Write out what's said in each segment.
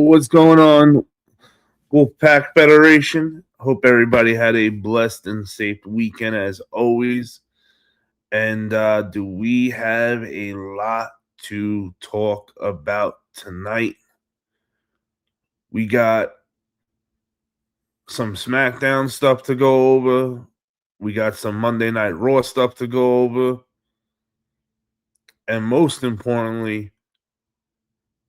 what's going on, Wolfpack Federation? Hope everybody had a blessed and safe weekend as always. And do we have a lot to talk about tonight? We got some SmackDown stuff to go over. We got some Monday Night Raw stuff to go over. And most importantly,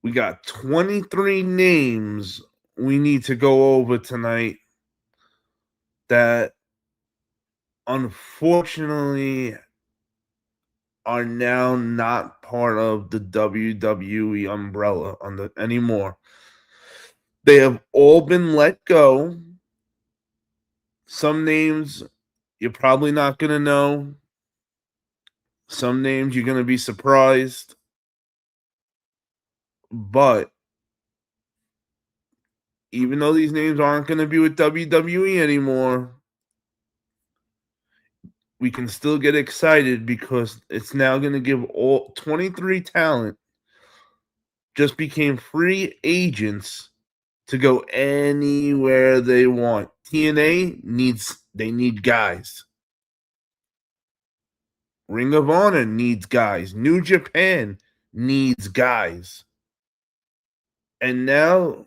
we got 23 names we need to go over tonight that unfortunately are now not part of the WWE umbrella anymore. They have all been let go. Some names you're probably not going to know. Some names you're going to be surprised. But even though these names aren't going to be with WWE anymore, we can still get excited because it's now going to give all 23 talent just became free agents to go anywhere they want. TNA need guys. Ring of Honor needs guys. New Japan needs guys. And now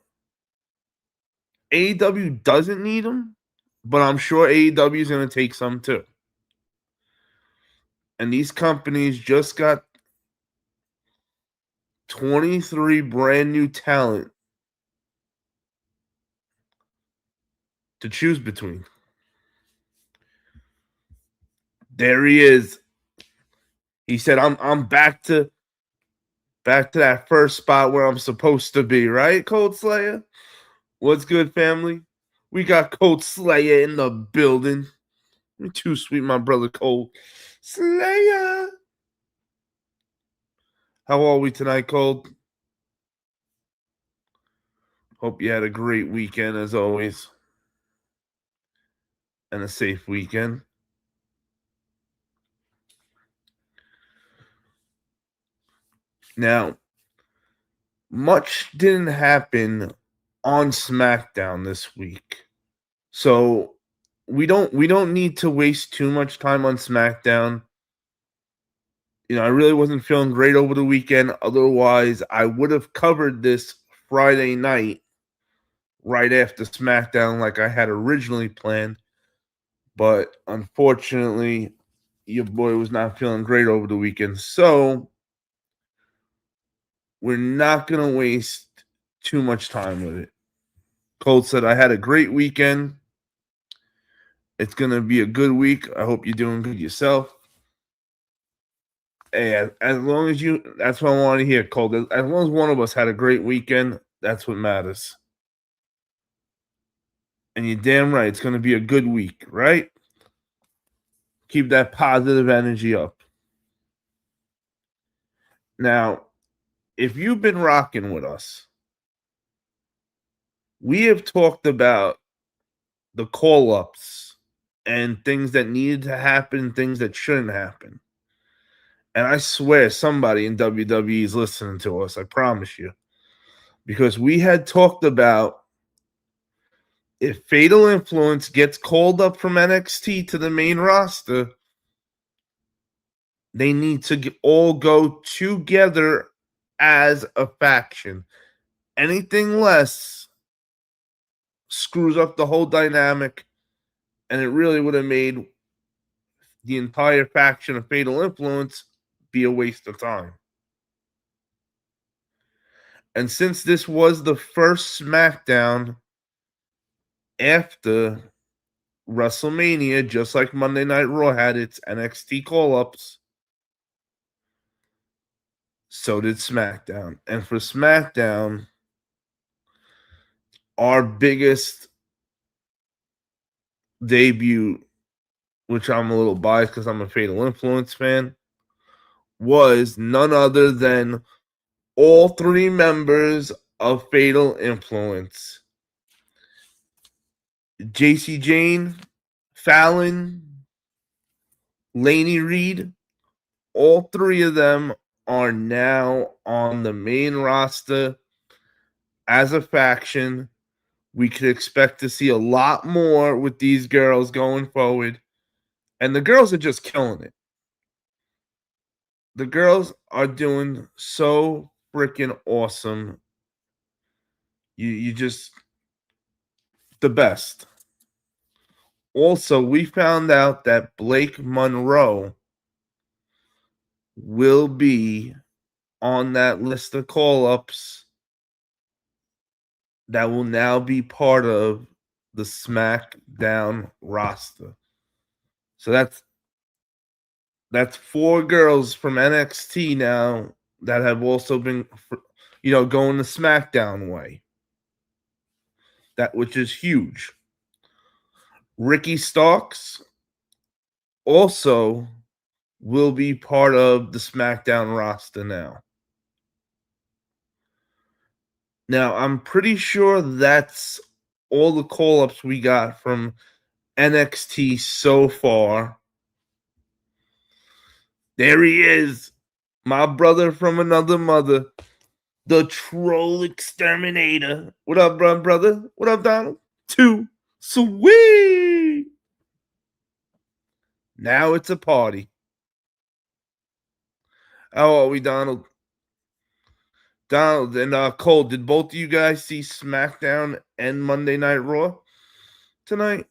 AEW doesn't need them, but I'm sure AEW is going to take some too. And these companies just got 23 brand new talent to choose between. There he is. He said, I'm back to that first spot where I'm supposed to be, right, Cold Slayer? What's good, family? We got Cold Slayer in the building. You're too sweet, my brother Cold Slayer. How are we tonight, Cold? Hope you had a great weekend as always. And a safe weekend. Now, much didn't happen on SmackDown this week. So we don't need to waste too much time on SmackDown. You know, I really wasn't feeling great over the weekend. Otherwise, I would have covered this Friday night right after SmackDown like I had originally planned. But unfortunately, your boy was not feeling great over the weekend. So we're not going to waste too much time with it. Colt said, I had a great weekend. It's going to be a good week. I hope you're doing good yourself. Hey, as long as that's what I want to hear, Colt. As long as one of us had a great weekend, that's what matters. And you're damn right. It's going to be a good week, right? Keep that positive energy up. Now, if you've been rocking with us, we have talked about the call-ups and things that needed to happen, things that shouldn't happen. And I swear somebody in WWE is listening to us, I promise you. Because we had talked about if Fatal Influence gets called up from NXT to the main roster, they need to all go together as a faction. Anything less screws up the whole dynamic, and it really would have made the entire faction of Fatal Influence be a waste of time. And since this was the first SmackDown after WrestleMania, just like Monday Night Raw had its NXT call-ups, so did SmackDown. And for SmackDown, our biggest debut, which I'm a little biased because I'm a Fatal Influence fan, was none other than all three members of Fatal Influence. JC Jane, Fallon, Laney Reed, all three of them are now on the main roster as a faction. We could expect to see a lot more with these girls going forward. And the girls are just killing it. The girls are doing so freaking awesome. You just the best. Also, we found out that Blake Monroe will be on that list of call-ups that will now be part of the SmackDown roster. So that's 4 girls from NXT now that have also been, going the SmackDown way. That which is huge. Ricky Starks also will be part of the SmackDown roster now. Now, I'm pretty sure that's all the call-ups we got from NXT so far. There he is, my brother from another mother, the Troll Exterminator. What up, brother? What up, Donald? Too sweet. Now it's a party. How are we, Donald? Donald and Cole, did both of you guys see SmackDown and Monday Night Raw tonight?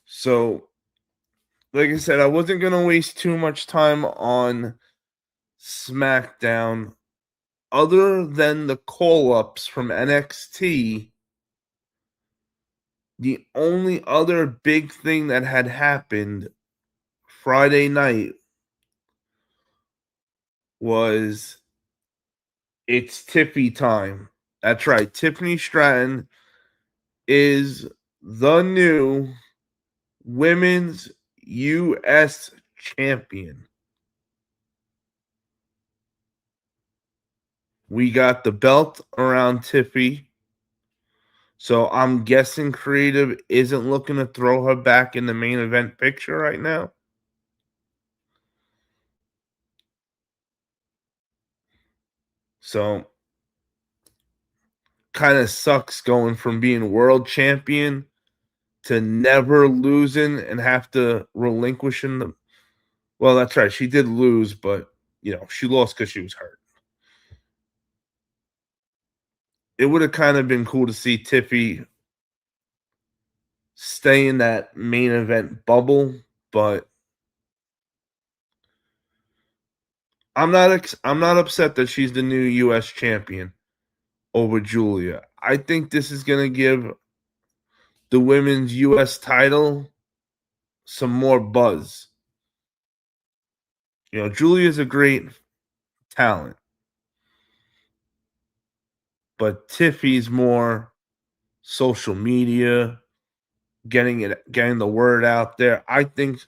So, like I said, I wasn't going to waste too much time on SmackDown. Other than the call-ups from NXT, the only other big thing that had happened Friday night was it's Tiffy time. That's right. Tiffany Stratton is the new Women's U.S. champion. We got the belt around Tiffy. So I'm guessing Creative isn't looking to throw her back in the main event picture right now. So kind of sucks going from being world champion to never losing and have to relinquishing them. Well, that's right. She did lose, but she lost because she was hurt. It would have kind of been cool to see Tiffy stay in that main event bubble, but I'm not upset that she's the new US champion over Julia. I think this is going to give the women's US title some more buzz. Julia's a great talent, but Tiffy's more social media, getting the word out there. I think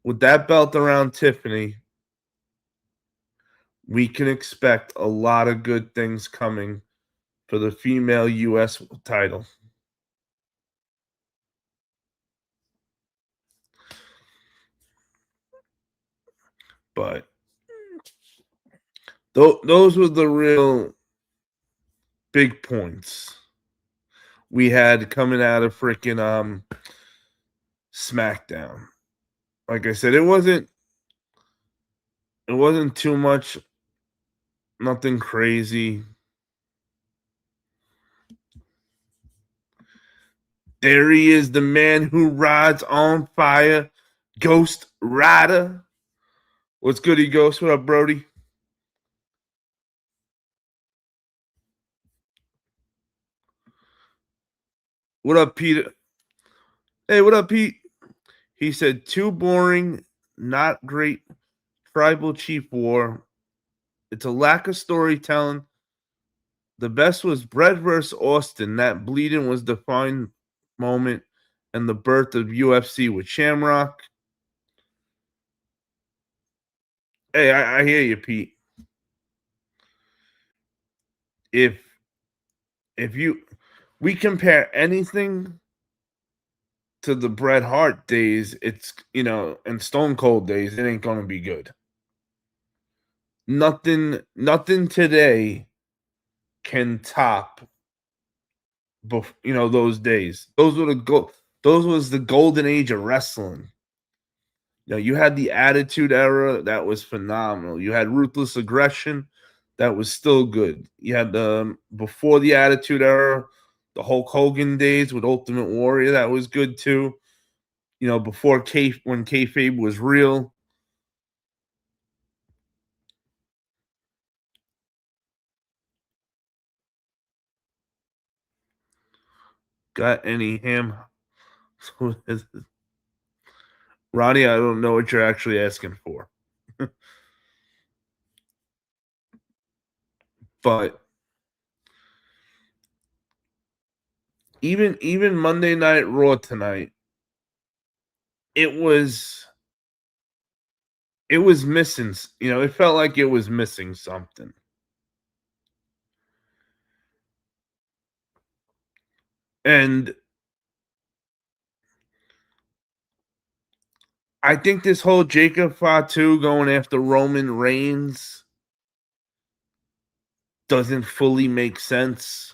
with that belt around Tiffany, we can expect a lot of good things coming for the female US title. But those were the real big points we had coming out of freaking SmackDown. Like I said, it wasn't too much, nothing crazy. There he is, the man who rides on fire, Ghost Rider. What's goody, Ghost? What up, Brody? What up, Peter? Hey, what up, Pete? He said, too boring, not great tribal chief war. It's a lack of storytelling. The best was Bret versus Austin. That bleeding was the fine moment and the birth of UFC with Shamrock. Hey, I hear you, Pete. If we compare anything to the Bret Hart days, it's and Stone Cold days, it ain't gonna be good. nothing today can top those days. Those was the golden age of wrestling. You had the Attitude Era that was phenomenal. You had Ruthless Aggression that was still good. You had the before the Attitude Era, the Hulk Hogan days with Ultimate Warrior that was good too. Before when kayfabe was real. Got any ham? Ronnie, I don't know what you're actually asking for. But even Monday Night Raw tonight, it was missing. It felt like it was missing something. And I think this whole Jacob Fatu going after Roman Reigns doesn't fully make sense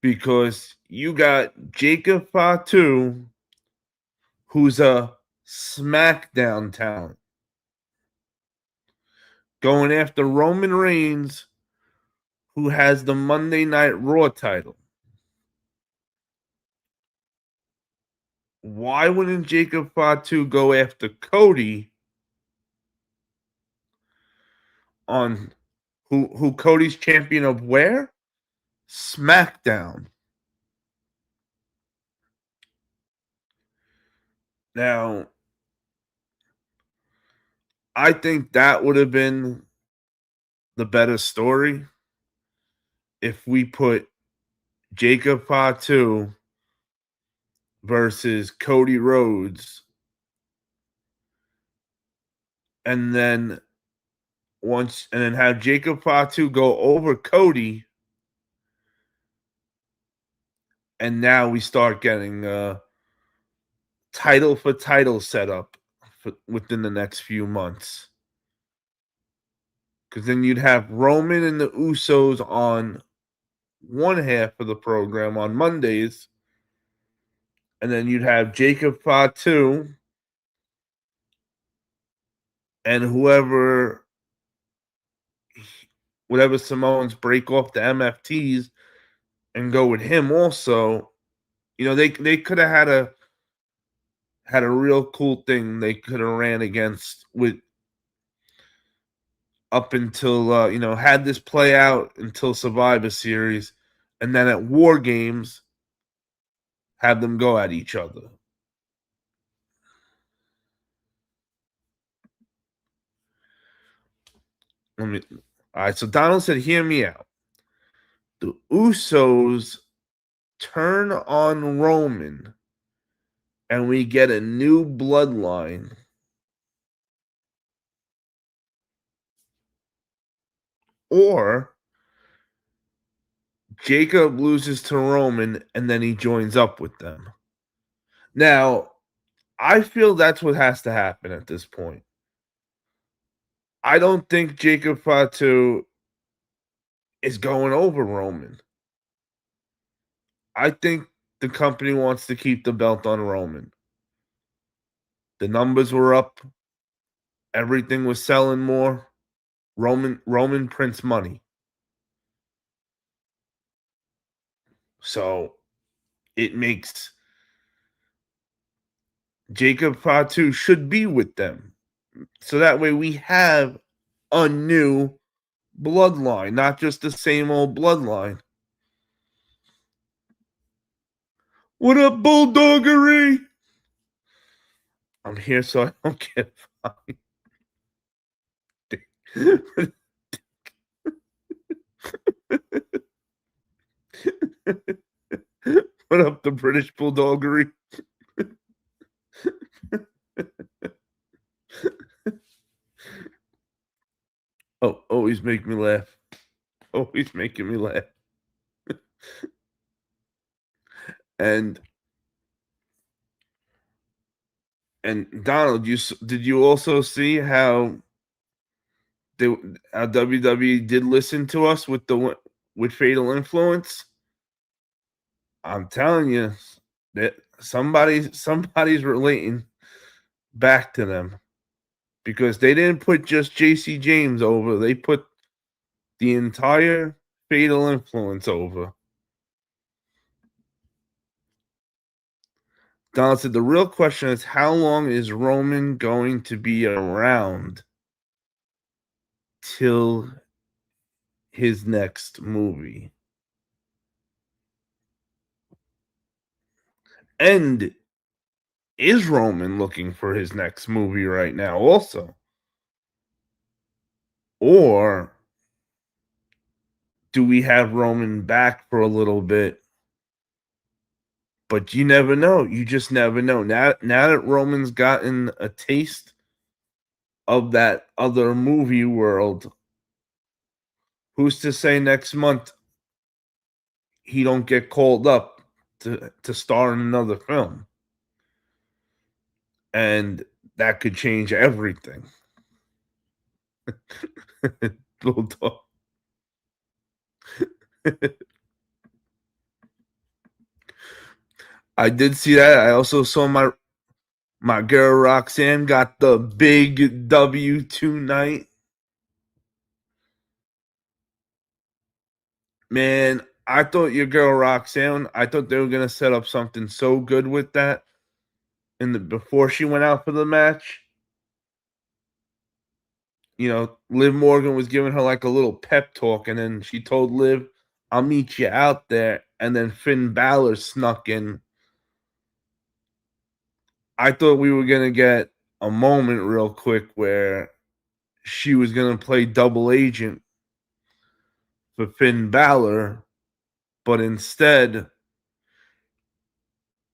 because you got Jacob Fatu, who's a SmackDown talent, going after Roman Reigns, who has the Monday Night Raw title. Why wouldn't Jacob Fatu go after Cody on who Cody's champion of where? SmackDown. Now, I think that would have been the better story if we put Jacob Fatu versus Cody Rhodes, and then have Jacob Fatu go over Cody, and now we start getting title for title setup within the next few months. Because then you'd have Roman and the Usos on one half of the program on Mondays, and then you'd have Jacob Fatu and whatever Samoans break off the MFTs and go with him also. They could have had a real cool thing they could have ran against with up until had this play out until Survivor Series, and then at War Games have them go at each other. All right, so Donald said, hear me out. The Usos turn on Roman and we get a new bloodline. Or Jacob loses to Roman and then he joins up with them. Now, I feel that's what has to happen at this point. I don't think Jacob Fatu is going over Roman. I think the company wants to keep the belt on Roman. The numbers were up. Everything was selling more. Roman prints money. So it makes Jacob Fatu should be with them. So that way we have a new bloodline, not just the same old bloodline. What up, Bulldoggery? I'm here so I don't get fined. What up, the British Bulldoggery? Oh, always make me laugh. Always making me laugh. And Donald, did you also see how they WWE did listen to us with Fatal Influence. I'm telling you that somebody's relating back to them because they didn't put just JC James over. They put the entire Fatal Influence over. Don said the real question is how long is Roman going to be around till his next movie? And is Roman looking for his next movie right now also? Or do we have Roman back for a little bit? But you never know. You just never know. Now that Roman's gotten a taste of that other movie world, who's to say next month he don't get called up to star in another film? And that could change everything. Little dog. I did see that. I also saw my girl Roxanne got the big W tonight. Man, I thought your girl Roxanne, I thought they were gonna set up something so good with that before she went out for the match. You know, Liv Morgan was giving her like a little pep talk, and then she told Liv, I'll meet you out there. And then Finn Balor snuck in. I thought we were gonna get a moment real quick where she was gonna play double agent for Finn Balor, but instead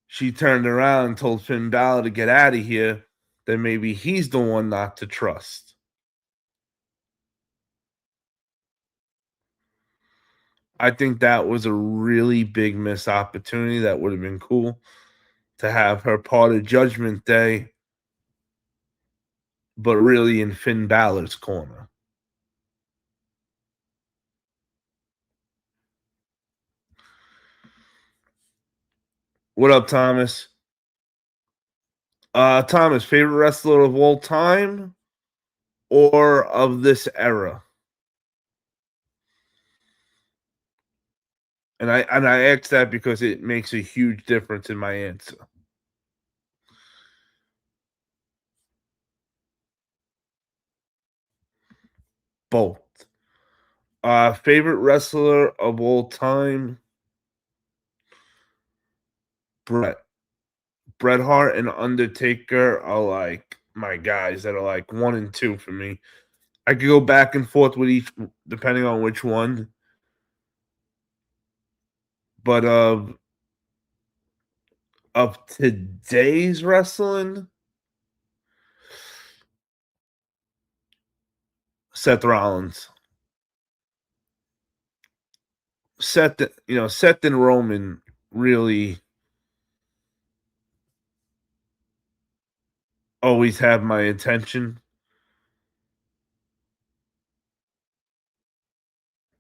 she turned around and told Finn Balor to get out of here, then maybe he's the one not to trust. I think that was a really big missed opportunity. That would have been cool to have her part of Judgment Day, but really in Finn Balor's corner. What up, Thomas? Thomas, favorite wrestler of all time or of this era? And I ask that because it makes a huge difference in my answer. Both. Favorite wrestler of all time? Bret. Bret Hart and Undertaker are like my guys that are like 1 and 2 for me. I could go back and forth with each depending on which one. But of today's wrestling, Seth Rollins. Seth and Roman really always have my attention.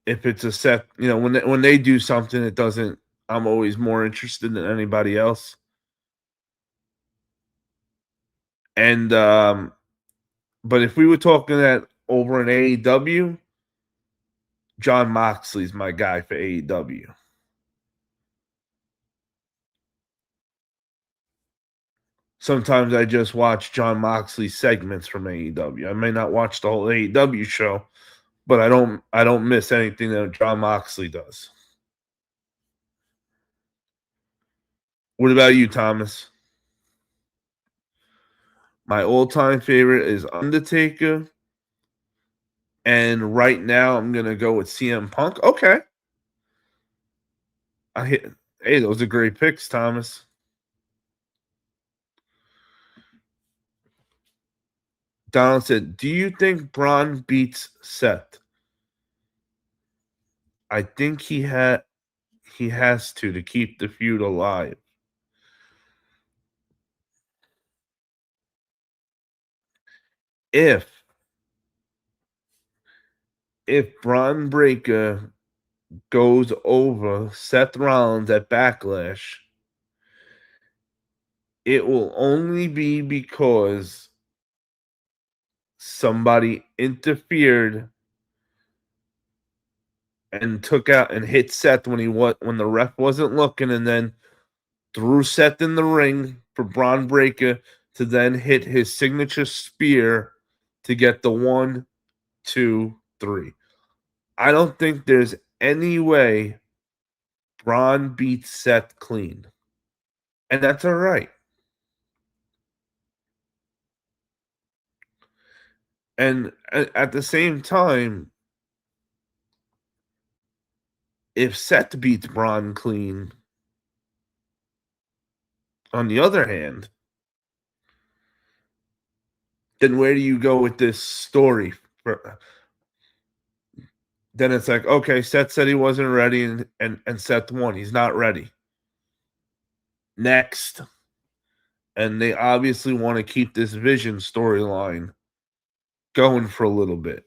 If it's a Seth, when they do something, it doesn't. I'm always more interested than anybody else. And but if we were talking that over in AEW, John Moxley's my guy for AEW. Sometimes I just watch John Moxley segments from AEW. I may not watch the whole AEW show, but I don't miss anything that John Moxley does. What about you, Thomas? My all-time favorite is Undertaker, and right now I'm gonna go with CM Punk. Okay, Hey, those are great picks, Thomas. Donald said, "Do you think Braun beats Seth?" I think he has to keep the feud alive. If if Braun Breaker goes over Seth Rollins at Backlash, it will only be because somebody interfered and took out and hit Seth when the ref wasn't looking, and then threw Seth in the ring for Braun Breaker to then hit his signature spear to get the 1, 2, 3. I don't think there's any way Braun beats Seth clean. And that's all right. And at the same time, if Seth beats Braun clean, on the other hand, then where do you go with this story? Then it's like, okay, Seth said he wasn't ready, and Seth won. He's not ready. Next. And they obviously want to keep this Vision storyline going for a little bit.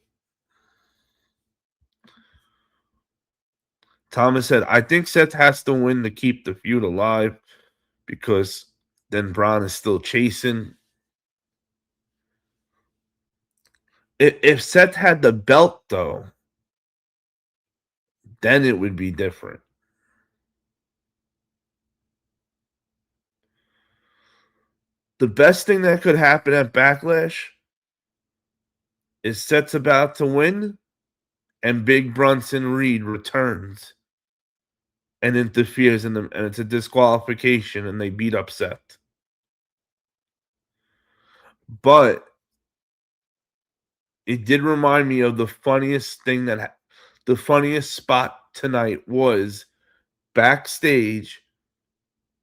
Thomas said, I think Seth has to win to keep the feud alive because then Braun is still chasing. If Seth had the belt, though, then it would be different. The best thing that could happen at Backlash is Seth's about to win and Big Bronson Reed returns and interferes in them, and it's a disqualification, and they beat up Seth. But it did remind me of the funniest spot tonight was backstage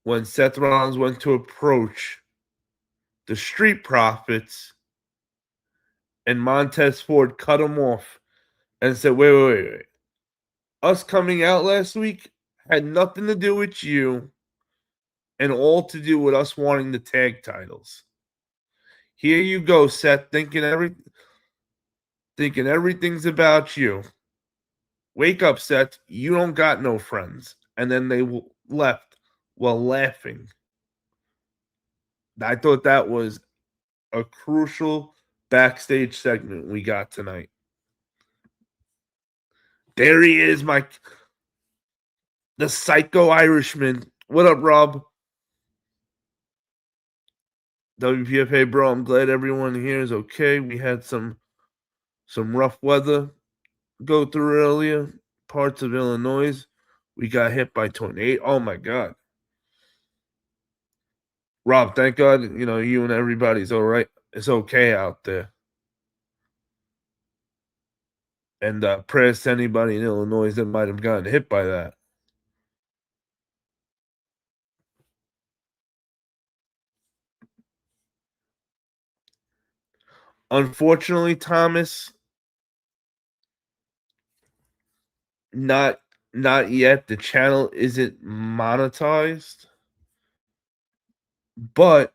when Seth Rollins went to approach the Street Profits, and Montez Ford cut him off and said, wait. Us coming out last week had nothing to do with you and all to do with us wanting the tag titles. Here you go, Seth, thinking everything's about you. Wake up, Seth. You don't got no friends. And then they left while laughing. I thought that was a crucial backstage segment we got tonight. There he is, the Psycho Irishman. What up, Rob? WPF, hey, bro, I'm glad everyone here is okay. We had some rough weather go through earlier. Parts of Illinois, we got hit by tornado. Oh, my God. Rob, thank God, you and everybody's all right. It's okay out there. And prayers to anybody in Illinois that might have gotten hit by that. Unfortunately, Thomas, not yet. The channel isn't monetized, but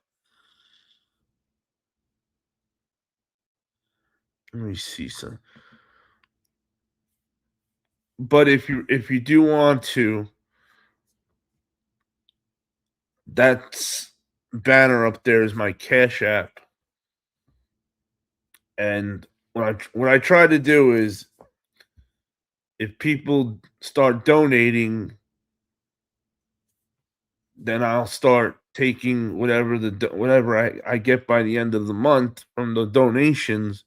let me see some. But if you do want to, that banner up there is my Cash App, and what I try to do is, if people start donating, then I'll start taking whatever I get by the end of the month from the donations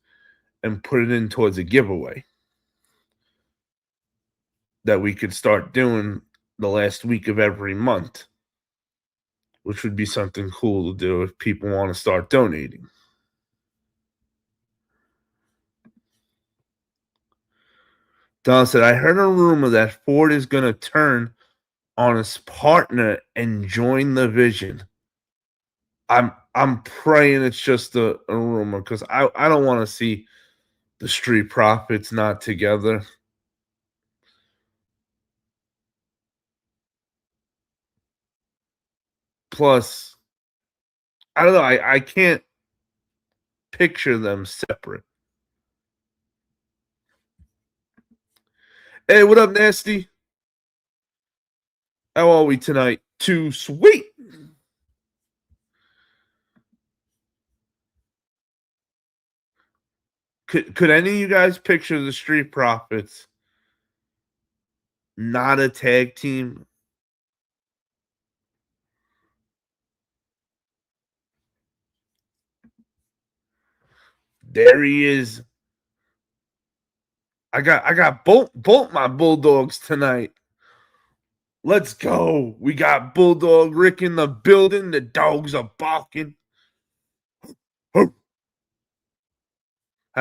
and put it in towards a giveaway that we could start doing the last week of every month, which would be something cool to do if people want to start donating. Don said, I heard a rumor that Ford is going to turn on his partner and join the Vision. I'm praying it's just a rumor, because I don't want to see the Street Profits not together. Plus, I don't know. I can't picture them separate. Hey, what up, Nasty? How are we tonight? Too sweet. Could any of you guys picture the Street Profits not a tag team? There he is. I got both my Bulldogs tonight. Let's go. We got Bulldog Rick in the building. The dogs are barking. How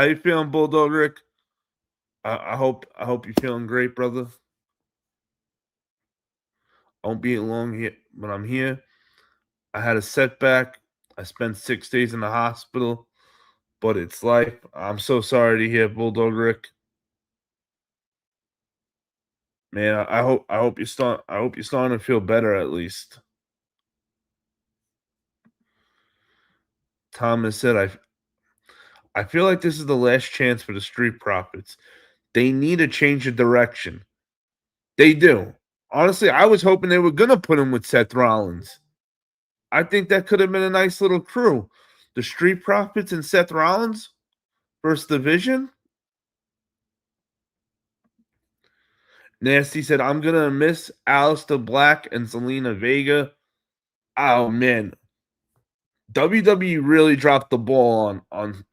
you feeling, Bulldog Rick? I hope you're feeling great, brother. I won't be long here, but I'm here. I had a setback. I spent 6 days in the hospital, but it's life. I'm so sorry to hear, Bulldog Rick. Man, I hope you're starting to feel better at least. Thomas said, I feel like this is the last chance for the Street Profits. They need to change the direction. They do. Honestly, I was hoping they were gonna put him with Seth Rollins. I think that could have been a nice little crew. The Street Profits and Seth Rollins, first division. Nasty said, I'm gonna miss Aleister Black and Zelina Vega. Oh man. WWE really dropped the ball on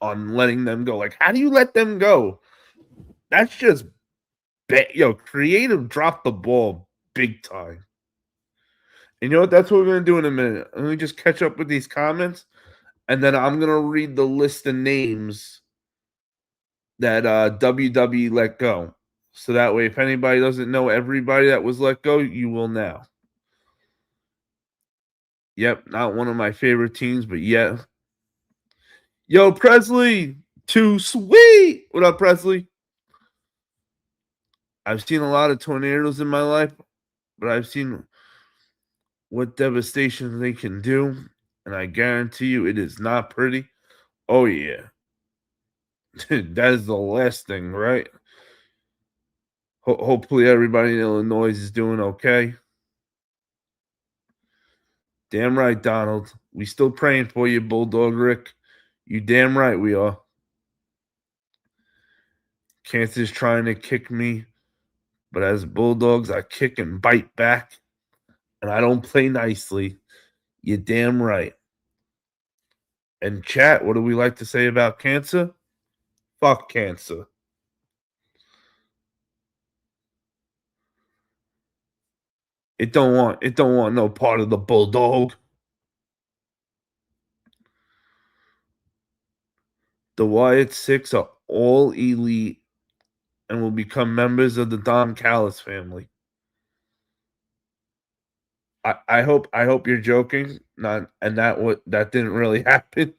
letting them go. Like, how do you let them go? That's just creative dropped the ball big time. And you know what? That's what we're gonna do in a minute. Let me just catch up with these comments, and then I'm gonna read the list of names that WWE let go. So that way, if anybody doesn't know everybody that was let go, you will now. Yep, not one of my favorite teams, but yeah. Yo, Presley, too sweet. What up, Presley? I've seen a lot of tornadoes in my life, but I've seen what devastation they can do, and I guarantee you it is not pretty. Oh yeah. That is the last thing, right? Hopefully everybody in Illinois is doing okay. Damn right, Donald. We still praying for you, Bulldog Rick. You damn right we are. Cancer's trying to kick me, but as Bulldogs, I kick and bite back, and I don't play nicely. You damn right. And chat, what do we like to say about cancer? Fuck cancer. It don't want no part of the Bulldog. The Wyatt Six are all elite and will become members of the Don Callis family. I hope you're joking. Not and that didn't really happen.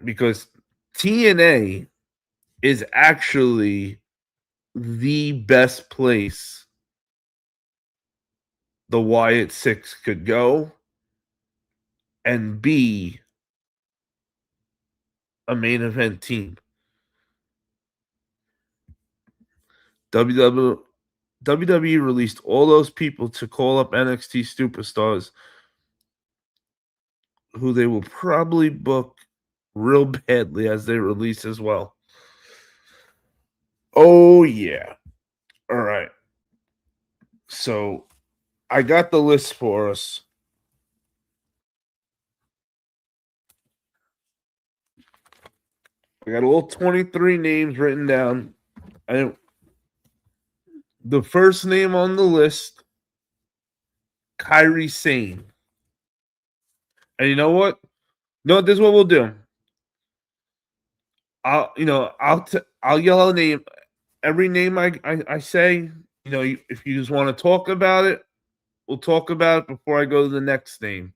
Because TNA is actually the best place the Wyatt Six could go and be a main event team. WWE released all those people to call up NXT superstars who they will probably book real badly as they release as well. Oh, yeah. All right. So I got the list for us. I got all 23 names written down. The first name on the list, Kairi Sane. And you know what? No, this is what we'll do. I'll yell a name. Every name I say, if you just want to talk about it, we'll talk about it before I go to the next name.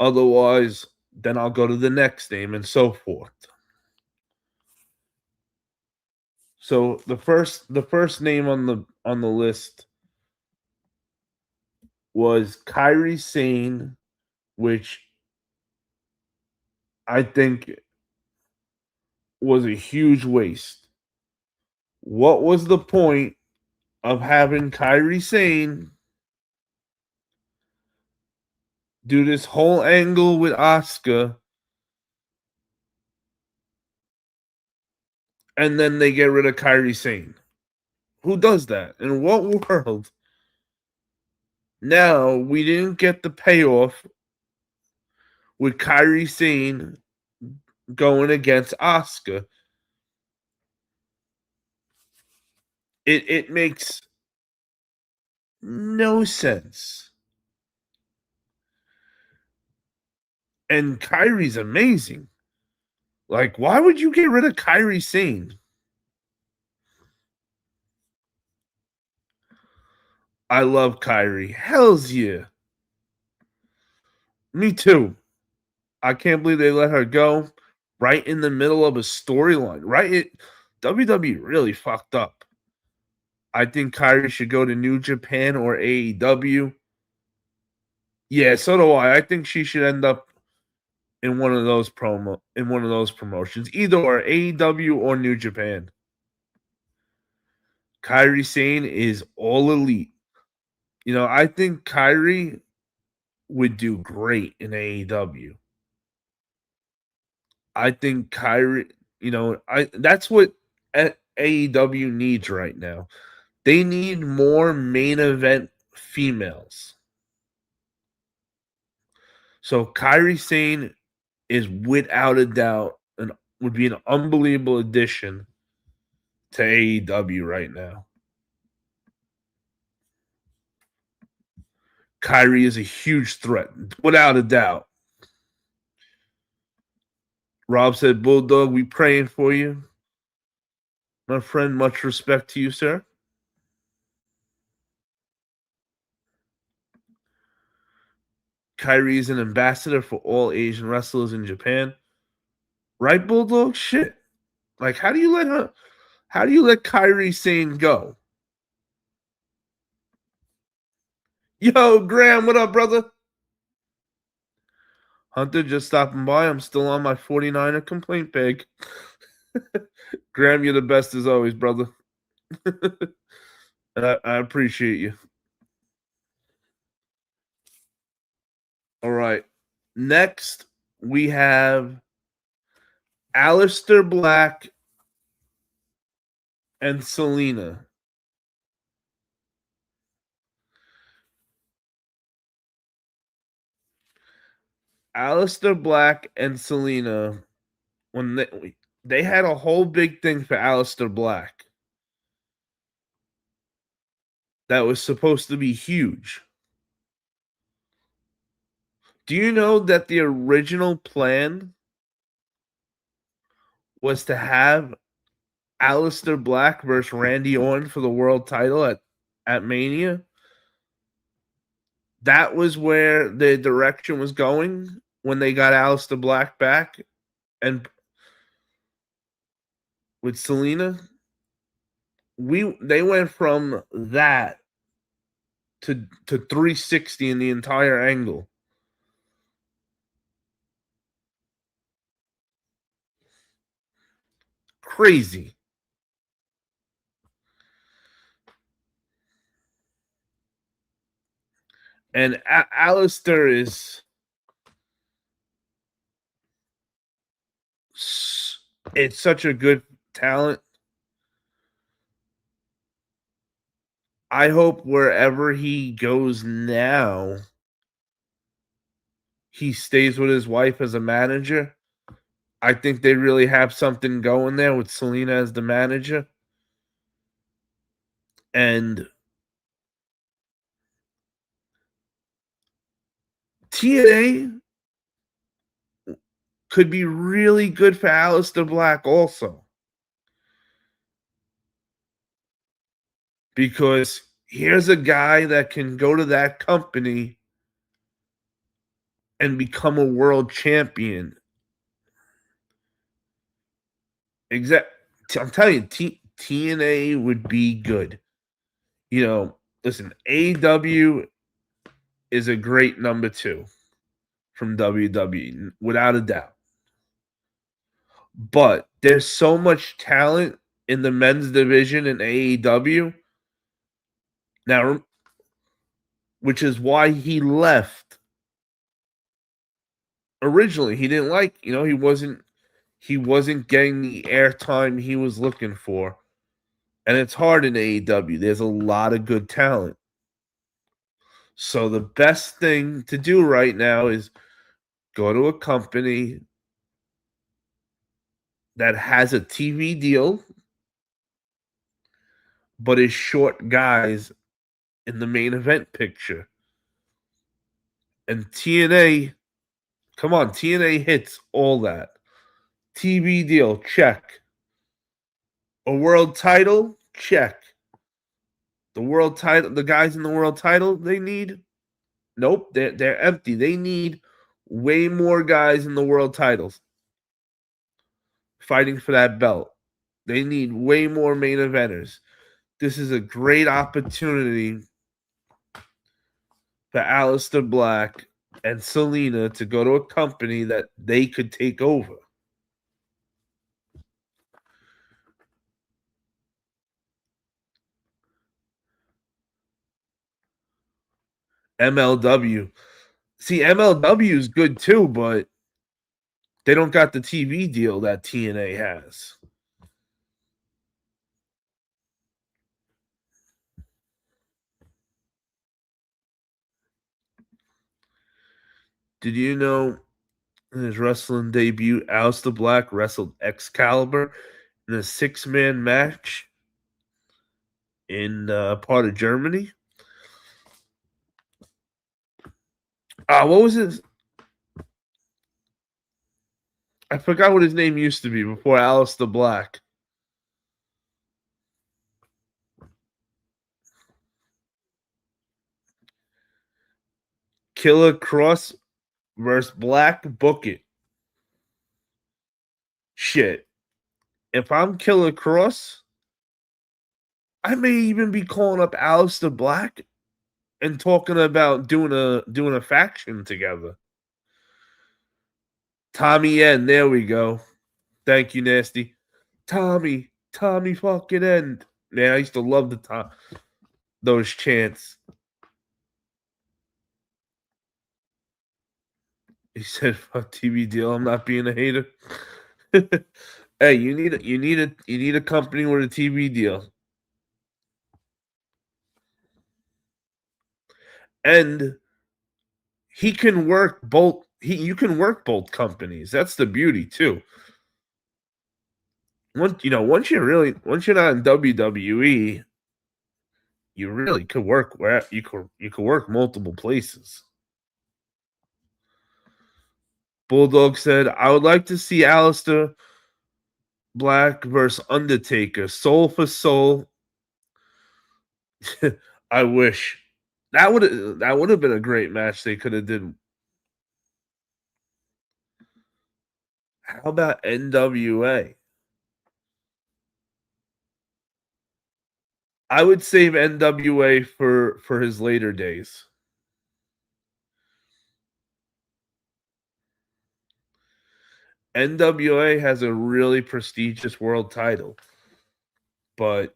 Otherwise, then I'll go to the next name and so forth. So the first name on the list was Kairi Sane, which I think was a huge waste. What was the point of having Kairi Sane do this whole angle with Asuka, and then they get rid of Kairi Sane? Who does that? In what world? Now, we didn't get the payoff with Kairi Sane going against Asuka. It makes no sense. And Kairi's amazing. Like, why would you get rid of Kairi Sane? I love Kairi. Hells yeah. Me too. I can't believe they let her go right in the middle of a storyline. WWE really fucked up. I think Kairi should go to New Japan or AEW. Yeah, so do I. I think she should end up in one of those promotions, either or AEW or New Japan. Kairi Sane is all elite. You know, I think Kairi would do great in AEW. I think Kairi, that's what AEW needs right now. They need more main event females. So Kairi Sane is without a doubt would be an unbelievable addition to AEW right now. Kairi is a huge threat, without a doubt. Rob said, Bulldog, we praying for you. My friend, much respect to you, sir. Kairi is an ambassador for all Asian wrestlers in Japan. Right, Bulldog? Shit. Like, how do you let Kairi Sane go? Yo, Graham, what up, brother? Hunter just stopping by. I'm still on my 49er complaint bag. Graham, you're the best as always, brother. I appreciate you. All right. Next, we have Aleister Black and Selena. Aleister Black and Selena, when they had a whole big thing for Aleister Black that was supposed to be huge. Do you know that the original plan was to have Aleister Black versus Randy Orton for the world title at Mania? That was where the direction was going when they got Aleister Black back and with Selena. They went from that to 360 in the entire angle. Crazy. And Aleister is it's such a good talent. I hope wherever he goes now, he stays with his wife as a manager. I think they really have something going there with Selena as the manager. And TNA could be really good for Aleister Black also. Because here's a guy that can go to that company and become a world champion. I'm telling you, TNA would be good. You know, listen, AEW is a great number 2 from WWE, without a doubt. But there's so much talent in the men's division in AEW now, which is why he left. Originally, he didn't like, he wasn't getting the airtime he was looking for. And it's hard in AEW. There's a lot of good talent. So the best thing to do right now is go to a company that has a TV deal, but is short guys in the main event picture. And TNA, come on, TNA hits all that. TV deal, check. A world title, check. The world title, the guys in the world title, they need. Nope, they're empty. They need way more guys in the world titles fighting for that belt. They need way more main eventers. This is a great opportunity for Aleister Black and Selena to go to a company that they could take over. MLW. See, MLW is good too, but they don't got the TV deal that TNA has. Did you know in his wrestling debut, Aleister Black wrestled Excalibur in a 6-man match in part of Germany? What was his? I forgot what his name used to be before Aleister Black. Killer Cross versus Black. Book it. Shit. If I'm Killer Cross, I may even be calling up Aleister Black and talking about doing a faction together. Tommy End, there we go. Thank you, Nasty. Tommy fucking End. Man, I used to love those chants. He said, "Fuck TV deal. I'm not being a hater." Hey, you need a company with a TV deal, and he can work both. You can work both companies. That's the beauty too. Once you're not in WWE, you really could work where you could work multiple places. Bulldog said, "I would like to see Aleister Black versus Undertaker, soul for soul." I wish that would have been a great match they could have did. How about NWA? I would save NWA for his later days. NWA has a really prestigious world title, but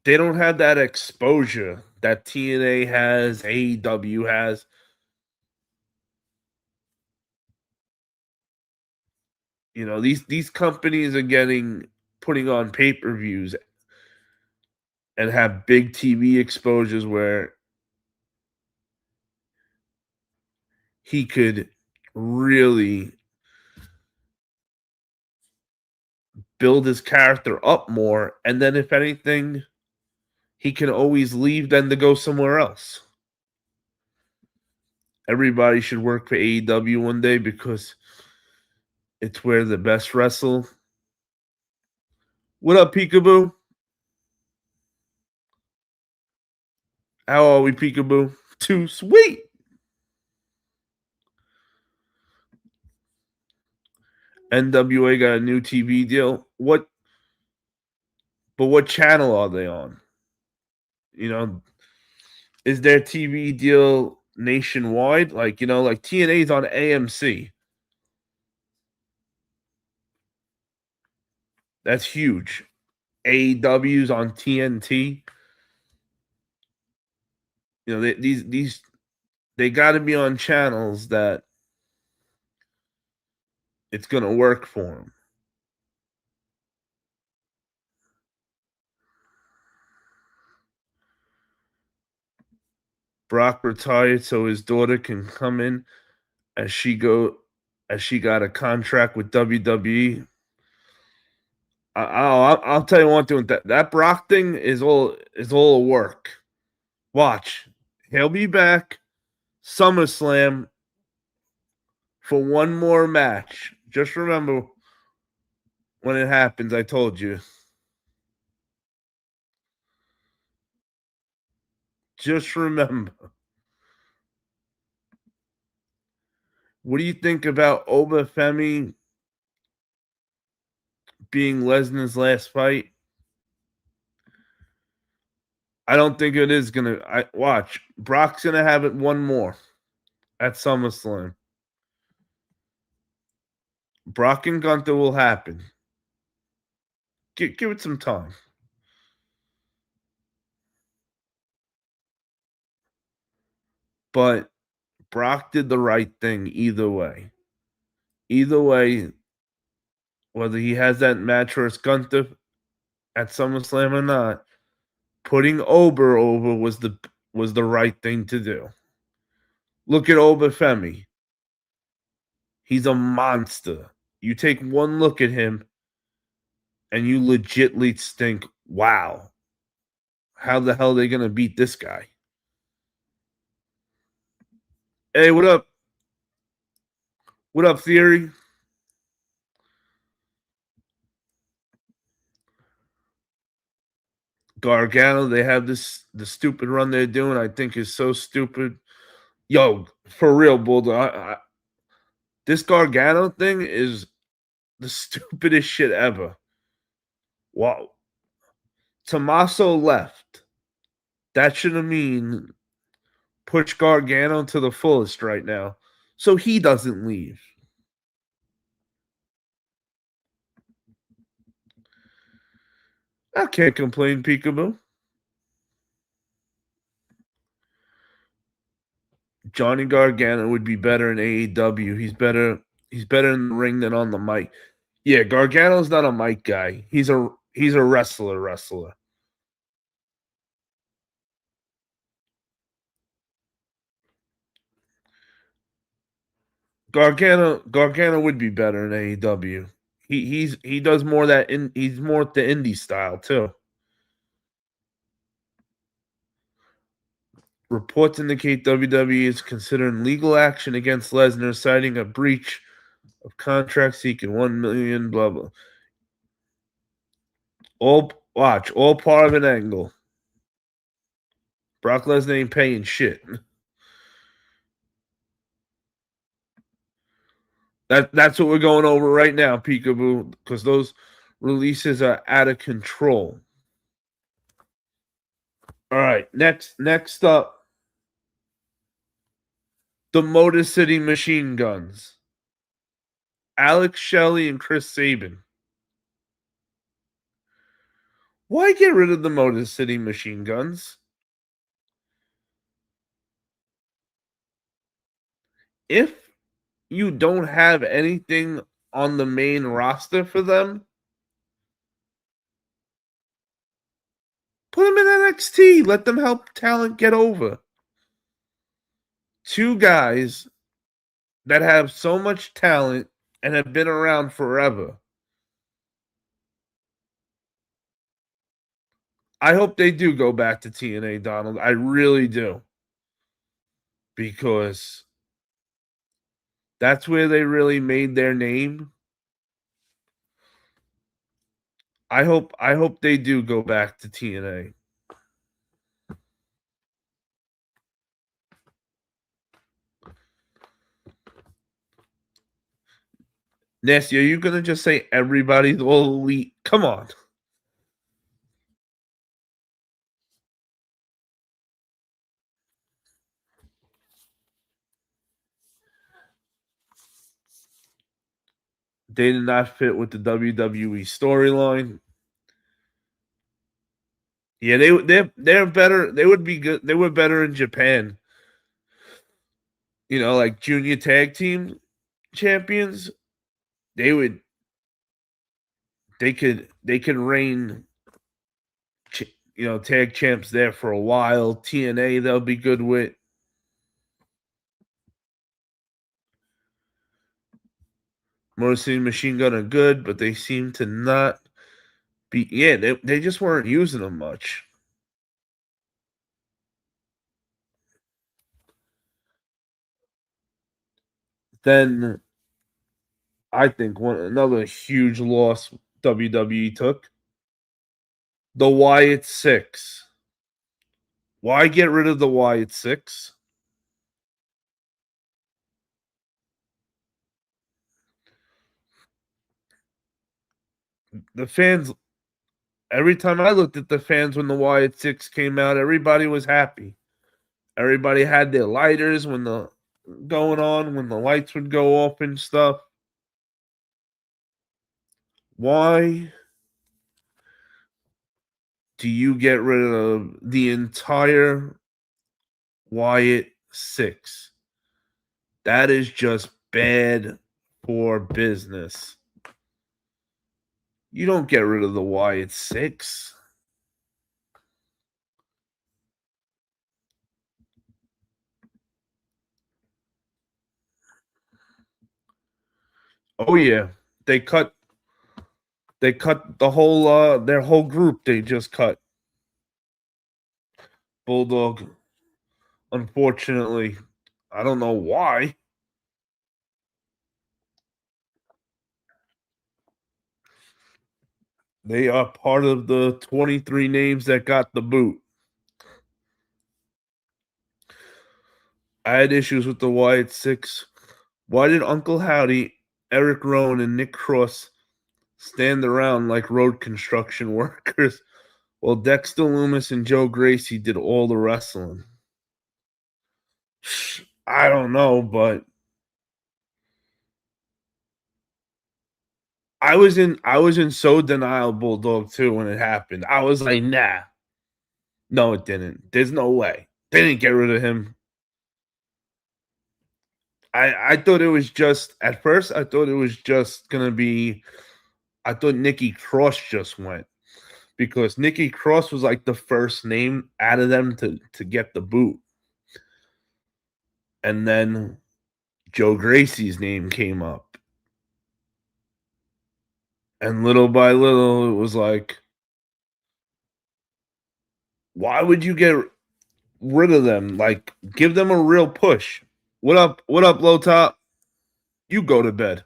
they don't have that exposure that TNA has, AEW has. These companies are putting on pay-per-views and have big TV exposures where he could really build his character up more, and then if anything, he can always leave then to go somewhere else. Everybody should work for AEW one day because it's where the best wrestle. What up, Peekaboo? How are we, Peekaboo? Too sweet. NWA got a new TV deal. What channel are they on? Is their TV deal nationwide? Like TNA's on AMC. That's huge. AEW's on TNT. You know, these they got to be on channels that it's going to work for them. Brock retired so his daughter can come in as she got a contract with WWE. I'll tell you one thing. That Brock thing is all work. Watch, he'll be back SummerSlam for one more match. Just remember when it happens. I told you. Just remember. What do you think about Obafemi being Lesnar's last fight? I don't think it is gonna. I watch. Brock's gonna have it one more at SummerSlam. Brock and Gunther will happen. Give it some time. But Brock did the right thing either way. Either way, whether he has that match versus Gunther at SummerSlam or not, putting Ober over was the right thing to do. Look at Obafemi. He's a monster. You take one look at him and you legitly think, wow, how the hell are they going to beat this guy? Hey, what up? What up, Theory? Gargano, they have the stupid run they're doing. I think is so stupid. Yo, for real, Bulldog. This Gargano thing is the stupidest shit ever. Wow. Tommaso left. That should mean push Gargano to the fullest right now, so he doesn't leave. I can't complain, Peekaboo. Johnny Gargano would be better in AEW. He's better. He's better in the ring than on the mic. Yeah, Gargano's not a mic guy. He's a wrestler. Gargano would be better in AEW. He does more that he's more the indie style too. Reports indicate WWE is considering legal action against Lesnar, citing a breach of contract seeking $1 million. Blah blah. All part of an angle. Brock Lesnar ain't paying shit. That's what we're going over right now, Peekaboo, because those releases are out of control. All right, next up, the Motor City Machine Guns. Alex Shelley and Chris Sabin. Why get rid of the Motor City Machine Guns? If you don't have anything on the main roster for them, put them in NXT. Let them help talent get over. Two guys that have so much talent and have been around forever. I hope they do go back to TNA, Donald. I really do. Because that's where they really made their name. I hope they do go back to TNA. Nasty, are you gonna just say everybody's all elite? Come on. They did not fit with the WWE storyline. Yeah, they're better. They would be good. They were better in Japan. Like junior tag team champions. They could reign. Tag champs there for a while. TNA they'll be good with. Motor City Machine Gun are good, but they seem to not be. Yeah, they just weren't using them much. Then I think another huge loss WWE took the Wyatt Six. Why get rid of the Wyatt Six? The fans, every time I looked at the fans when the Wyatt Six came out, everybody was happy. Everybody had their lighters when the lights would go off and stuff. Why do you get rid of the entire Wyatt Six? That is just bad for business. You don't get rid of the Wyatt Six. Oh yeah, they cut the whole their whole group. They just cut Bulldog. Unfortunately, I don't know why. They are part of the 23 names that got the boot. I had issues with the Wyatt Six. Why did Uncle Howdy, Eric Rowan, and Nick Cross stand around like road construction workers while Dexter Loomis and Joe Gracie did all the wrestling? I don't know, but I was in so denial, Bulldog, too, when it happened. I was like, nah. No, it didn't. There's no way. They didn't get rid of him. I thought it was just at first I thought it was just gonna be I thought Nikki Cross just went because Nikki Cross was like the first name out of them to get the boot. And then Joe Gracie's name came up. And little by little, it was like, why would you get rid of them? Like, give them a real push. What up, low top? You go to bed.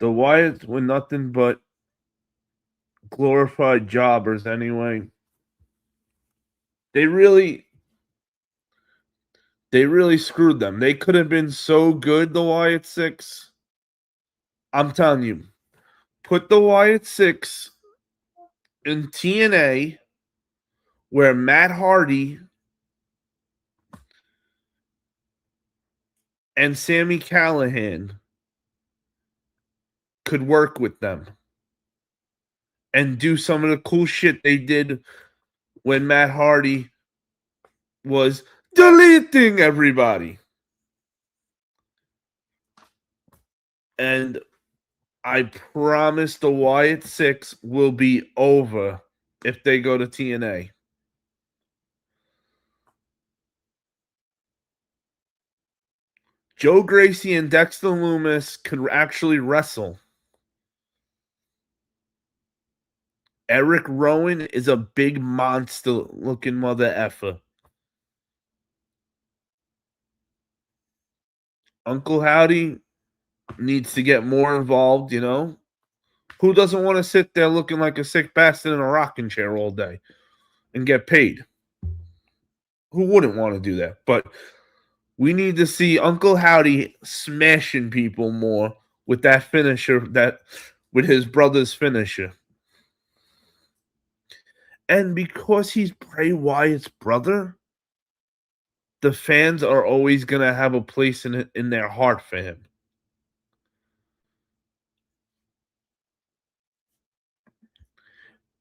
The Wyatts were nothing but glorified jobbers anyway. They really screwed them. They could have been so good, the Wyatt Six. I'm telling you, put the Wyatt Six in TNA where Matt Hardy and Sami Callihan could work with them and do some of the cool shit they did when Matt Hardy was deleting everybody. And I promise the Wyatt Six will be over if they go to TNA. Joe Gracie and Dexter Loomis could actually wrestle. Eric Rowan is a big monster looking mother effer. Uncle Howdy needs to get more involved, Who doesn't want to sit there looking like a sick bastard in a rocking chair all day and get paid? Who wouldn't want to do that? But we need to see Uncle Howdy smashing people more with that finisher, with his brother's finisher. And because he's Bray Wyatt's brother, the fans are always gonna have a place in their heart for him.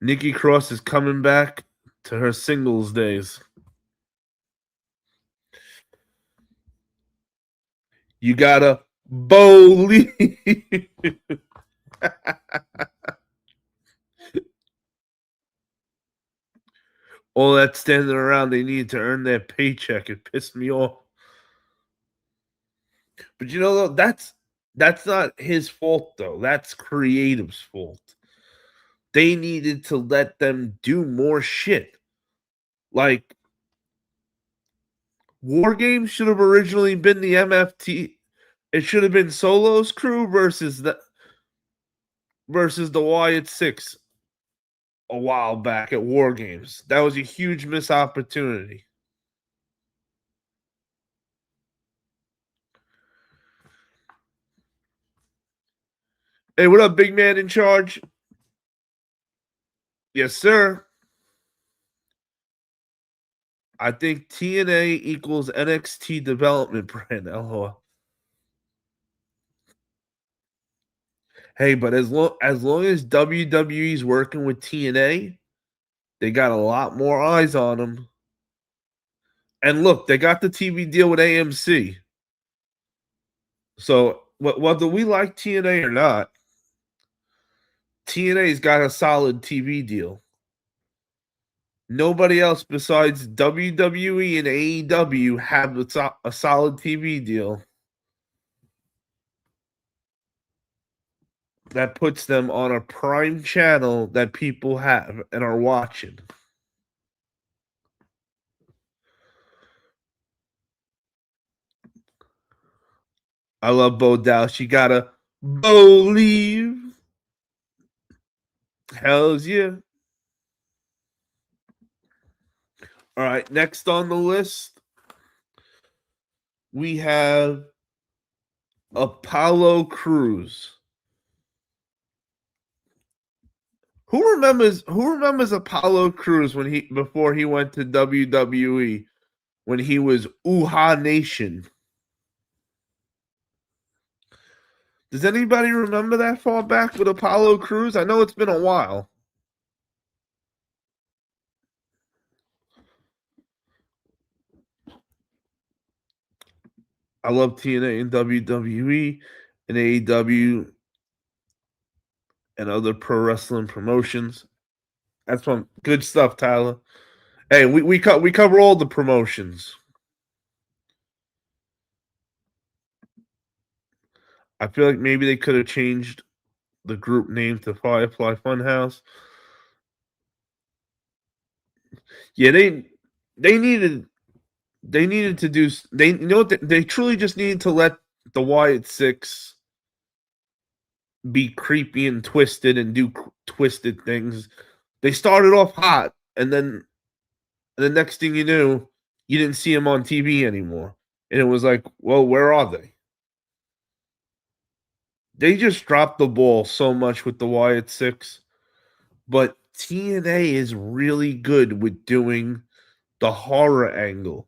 Nikki Cross is coming back to her singles days. You gotta believe. All that standing around, they need to earn their paycheck. It pissed me off. But you know, that's not his fault though. That's creative's fault. They needed to let them do more shit. Like War Games should have originally been the MFT. It should have been Solo's crew versus the Wyatt Six a while back at War Games. That was a huge missed opportunity. Hey, what up, big man in charge? Yes, sir. I think TNA equals NXT development brand. LOL. Hey, but as long as WWE's working with TNA, they got a lot more eyes on them. And look, they got the TV deal with AMC. So whether we like TNA or not, TNA's got a solid TV deal. Nobody else besides WWE and AEW have a solid TV deal that puts them on a prime channel that people have and are watching. I love Bo Dallas. You gotta believe. Hells yeah. All right, next on the list, we have Apollo Crews. Who remembers Apollo Crews when before he went to WWE when he was Uha Nation? Does anybody remember that far back with Apollo Crews? I know it's been a while. I love TNA and WWE and AEW and other pro wrestling promotions. That's some good stuff, Tyler. Hey, we cover all the promotions. I feel like maybe they could have changed the group name to Firefly Funhouse. Yeah, they needed to do they what they truly just needed to let the Wyatt Six be creepy and twisted and do twisted things. They started off hot, and then the next thing you knew, you didn't see them on TV anymore, and it was like, well, where are they? They just dropped the ball so much with the Wyatt Six, but TNA is really good with doing the horror angle.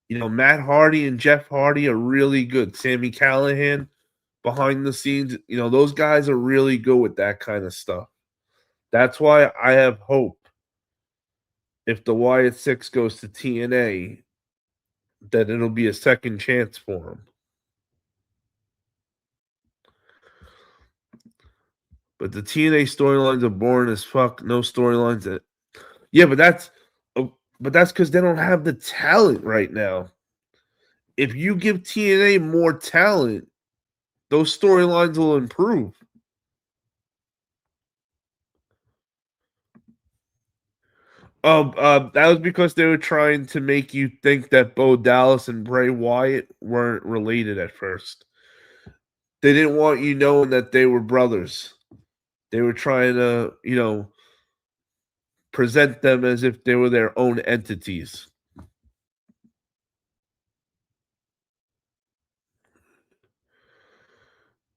You know, Matt Hardy and Jeff Hardy are really good. Sami Callihan behind the scenes, you know, those guys are really good with that kind of stuff. That's why I have hope if the Wyatt Six goes to TNA that it'll be a second chance for them. But the TNA storylines are boring as fuck. No storylines that. Yeah, but that's because they don't have the talent right now. If you give TNA more talent, those storylines will improve. That was because they were trying to make you think that Bo Dallas and Bray Wyatt weren't related at first. They didn't want you knowing that they were brothers. They were trying to, you know, present them as if they were their own entities.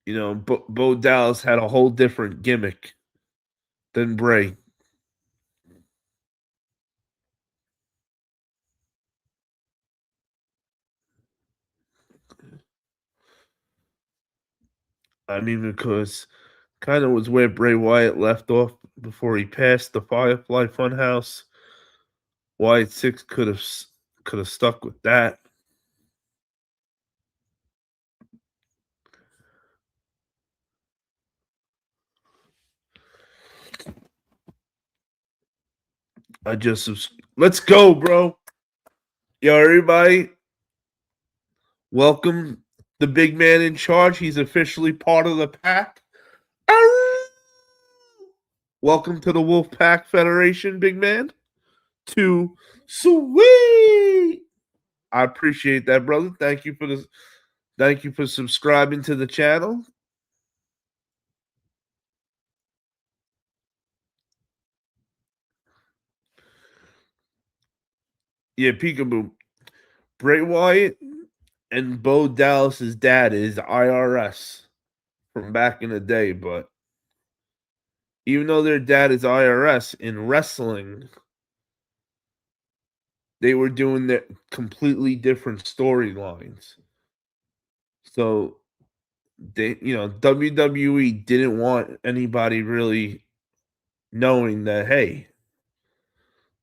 You know, Bo Dallas had a whole different gimmick than Bray. I mean, because kind of was where Bray Wyatt left off before he passed the Firefly Funhouse. Wyatt Six could have stuck with that. Let's go, bro. Yo, everybody, welcome the big man in charge. He's officially part of the pack. Welcome to the Wolfpack Federation, big man. Too sweet. I appreciate that, brother. Thank you for this. Thank you for subscribing to the channel. Yeah, peekaboo. Bray Wyatt and Bo Dallas's dad is IRS from back in the day, but even though their dad is IRS in wrestling, they were doing their completely different storylines. So WWE didn't want anybody really knowing that, hey,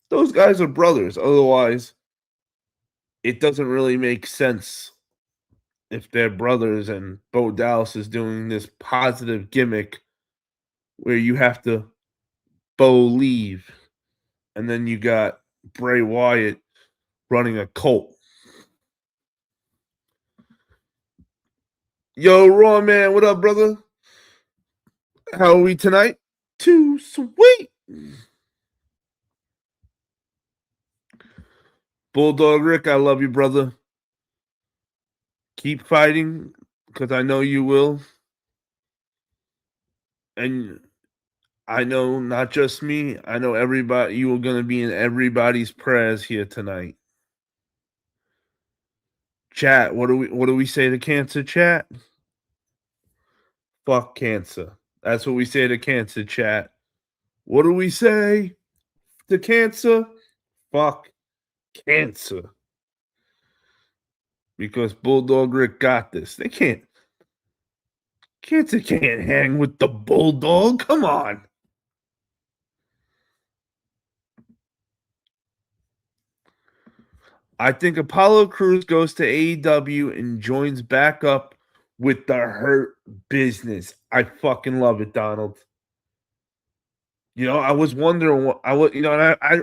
those guys are brothers. Otherwise, it doesn't really make sense if they're brothers and Bo Dallas is doing this positive gimmick where you have to believe, and then you got Bray Wyatt running a cult. Yo, Raw Man, what up, brother? How are we tonight? Too sweet. Bulldog Rick, I love you, brother. Keep fighting because I know you will. And I know not just me, I know everybody, you are going to be in everybody's prayers here tonight. Chat, what do we say to cancer, chat? Fuck cancer. That's what we say to cancer, chat. What do we say to cancer? Fuck cancer. Because Bulldog Rick got this. Cancer can't hang with the Bulldog. Come on. I think Apollo Crews goes to AEW and joins back up with the Hurt Business. I fucking love it, Donald. I was wondering what I was, and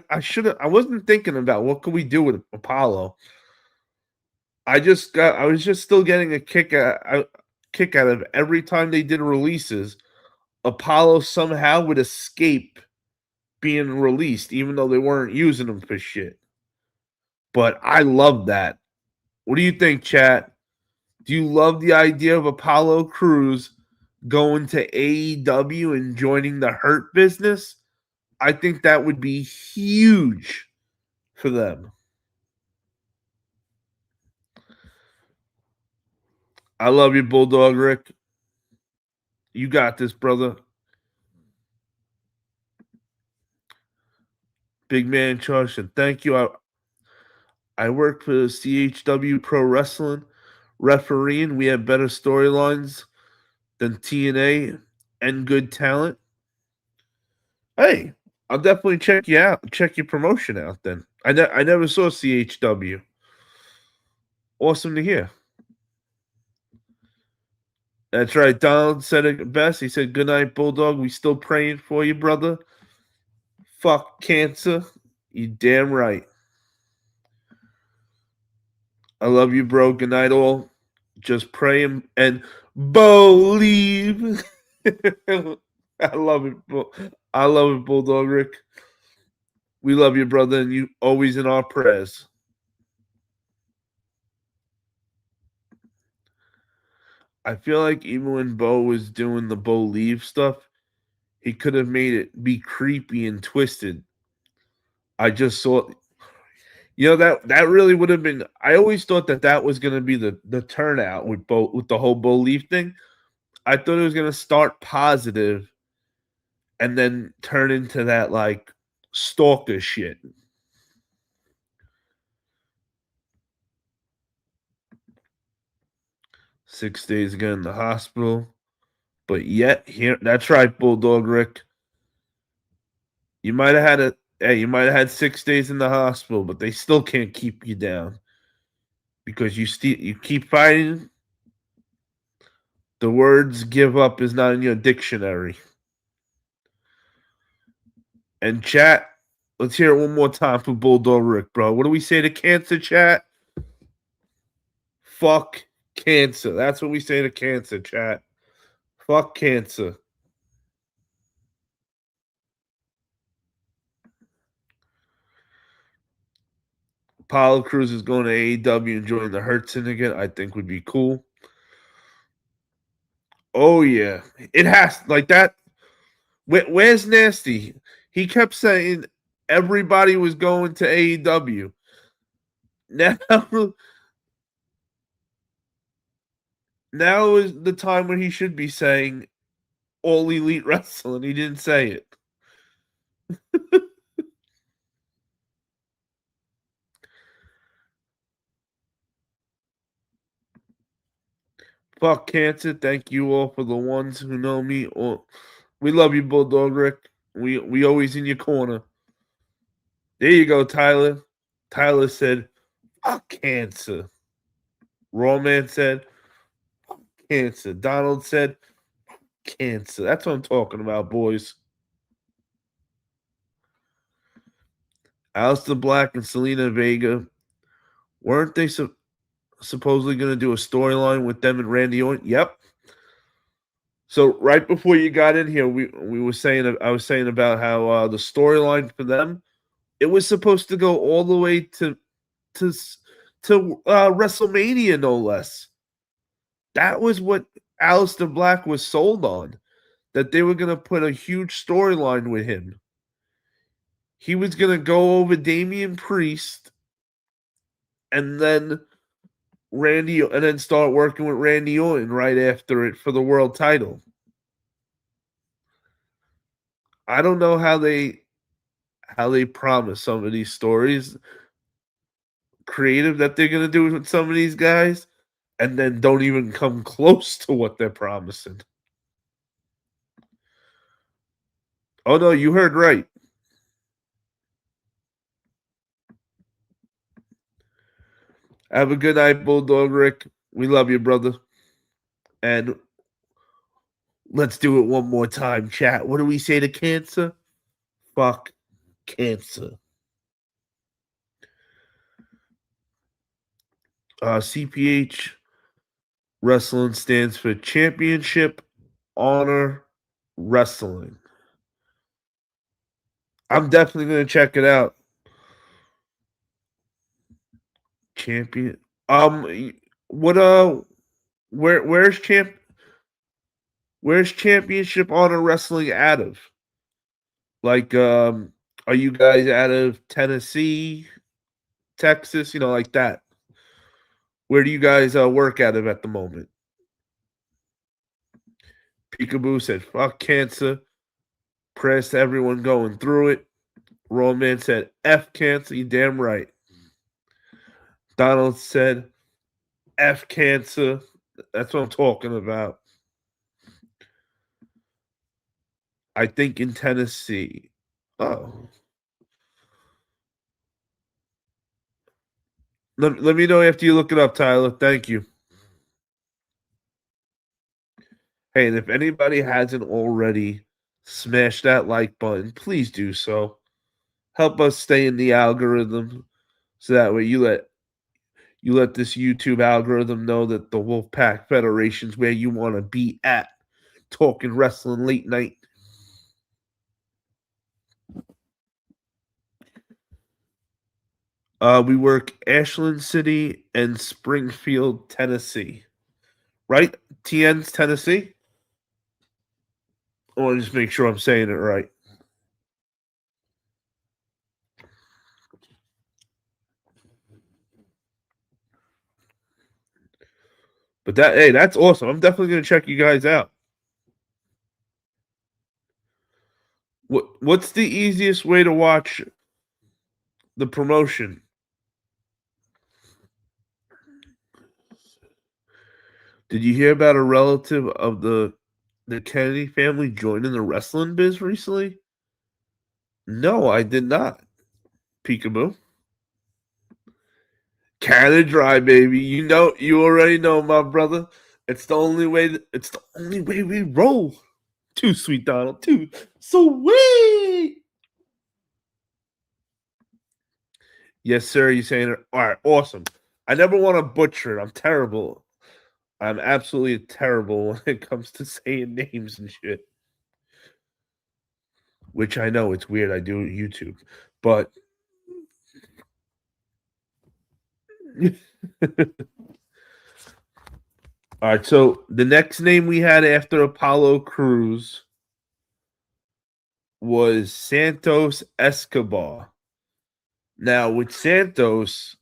I should have. I wasn't thinking about what could we do with Apollo. I was just still getting a kick out of every time they did releases. Apollo somehow would escape being released, even though they weren't using them for shit. But I love that. What do you think, chat? Do you love the idea of Apollo Crews going to AEW and joining the Hurt Business? I think that would be huge for them. I love you, Bulldog Rick. You got this, brother. Big man Charles, and thank you. I work for CHW Pro Wrestling refereeing. We have better storylines than TNA and good talent. Hey, I'll definitely check you out. Check your promotion out then. I never saw CHW. Awesome to hear. That's right. Donald said it best. He said, "Good night, Bulldog. We still praying for you, brother. Fuck cancer. You damn right. I love you, bro. Good night, all. Just pray and believe." I love it. I love it, Bulldog Rick. We love you, brother, and you always in our prayers. I feel like even when Bo was doing the Bo leave stuff, he could have made it be creepy and twisted. I just saw, that really would have been. I always thought that was going to be the turnout with the whole Bo leave thing. I thought it was going to start positive and then turn into that like stalker shit. 6 days ago in the hospital. But yet here, that's right, Bulldog Rick. You might have had you might have had 6 days in the hospital, but they still can't keep you down because you keep fighting. The words "give up" is not in your dictionary. And chat, let's hear it one more time for Bulldog Rick, bro. What do we say to cancer, chat? Fuck cancer. That's what we say to cancer, chat. Fuck cancer. Apollo Crews is going to AEW and joining the Hurtson again. I think would be cool. Oh yeah, it has like that. Where's Nasty? He kept saying everybody was going to AEW. Now, now is the time when he should be saying All Elite Wrestling. He didn't say it. Fuck cancer. Thank you all for the ones who know me. We love you, Bulldog Rick. We always in your corner. There you go, Tyler. Tyler said, "Fuck cancer." Roman said, "Cancer." Donald said, "Cancer." That's what I'm talking about, boys. Aleister Black and Selena Vega, weren't they supposedly going to do a storyline with them and Randy Orton? Yep. So right before you got in here, we were saying I was saying about how the storyline for them, it was supposed to go all the way to WrestleMania, no less. That was what Aleister Black was sold on, that they were going to put a huge storyline with him. He was going to go over Damian Priest and then start working with Randy Orton right after it for the world title. I don't know how they promise some of these stories creative that they're going to do with some of these guys and then don't even come close to what they're promising. Oh no, you heard right. Have a good night, Bulldog Rick. We love you, brother. And let's do it one more time, chat. What do we say to cancer? Fuck cancer. CPH Wrestling stands for Championship Honor Wrestling. I'm definitely going to check it out. Champion. What where's Championship Honor Wrestling out of? Like are you guys out of Tennessee, Texas, like that? Where do you guys work out of at the moment? Peekaboo said, "Fuck cancer." Press to everyone going through it. Roman said, "F cancer." You damn right. Donald said, "F cancer." That's what I'm talking about. I think in Tennessee. Oh. Let me know after you look it up, Tyler. Thank you. Hey, and if anybody hasn't already smashed that like button, please do so. Help us stay in the algorithm so that way you let this YouTube algorithm know that the Wolfpack Federation's where you want to be at. Talking wrestling late night. We work Ashland City and Springfield, Tennessee. Right? TN's Tennessee? I want to just make sure I'm saying it right. But that's awesome. I'm definitely gonna check you guys out. What's the easiest way to watch the promotion? Did you hear about a relative of the the Kennedy family joining the wrestling biz recently? No, I did not. Peekaboo. Canada Dry, baby. You already know, my brother. It's the only way. It's the only way we roll. Too sweet, Donald. Too sweet. Yes, sir. You saying it? All right, awesome. I never want to butcher it. I'm terrible. I'm absolutely terrible when it comes to saying names and shit. Which I know it's weird. I do YouTube, but all right. So the next name we had after Apollo Crews was Santos Escobar. Now with Santos,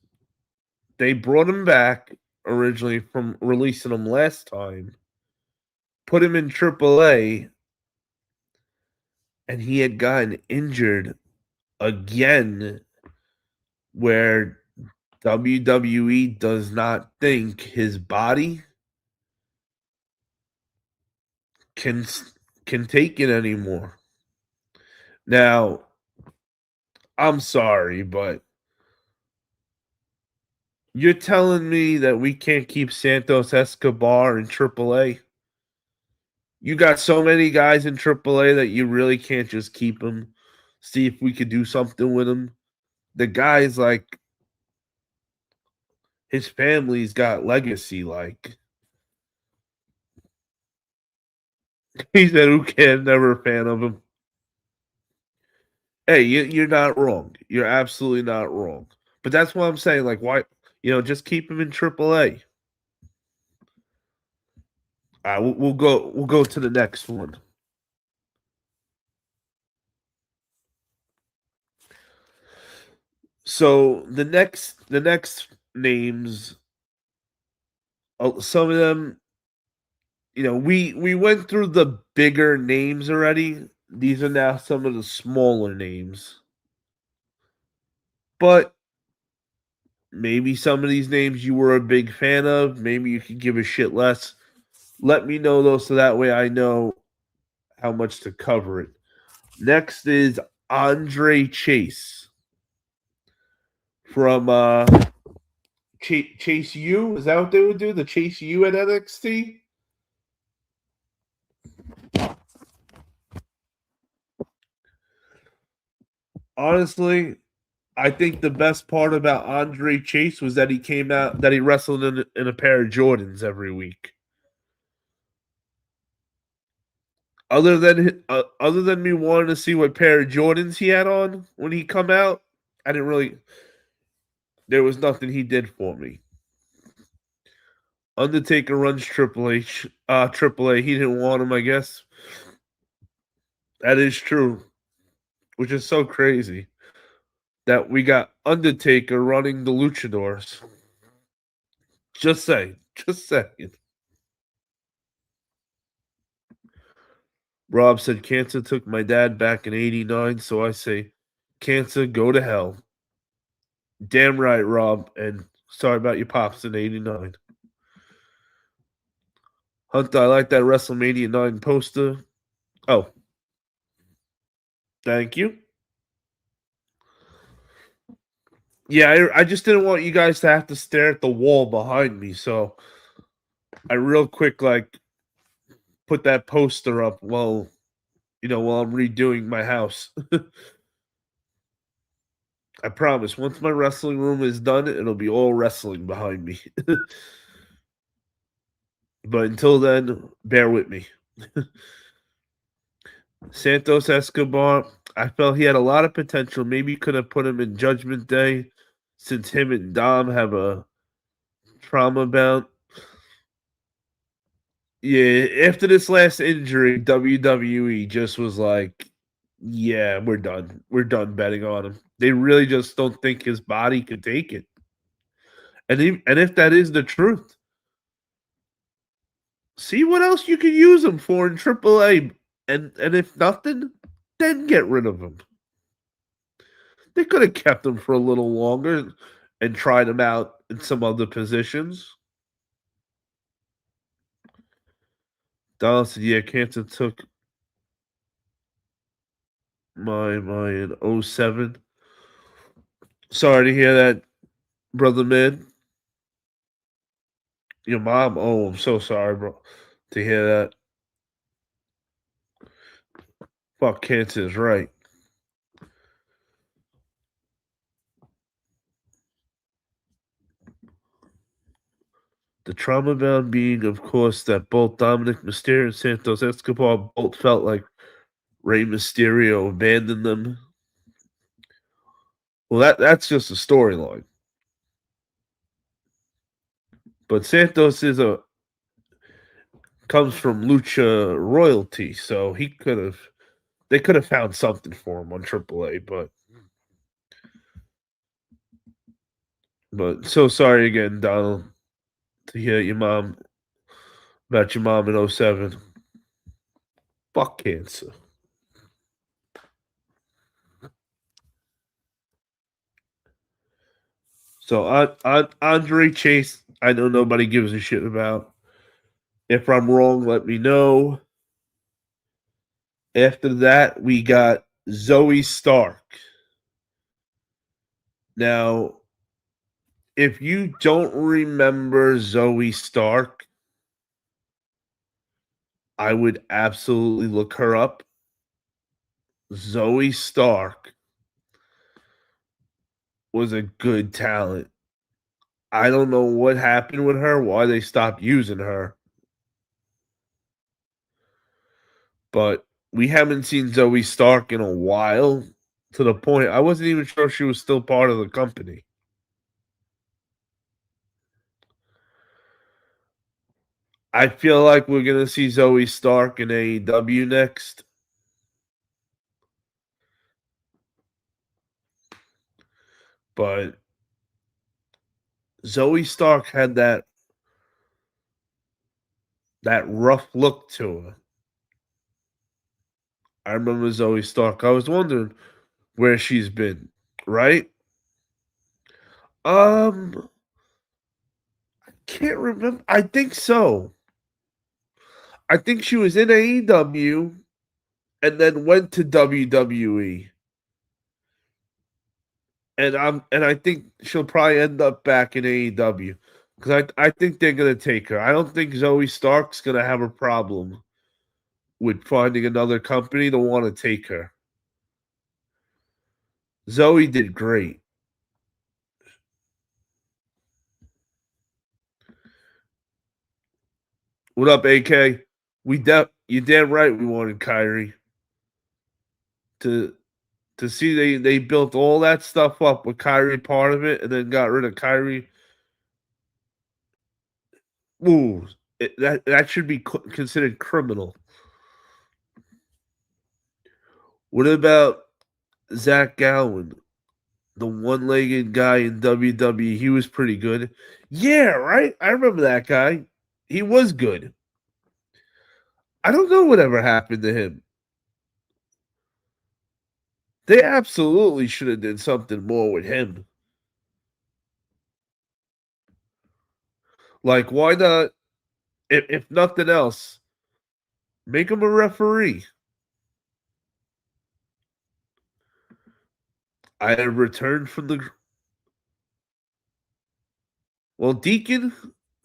they brought him back originally from releasing him last time, put him in AAA, and he had gotten injured again, where WWE does not think his body can can take it anymore. Now, I'm sorry, but you're telling me that we can't keep Santos Escobar in AAA? You got so many guys in AAA that you really can't just keep them. See if we could do something with him. The guy's like, his family's got legacy. Like, he said, who can? Never a fan of him. Hey, you're not wrong. You're absolutely not wrong. But that's what I'm saying. Like, why? Just keep him in AAA. All right, we'll go. We'll go to the next one. So the next names, some of them, we went through the bigger names already. These are now some of the smaller names. But maybe some of these names you were a big fan of. Maybe you could give a shit less. Let me know though, so that way I know how much to cover it. Next is Andre Chase from Chase U. Is that what they would do? The Chase U at NXT? Honestly, I think the best part about Andre Chase was that he came out, that he wrestled in a pair of Jordans every week. Other than me wanting to see what pair of Jordans he had on when he come out, I didn't really. There was nothing he did for me. Undertaker runs Triple H, Triple A. He didn't want him, I guess. That is true, which is so crazy that we got Undertaker running the Luchadors. Just saying, just saying. Rob said cancer took my dad back in '89, so I say, cancer, go to hell. Damn right, Rob, and sorry about your pops in '89. Hunter, I like that WrestleMania 9 poster. Oh, thank you. Yeah, I just didn't want you guys to have to stare at the wall behind me, so I real quick put that poster up while I'm redoing my house. I promise, once my wrestling room is done, it'll be all wrestling behind me. But until then, bear with me. Santos Escobar, I felt he had a lot of potential. Maybe could have put him in Judgment Day since him and Dom have a trauma bout. Yeah, after this last injury, WWE just was like, yeah, we're done. We're done betting on him. They really just don't think his body could take it. And if that is the truth, see what else you could use him for in AAA. And if nothing, then get rid of him. They could have kept him for a little longer and tried him out in some other positions. Donald said, yeah, cancer took my in '07. Sorry to hear that, brother man. Your mom, oh, I'm so sorry, bro, to hear that. Fuck, cancer is right. The trauma bound being, of course, that both Dominic Mysterio and Santos Escobar both felt like Rey Mysterio abandoned them. Well, that's just a storyline. But Santos comes from lucha royalty, so they could have found something for him on AAA, but so sorry again, Donald, to hear about your mom in '07. Fuck cancer. So Andre Chase, I know nobody gives a shit about. If I'm wrong, let me know. After that, we got Zoe Stark. Now, if you don't remember Zoe Stark, I would absolutely look her up. Zoe Stark was a good talent. I don't know what happened with her, why they stopped using her, but we haven't seen Zoe Stark in a while, to the point I wasn't even sure she was still part of the company. I feel like we're gonna see Zoe Stark in AEW next. But Zoe Stark had that rough look to her. I remember Zoe Stark. I was wondering where she's been, right? Um, can't remember. I think so. I think she was in AEW and then went to WWE. And I think she'll probably end up back in AEW because I think they're gonna take her. I don't think Zoe Stark's gonna have a problem with finding another company to want to take her. Zoe did great. What up, AK? You damn right we wanted Kyrie to see they built all that stuff up with Kyrie part of it and then got rid of Kyrie. Ooh, that should be considered criminal. What about Zach Gowen, the one-legged guy in WWE? He was pretty good. Yeah, right. I remember that guy. He was good. I don't know whatever happened to him. They absolutely should have did something more with him. Like, why not? If nothing else, make him a referee. I have returned from the Deacon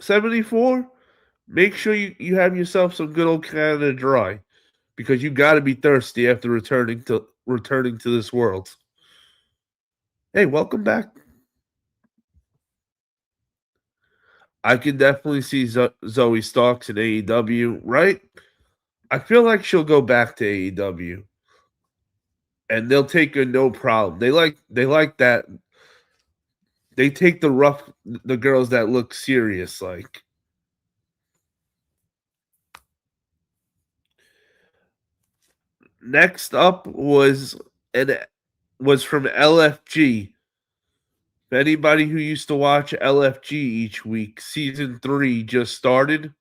74. Make sure you have yourself some good old Canada Dry because you got to be thirsty after returning to this world. Hey, welcome back. I can definitely see Zoe Starks in AEW, right? I feel like she'll go back to AEW, and they'll take her no problem. They like that. They take the girls that look serious. Like, next up was from LFG. Anybody who used to watch LFG each week, season 3 just started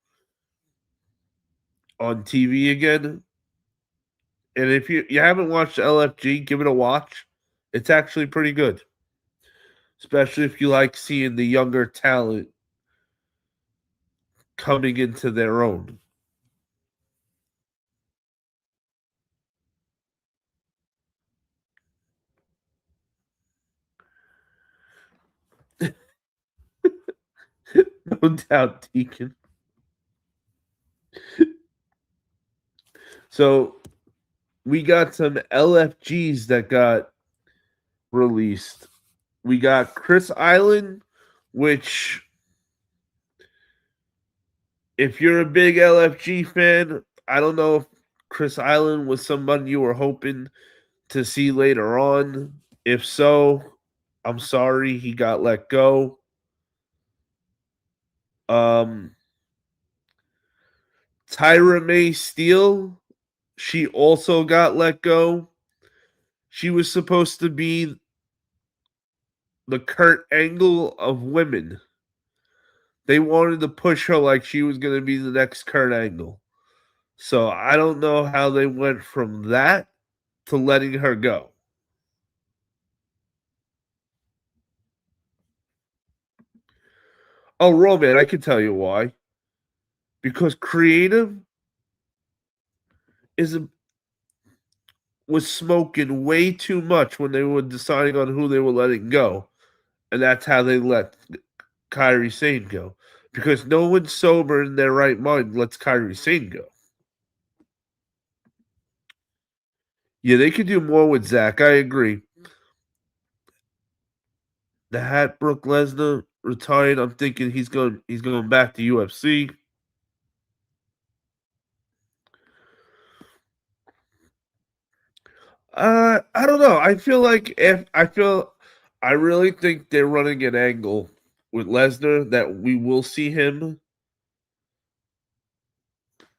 on TV again. And if you haven't watched LFG, give it a watch. It's actually pretty good, especially if you like seeing the younger talent coming into their own. No doubt, Deacon. So we got some LFGs that got released. We got Chris Island, which, if you're a big LFG fan, I don't know if Chris Island was somebody you were hoping to see later on. If so, I'm sorry he got let go. Um, Tyra May Steele, she also got let go. She was supposed to be the Kurt Angle of women. They wanted to push her like she was going to be the next Kurt Angle. So I don't know how they went from that to letting her go. Oh, Roman, I can tell you why. Because creative is was smoking way too much when they were deciding on who they were letting go, and that's how they let Kyrie Sane go. Because no one sober in their right mind lets Kyrie Sane go. Yeah, they could do more with Zach. I agree. The hat Brook Lesnar retired. I'm thinking he's going back to UFC. I don't know. I feel like if I really think they're running an angle with Lesnar that we will see him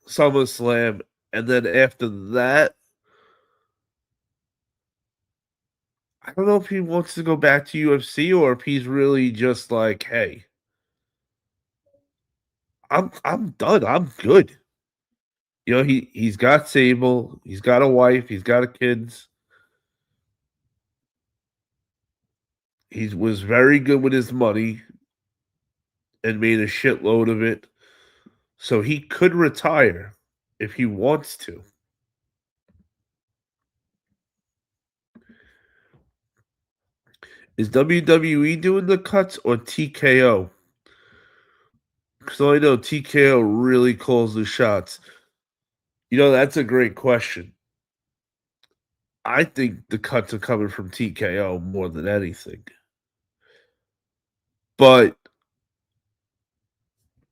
SummerSlam, and then after that, I don't know if he wants to go back to UFC or if he's really just like, hey, I'm done. I'm good. You know, he's got Sable, he's got a wife, he's got a kids. He was very good with his money and made a shitload of it. So he could retire if he wants to. Is WWE doing the cuts or TKO? Because I know TKO really calls the shots. You know, that's a great question. I think the cuts are coming from TKO more than anything. But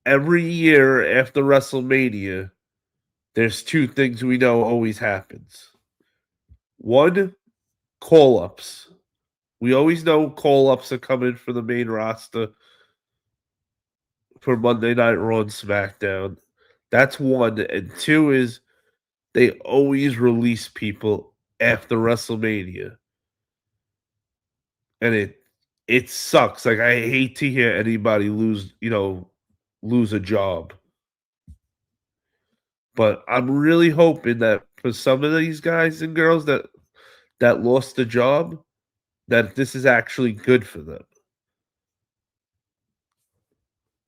every year after WrestleMania, there's two things we know always happens. One, call ups. We always know call ups are coming for the main roster for Monday Night Raw and SmackDown. That's one. And two is they always release people after WrestleMania. And it sucks. Like I hate to hear anybody lose a job. But I'm really hoping that for some of these guys and girls that lost the job, that this is actually good for them.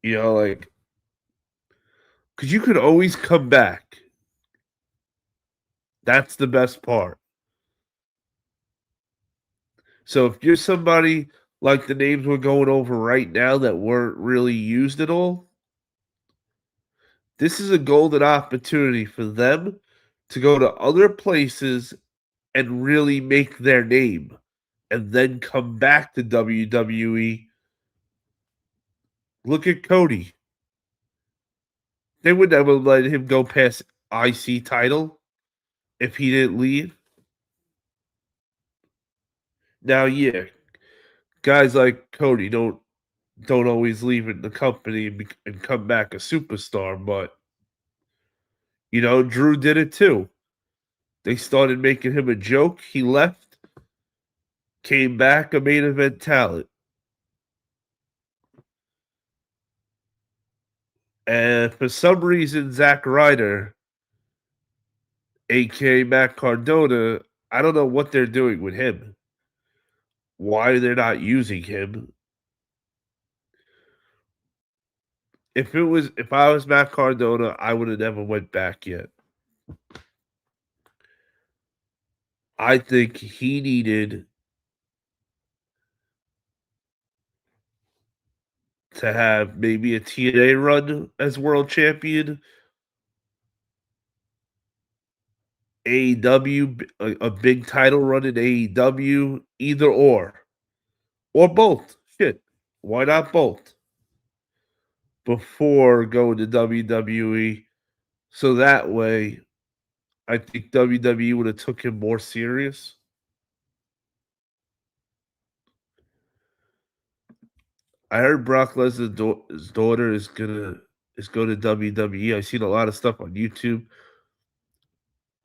You know, like because you could always come back. That's the best part. So if you're somebody like the names we're going over right now that weren't really used at all, this is a golden opportunity for them to go to other places and really make their name and then come back to WWE. Look at Cody. They would never let him go past IC title if he didn't leave. Now, yeah, guys like Cody don't always leave in the company and come back a superstar, but Drew did it too. They started making him a joke. He left, came back a main event talent. And for some reason, Zack Ryder, aka Matt Cardona, I don't know what they're doing with him. Why they're not using him. If I was Matt Cardona, I would have never went back yet. I think he needed to have maybe a TNA run as world champion, AEW, a big title run in AEW, either or both. Shit, why not both? Before going to WWE, so that way, I think WWE would have took him more serious. I heard Brock Lesnar's daughter is go to WWE. I've seen a lot of stuff on YouTube.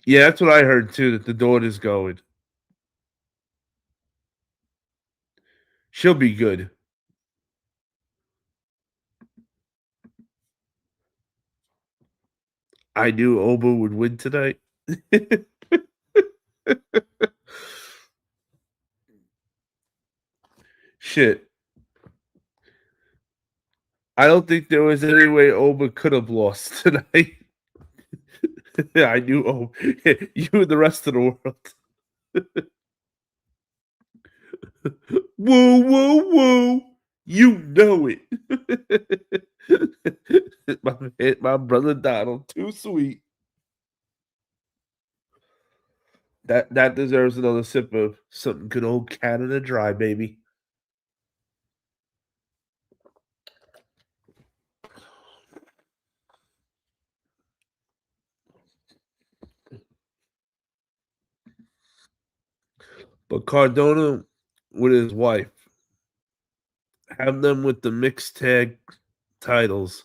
Yeah, that's what I heard too. That the daughter's going. She'll be good. I knew Oba would win tonight. Shit, I don't think there was any way Oba could have lost tonight. I knew Oba. You and the rest of the world. Woo, woo, woo. You know it. my brother Donald, too sweet. That deserves another sip of something good old Canada Dry, baby. But Cardona with his wife, have them with the mixed tag titles.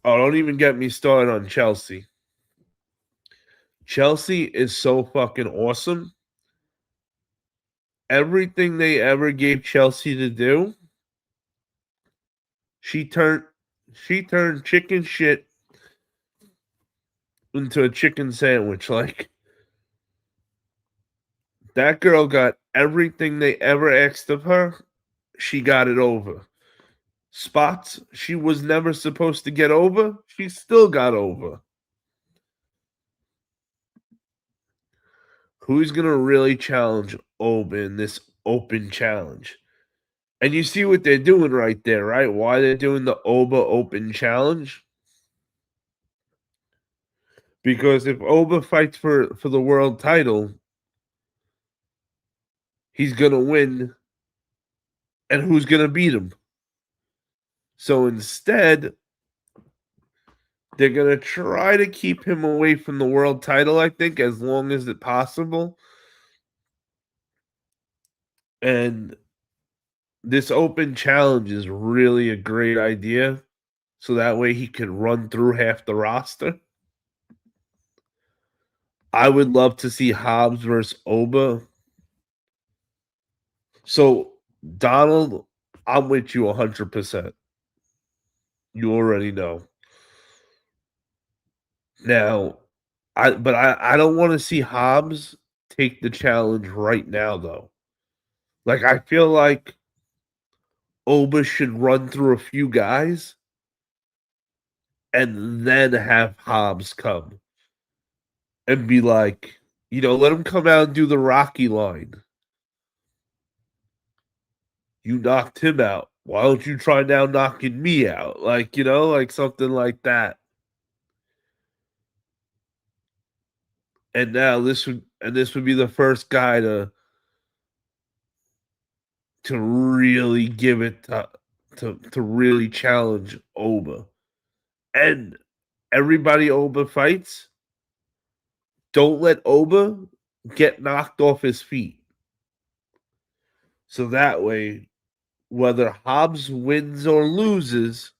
Oh, don't even get me started on Chelsea. Chelsea is so fucking awesome. Everything they ever gave Chelsea to do, she turned chicken shit into a chicken sandwich. Like that girl got everything they ever asked of her. She got it over. Spots she was never supposed to get over, she still got over. Who's gonna really challenge Oba in this open challenge? And you see what they're doing right there, right? Why they're doing the Oba Open Challenge? Because if Oba fights for the world title, he's gonna win, and who's gonna beat him? So instead, they're gonna try to keep him away from the world title, I think, as long as it possible. And this open challenge is really a great idea. So that way he can run through half the roster. I would love to see Hobbs versus Oba. So, Donald, I'm with you 100%. You already know. Now, I don't want to see Hobbs take the challenge right now, though. Like, I feel like Oba should run through a few guys and then have Hobbs come and be like, let him come out and do the Rocky line. You knocked him out. Why don't you try now knocking me out? Like, like something like that. And now this would be the first guy to really give it to really challenge Oba. And everybody Oba fights, don't let Oba get knocked off his feet. So that way, whether Hobbs wins or loses,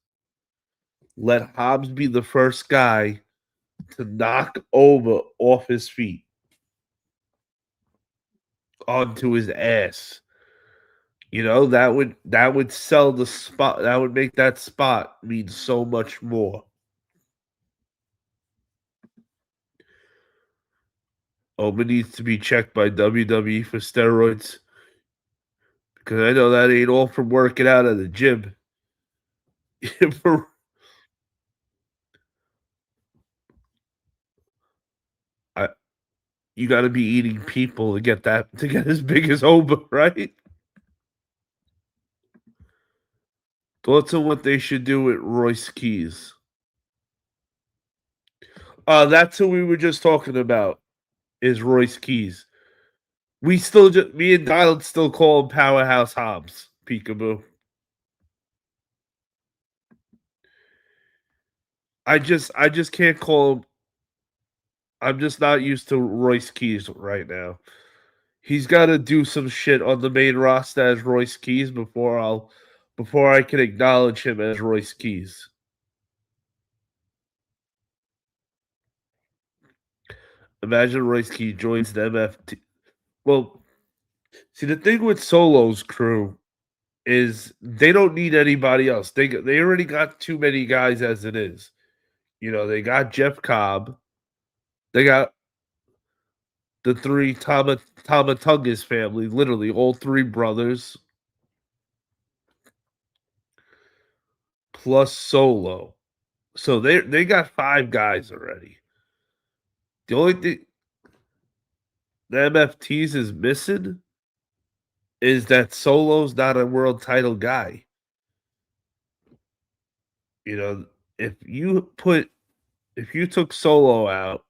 let Hobbs be the first guy to knock Oba off his feet onto his ass. That would sell the spot. That would make that spot mean so much more. Oba needs to be checked by WWE for steroids because I know that ain't all from working out at the gym. I, you got to be eating people to get as big as Oba, right? Thoughts on what they should do with Royce Keys? That's who we were just talking about. Is Royce Keys? We still just me and Donald still call him Powerhouse Hobbs. Peekaboo. I just can't call him. I'm just not used to Royce Keys right now. He's got to do some shit on the main roster as Royce Keys before I can acknowledge him as Royce Keys. Imagine Royce Keys joins the MFT. Well, see the thing with Solo's crew is they don't need anybody else. They already got too many guys as it is. You know, they got Jeff Cobb. They got the three Tomatungas family, literally all three brothers plus Solo. So they got five guys already. The only thing the MFTs is missing is that Solo's not a world title guy. You know, if you took Solo out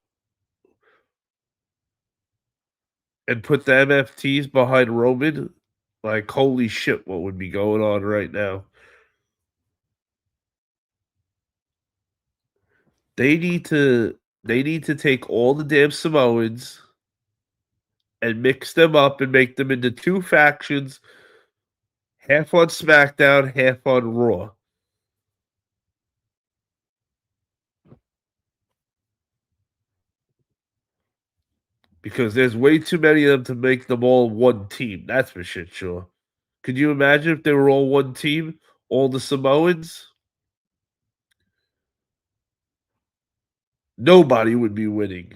and put the MFTs behind Roman, like holy shit, what would be going on right now? They need to they need to take all the damn Samoans and mix them up and make them into two factions, half on SmackDown, half on Raw. Because there's way too many of them to make them all one team. That's for shit sure. Could you imagine if they were all one team, all the Samoans? Nobody would be winning.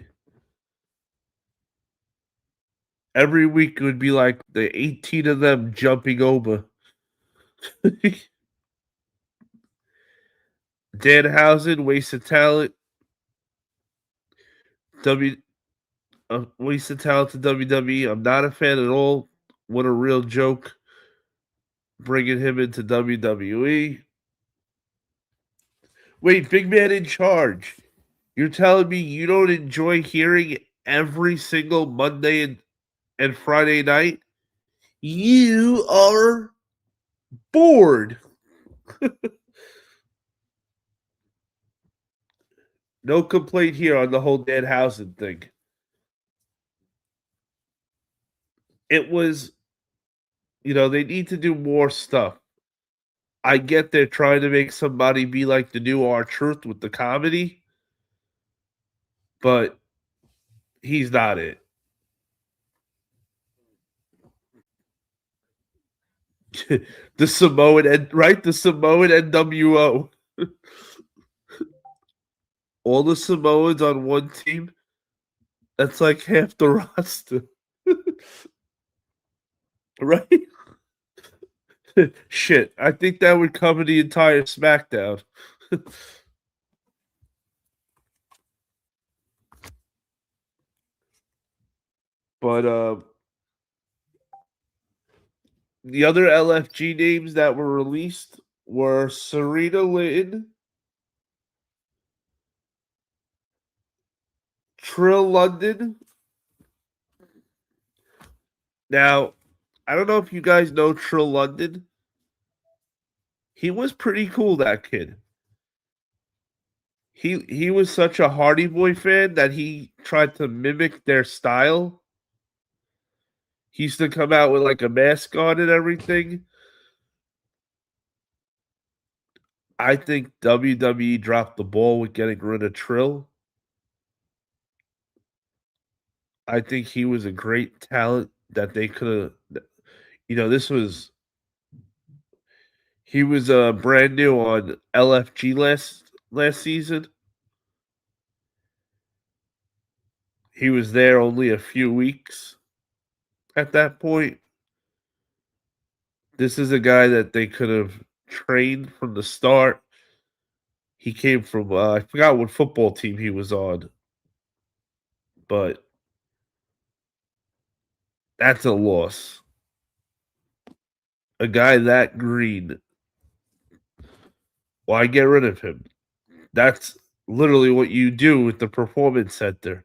Every week it would be like the 18 of them jumping over. Danhausen, wasted talent. W wasted talent to WWE. I'm not a fan at all. What a real joke bringing him into WWE. Wait, big man in charge. You're telling me you don't enjoy hearing every single Monday and Friday night? You are bored. No complaint here on the whole Danhausen thing. It was, they need to do more stuff. I get they're trying to make somebody be like the new R-Truth with the comedy, but he's not it. The Samoan right? The Samoan NWO. All the Samoans on one team. That's like half the roster. Right? Shit. I think that would cover the entire SmackDown. But the other LFG names that were released were Serena Lynn, Trill London. Now, I don't know if you guys know Trill London. He was pretty cool, that kid. He was such a Hardy Boy fan that he tried to mimic their style. He used to come out with like a mask on and everything. I think WWE dropped the ball with getting rid of Trill. I think he was a great talent that they could have. This was he was brand new on LFG last season. He was there only a few weeks at that point. This is a guy that they could have trained from the start. He came from I forgot what football team he was on, but that's a loss. A guy that green Why get rid of him? That's literally what you do with the performance center.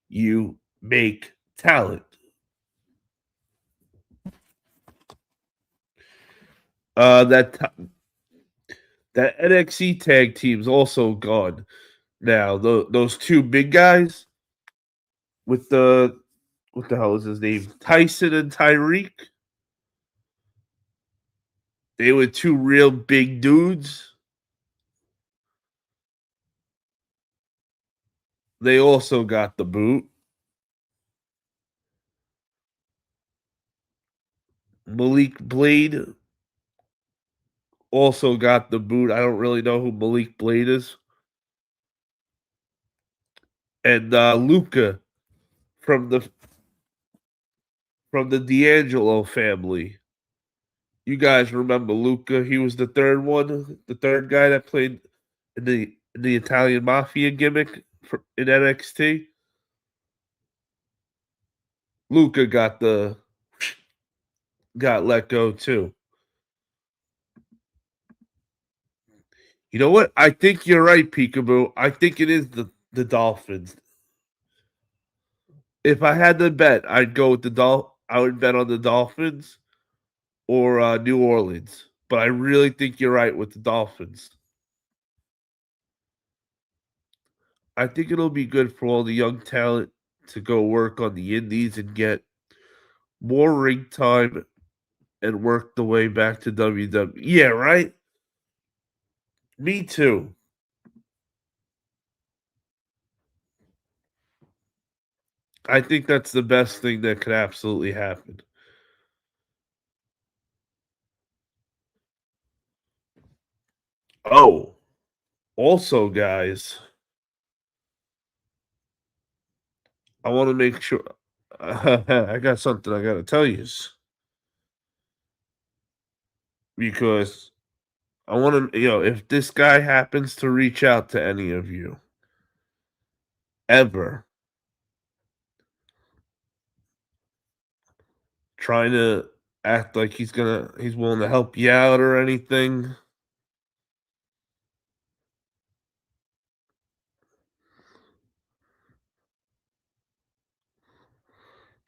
You make talent. That NXT tag team's also gone now. Those two big guys with the what the hell is his name? Tyson and Tyreek. They were two real big dudes. They also got the boot. Malik Blade also got the boot. I don't really know who Malik Blade is. And Luca from the D'Angelo family. You guys remember Luca? He was the third one, the third guy that played in the Italian mafia gimmick in NXT. Luca got let go too. You know what? I think you're right, Peekaboo. I think it is the Dolphins. If I had to bet, I'd go with I would bet on the Dolphins or New Orleans. But I really think you're right with the Dolphins. I think it'll be good for all the young talent to go work on the indies and get more ring time and work the way back to WWE. Yeah, right? Me too. I think that's the best thing that could absolutely happen. Oh, also, guys, I want to make sure I got something I got to tell you because I want to, if this guy happens to reach out to any of you ever trying to act like he's willing to help you out or anything,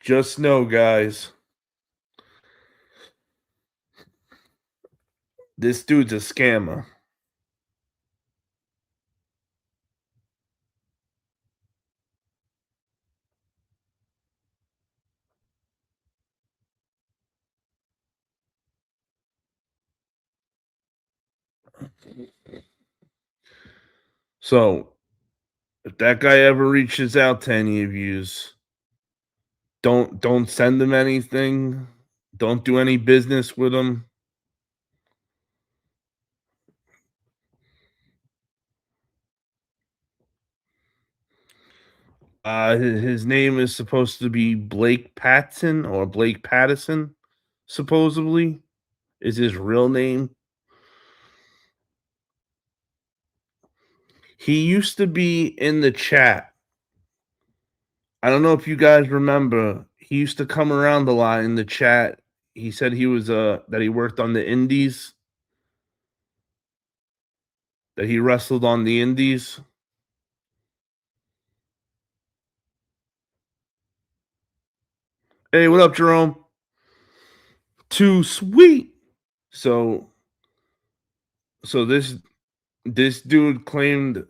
just know, guys, this dude's a scammer. So if that guy ever reaches out to any of yous, don't send him anything. Don't do any business with him. His name is supposed to be Blake Patson or Blake Pattison, supposedly, is his real name. He used to be in the chat. I don't know if you guys remember. He used to come around a lot in the chat. He said he was that he worked on the indies, that he wrestled on the indies. Hey, what up, Jerome? Too sweet. So this dude claimed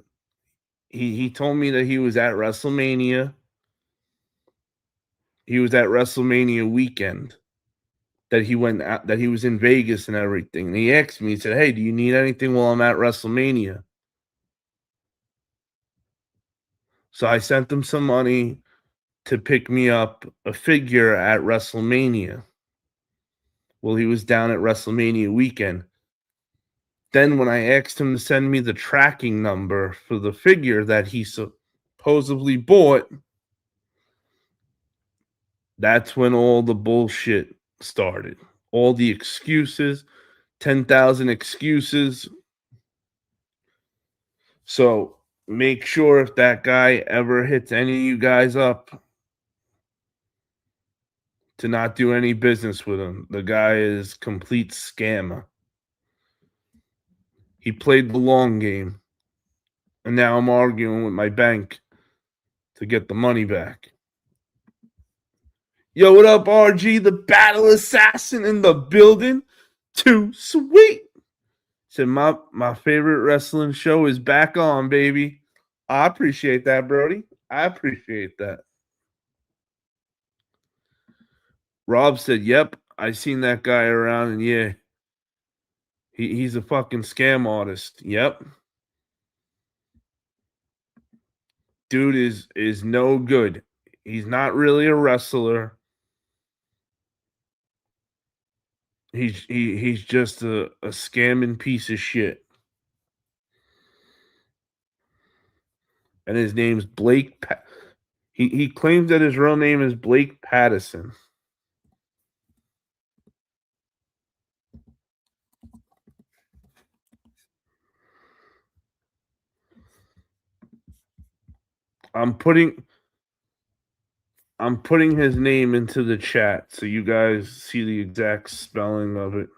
he told me that he was at WrestleMania. He was at WrestleMania weekend. That he went out, that he was in Vegas and everything. And he asked me, he said, "Hey, do you need anything while I'm at WrestleMania?" So I sent him some money to pick me up a figure at WrestleMania. Well, he was down at WrestleMania weekend. Then when I asked him to send me the tracking number for the figure that he supposedly bought, that's when all the bullshit started. All the excuses, 10,000 excuses. So make sure if that guy ever hits any of you guys up to not do any business with him. The guy is complete scammer. He played the long game, and now I'm arguing with my bank to get the money back. Yo, what up, RG? The battle assassin in the building. Too sweet. Said my favorite wrestling show is back on, baby. I appreciate that, Brody. I appreciate that. Rob said, "Yep, I seen that guy around, and yeah, he's a fucking scam artist. Yep, dude is no good. He's not really a wrestler. He's just a scamming piece of shit. And his name's Blake. He claims that his real name is Blake Pattison. I'm putting his name into the chat so you guys see the exact spelling of it.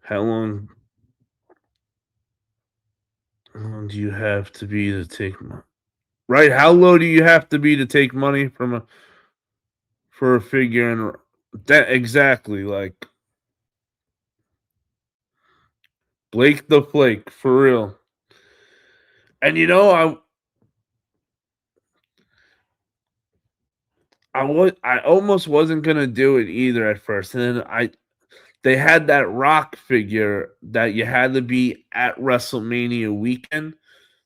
How long do you have to be to take money? Right? How low do you have to be to take money for a figure? And that exactly, like Blake the Flake, for real. And you know, I almost wasn't gonna do it either at first, and then they had that Rock figure that you had to be at WrestleMania weekend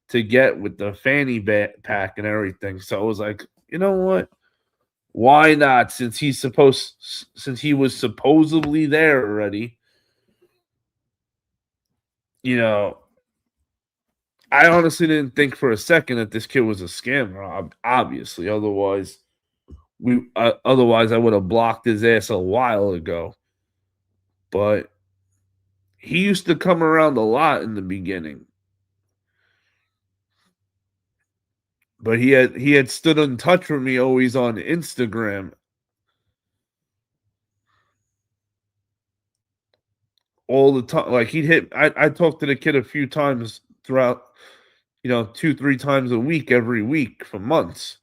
to get with the fanny pack and everything. So I was like, you know what? Why not? Since he was supposedly there already, you know, I honestly didn't think for a second that this kid was a scammer. Obviously, otherwise I would have blocked his ass a while ago. But he used to come around a lot in the beginning. But he had stood in touch with me always on Instagram all the time. Like I talked to the kid a few times throughout, 2-3 times a week every week for months.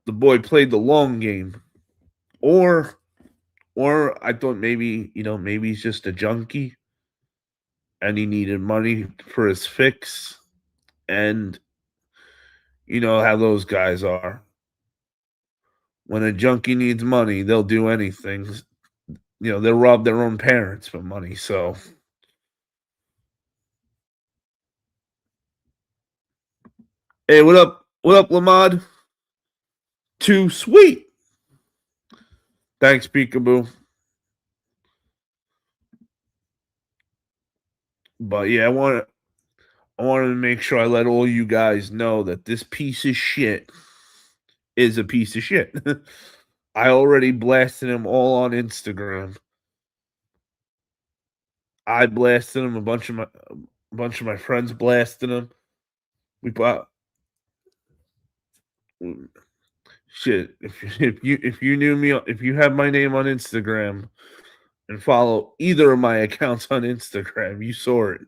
The boy played the long game. Or I thought maybe he's just a junkie and he needed money for his fix. And you know how those guys are. When a junkie needs money, they'll do anything. They'll rob their own parents for money. So, hey, what up? What up, Lamad? Too sweet. Thanks, Peekaboo. But yeah, I wanted to make sure I let all you guys know that this piece of shit is a piece of shit. I already blasted him all on Instagram. I blasted him. A bunch of my friends blasted him. We bought shit. If you knew me, if you have my name on Instagram and follow either of my accounts on Instagram, you saw it.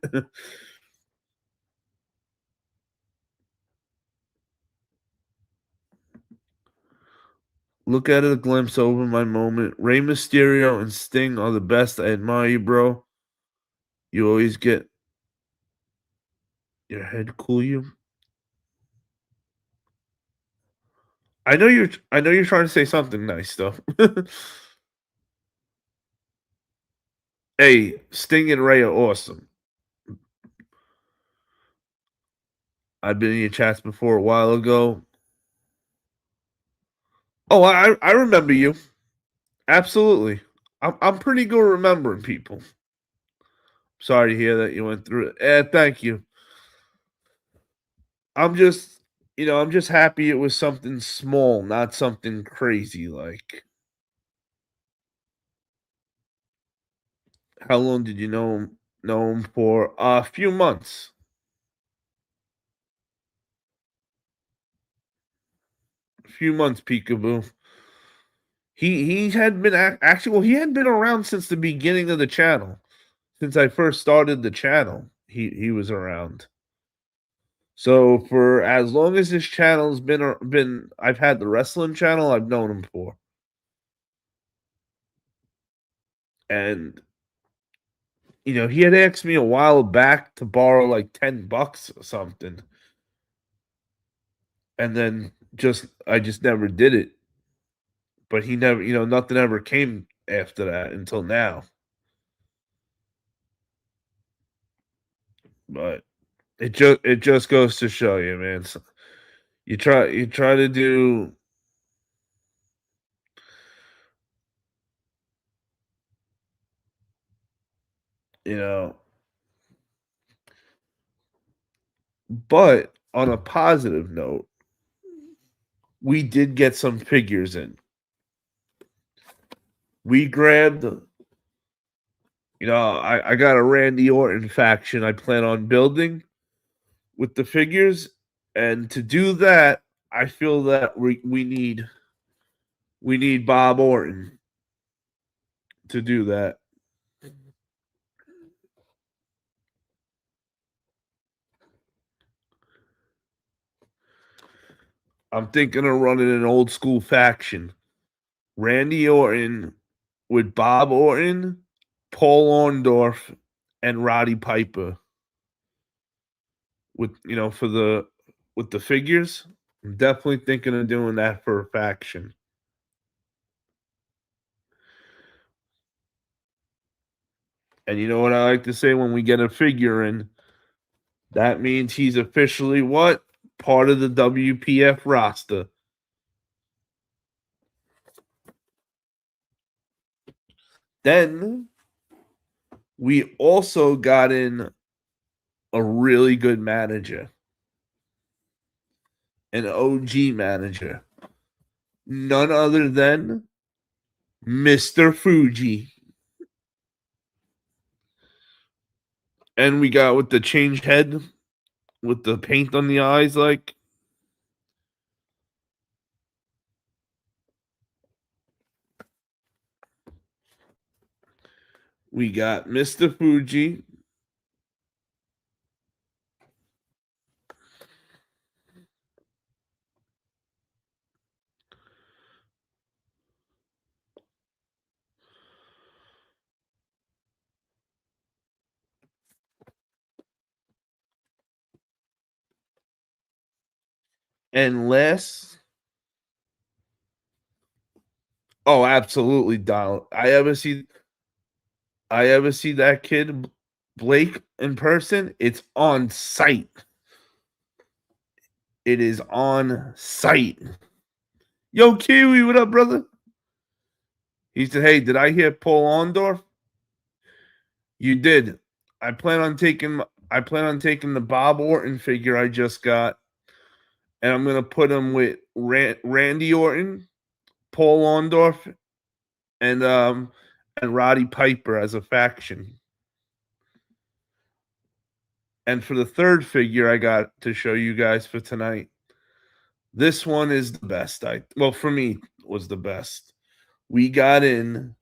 Look at a glimpse over my moment. Rey Mysterio and Sting are the best. I admire you, bro. You always get your head cool. You. I know you're trying to say something nice, though. Hey, Sting and Ray are awesome. I've been in your chats before a while ago. Oh, I remember you. Absolutely. I'm pretty good remembering people. Sorry to hear that you went through it. Thank you. I'm just, I'm just happy it was something small, not something crazy. Like, how long did you know him? know him for a few months. Peekaboo. He had been actually well, he had been around since the beginning of the channel. Since I first started the channel, he was around. So for as long as this channel's been I've had the wrestling channel, I've known him for. And he had asked me a while back to borrow like $10 or something. And then I just never did it. But he never, nothing ever came after that until now. But it just goes to show you, man. You try to do you know but on a positive note, we did get some figures in. We grabbed I got a Randy Orton faction I plan on building with the figures, and to do that, I feel that we need Bob Orton to do that. I'm thinking of running an old school faction. Randy Orton with Bob Orton, Paul Orndorff, and Roddy Piper. For the with the figures, I'm definitely thinking of doing that for a faction. And you know what I like to say when we get a figure in? That means he's officially what? Part of the WPF roster. Then we also got in a really good manager, an OG manager, none other than Mr. Fuji. And we got with the changed head, with the paint on the eyes, like we got Mr. Fuji. And last, oh, absolutely, Donald. I ever see that kid Blake in person, it's on site. It is on site. Yo, Kiwi, what up, brother? He said, "Hey, did I hear Paul Orndorff? You did. I plan on taking the Bob Orton figure I just got, and I'm gonna put him with Randy Orton, Paul Orndorff, and Roddy Piper as a faction. And for the third figure I got to show you guys for tonight, this one is the best. For me, was the best. We got in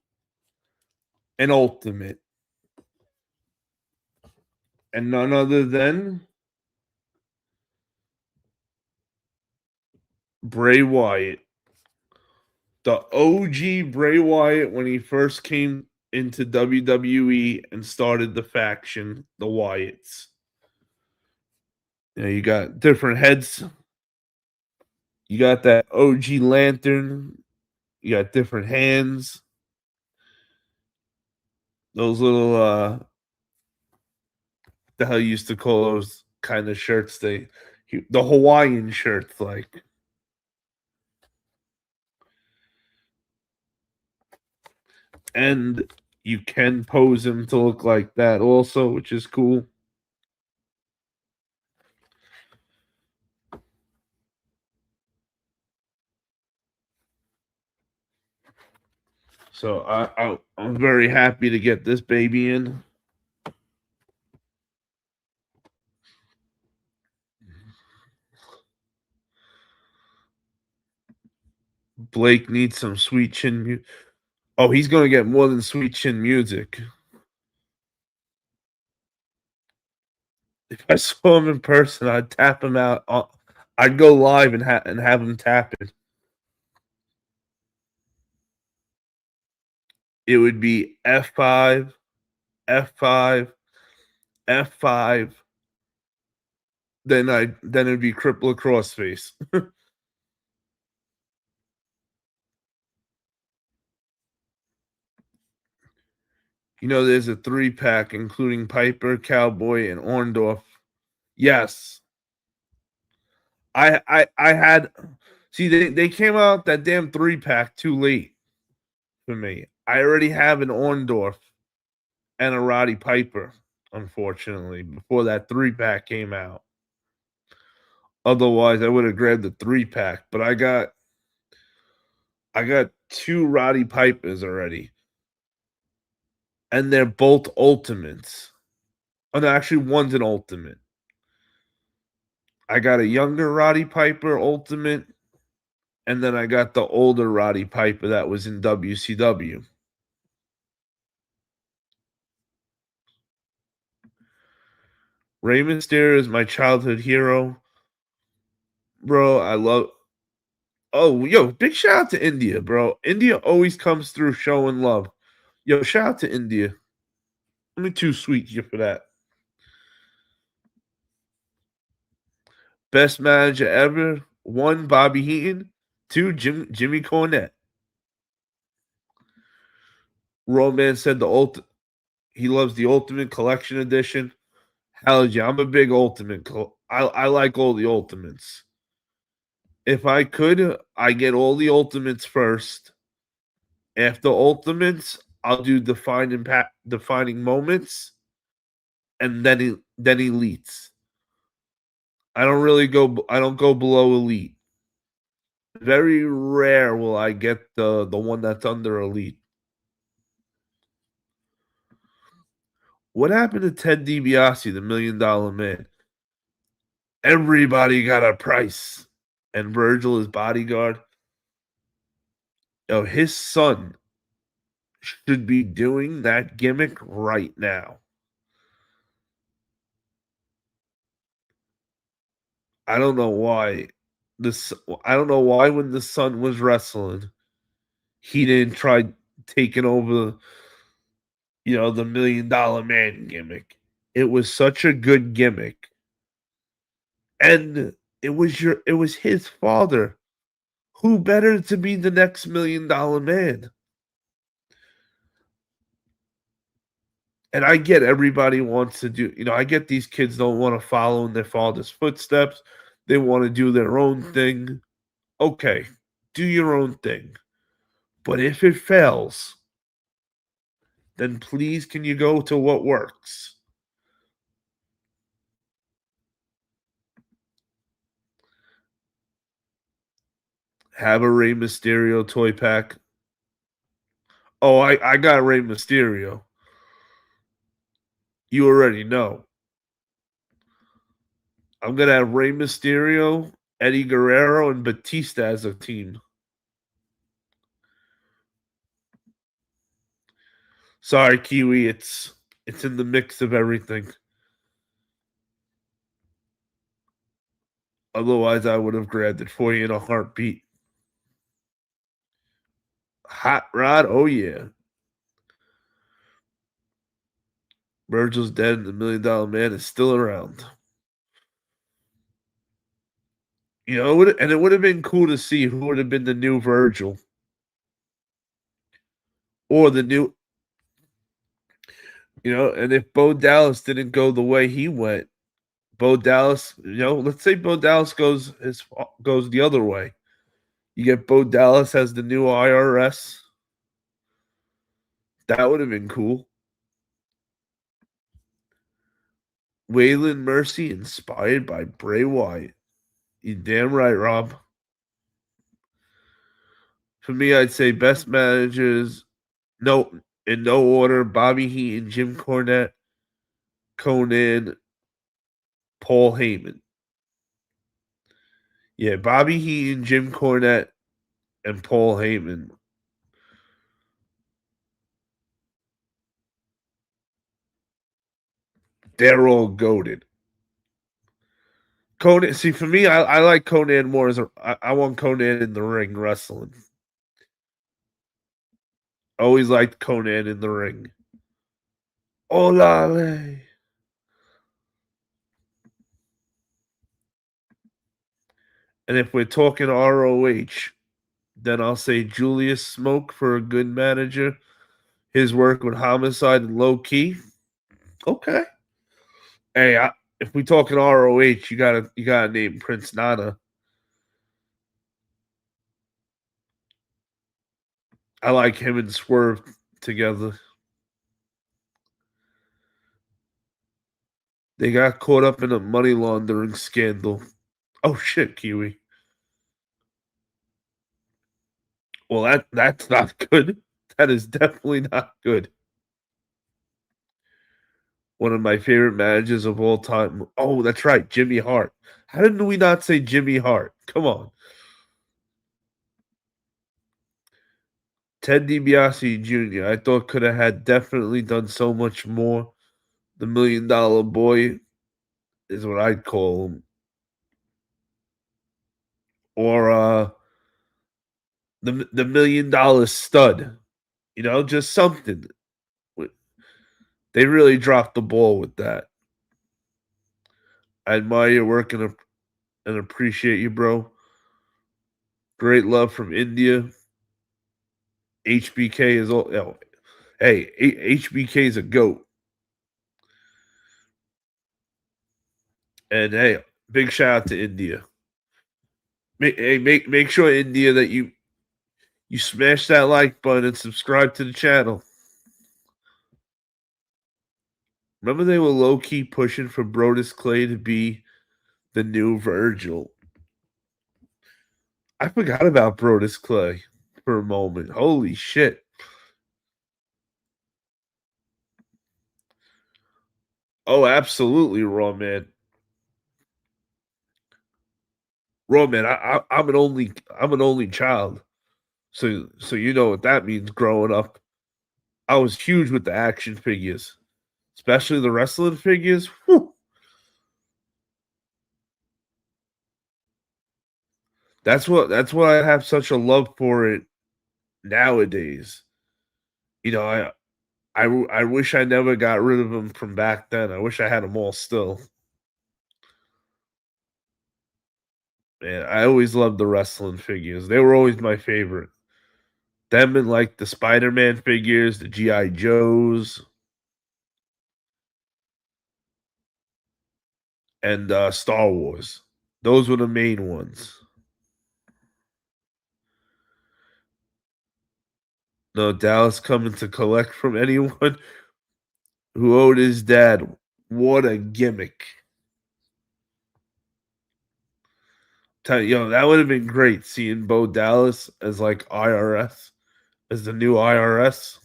an ultimate, and none other than Bray Wyatt, the OG Bray Wyatt when he first came into WWE and started the faction, the Wyatts. You got different heads. You got that OG lantern. You got different hands. Those little the hell you used to call those kind of shirts, the Hawaiian shirts, like. And you can pose him to look like that also, which is cool. So I'm very happy to get this baby in. Blake needs some Sweet Chin. Oh, he's gonna get more than Sweet Chin music. If I saw him in person, I'd tap him out. I'd go live and have him tap it. It would be F5, F5, F5. Then it'd be cripple crossface. There's a 3-pack including Piper, Cowboy, and Orndorff. Yes. I had see they came out that damn 3-pack too late for me. I already have an Orndorff and a Roddy Piper, unfortunately, before that 3-pack came out. Otherwise, I would have grabbed the 3-pack, but I got 2 Roddy Pipers already. And they're both ultimates. Oh, no, actually, one's an ultimate. I got a younger Roddy Piper ultimate, and then I got the older Roddy Piper that was in WCW. Rey Mysterio is my childhood hero. Bro, I love. Oh, yo, big shout out to India, bro. India always comes through showing love. Yo, shout out to India. Let me too sweet you for that. Best manager ever. 1, Bobby Heaton. 2, Jimmy Cornette. Roman said he loves the Ultimate Collection Edition. Hell yeah, I'm a big Ultimate. I like all the Ultimates. If I could, I get all the Ultimates first. After Ultimates, I'll do defining moments, and then elites. I don't go below elite. Very rare will I get the one that's under elite. What happened to Ted DiBiase, the $1 Million Man? Everybody got a price. And Virgil, his bodyguard. Yo, his son should be doing that gimmick right now. I don't know why. I don't know why when the son was wrestling, he didn't try taking over, the $1 Million Man gimmick. It was such a good gimmick. And it was his father. Who better to be the next $1 Million Man? And I get everybody wants to do, I get these kids don't want to follow in their father's footsteps. They want to do their own thing. Okay, do your own thing. But if it fails, then please can you go to what works? Have a Rey Mysterio toy pack. Oh, I got Rey Mysterio. You already know. I'm gonna have Rey Mysterio, Eddie Guerrero, and Batista as a team. Sorry, Kiwi, it's in the mix of everything. Otherwise, I would have grabbed it for you in a heartbeat. Hot Rod, oh yeah. Virgil's dead, and the $1 Million Man is still around. It would have been cool to see who would have been the new Virgil, or the new, and if Bo Dallas didn't go the way he went, Bo Dallas, let's say Bo Dallas goes the other way. You get Bo Dallas as the new IRS. That would have been cool. Waylon Mercy inspired by Bray Wyatt. You damn right, Rob. For me, I'd say best managers, in no order: Bobby Heaton, Jim Cornette, Conan, Paul Heyman. Yeah, Bobby Heaton, Jim Cornette, and Paul Heyman. They're all goaded. Conan, see, for me, I like Conan more as I want Conan in the ring wrestling. Always liked Conan in the ring. Olale. And if we're talking ROH, then I'll say Julius Smoke for a good manager. His work with Homicide and Low Key. Okay. Hey, if we talking ROH, you gotta name Prince Nana. I like him and Swerve together. They got caught up in a money laundering scandal. Oh shit, Kiwi. Well, that's not good. That is definitely not good. One of my favorite managers of all time. Oh, that's right, Jimmy Hart. How did we not say Jimmy Hart? Come on. Ted DiBiase Jr. I thought could have had definitely done so much more. The $1 million boy is what I'd call him. Or the $1 million stud. You know, just something. They really dropped the ball with that. I admire your work and appreciate you, bro. Great love from India. HBK is all. Hey, HBK is a goat. And hey, big shout out to India. Make sure India that you smash that like button and subscribe to the channel. Remember they were low key pushing for Brodus Clay to be the new Virgil. I forgot about Brodus Clay for a moment. Holy shit. Oh, absolutely, Raw Man. Raw Man, I'm an only child. So you know what that means growing up. I was huge with the action figures, especially the wrestling figures. Whew. That's what I have such a love for it nowadays. You know, I wish I never got rid of them from back then. I wish I had them all still. Man, I always loved the wrestling figures. They were always my favorite. Them and like the Spider-Man figures, the GI Joes, and Star Wars. Those were the main ones. No, Dallas coming to collect from anyone who owed his dad. What a gimmick. Tell you, that would have been great seeing Bo Dallas as like IRS, as the new IRS.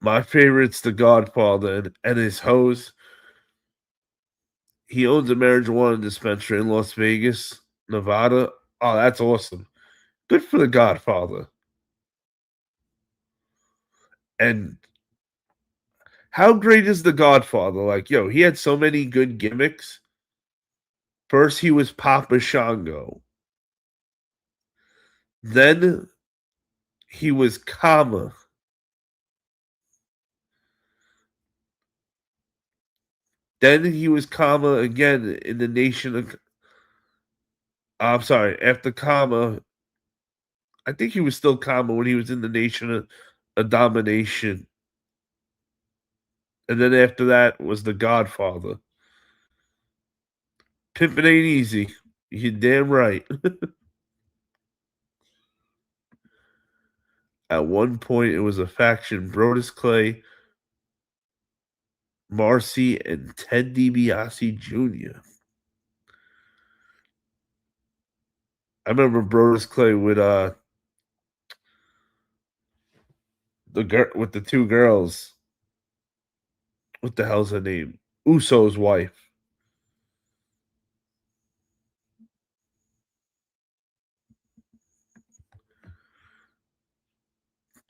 My favorite's the Godfather and his hose. He owns a marijuana dispensary in Las Vegas, Nevada. Oh, that's awesome. Good for the Godfather. And how great is the Godfather? Like, yo, he had so many good gimmicks. First, he was Papa Shango. Then he was Kama. Then he was Kama again in the Nation of. I'm sorry, after Kama, I think he was still Kama when he was in the Nation of Domination. And then after that was the Godfather. Pimpin' ain't easy. You're damn right. At one point, it was a faction: Brodus Clay, Marcy, and Ted DiBiase Jr. I remember Brodus Clay with the two girls. what the hell's her name? Uso's wife.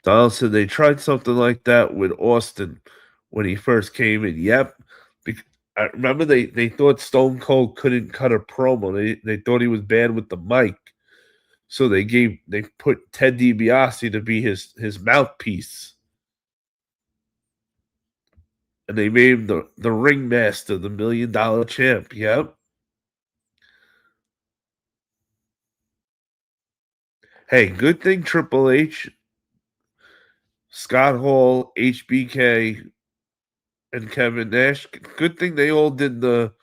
Donald said they tried something like that with Austin when he first came in. Yep. I remember they thought Stone Cold couldn't cut a promo. They thought he was bad with the mic. So they put Ted DiBiase to be his mouthpiece. And they made him the ringmaster, the $1 million champ. Yep. Hey, good thing Triple H, Scott Hall, HBK, and Kevin Nash. Good thing they all did the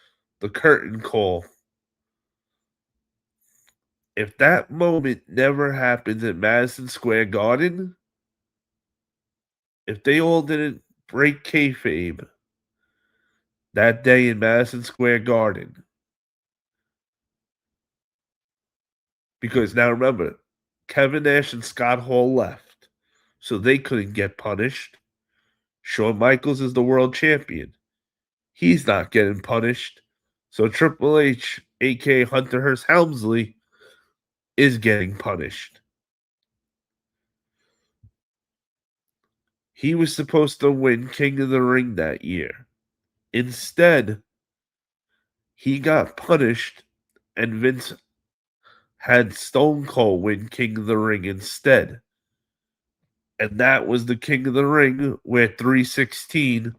curtain call. If that moment never happens at Madison Square Garden, if they all didn't break kayfabe that day in Madison Square Garden, because now remember, Kevin Nash and Scott Hall left, so they couldn't get punished. Shawn Michaels is the world champion. He's not getting punished. So Triple H, aka Hunter Hearst Helmsley, is getting punished. He was supposed to win King of the Ring that year. Instead, he got punished, and Vince had Stone Cold win King of the Ring instead. And that was the King of the Ring where 316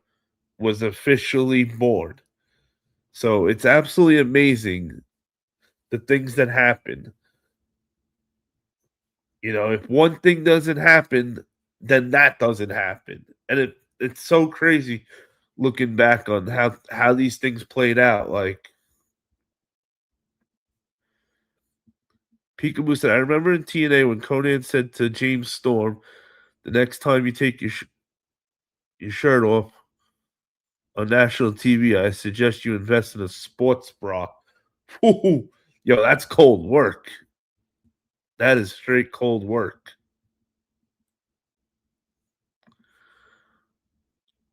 was officially born. So it's absolutely amazing the things that happen. You know, if one thing doesn't happen, then that doesn't happen. And it's so crazy looking back on how these things played out. Like Peekaboo said, I remember in TNA when Conan said to James Storm, the next time you take your shirt off on national TV, I suggest you invest in a sports bra. Ooh, yo, that's cold work. That is straight cold work.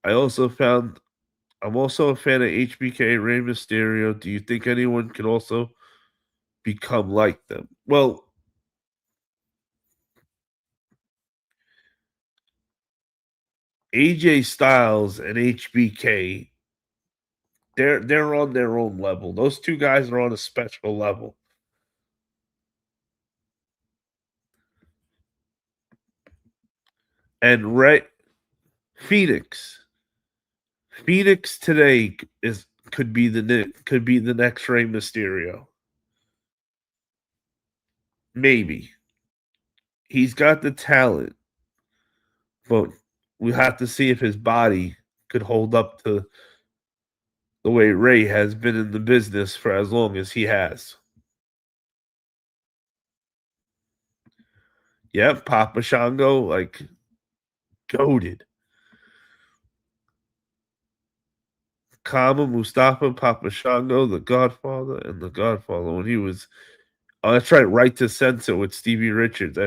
I'm also a fan of HBK, Rey Mysterio. Do you think anyone can also become like them? Well, AJ Styles and HBK, they're on their own level. Those two guys are on a special level. And Phoenix, Phoenix today could be the next Rey Mysterio. Maybe he's got the talent, but we have to see if his body could hold up to the way Ray has been in the business for as long as he has. Yep, Papa Shango, like goaded. Kama, Mustafa, Papa Shango, The Godfather, and The Godfather when he was. Oh, that's right, Right to Censor with Stevie Richards.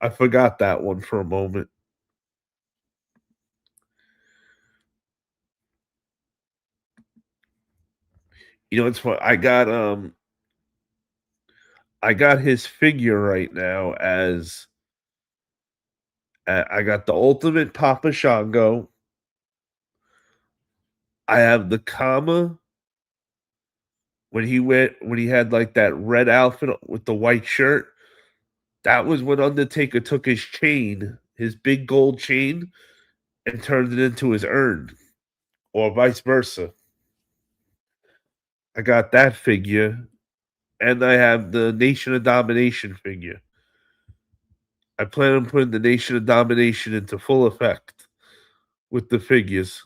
I forgot that one for a moment. You know, it's fun. I got his figure right now as I got the ultimate Papa Shango. I have the Kama when he had like that red outfit with the white shirt. That was when Undertaker took his chain, his big gold chain, and turned it into his urn, or vice versa. I got that figure, and I have the Nation of Domination figure. I plan on putting the Nation of Domination into full effect with the figures.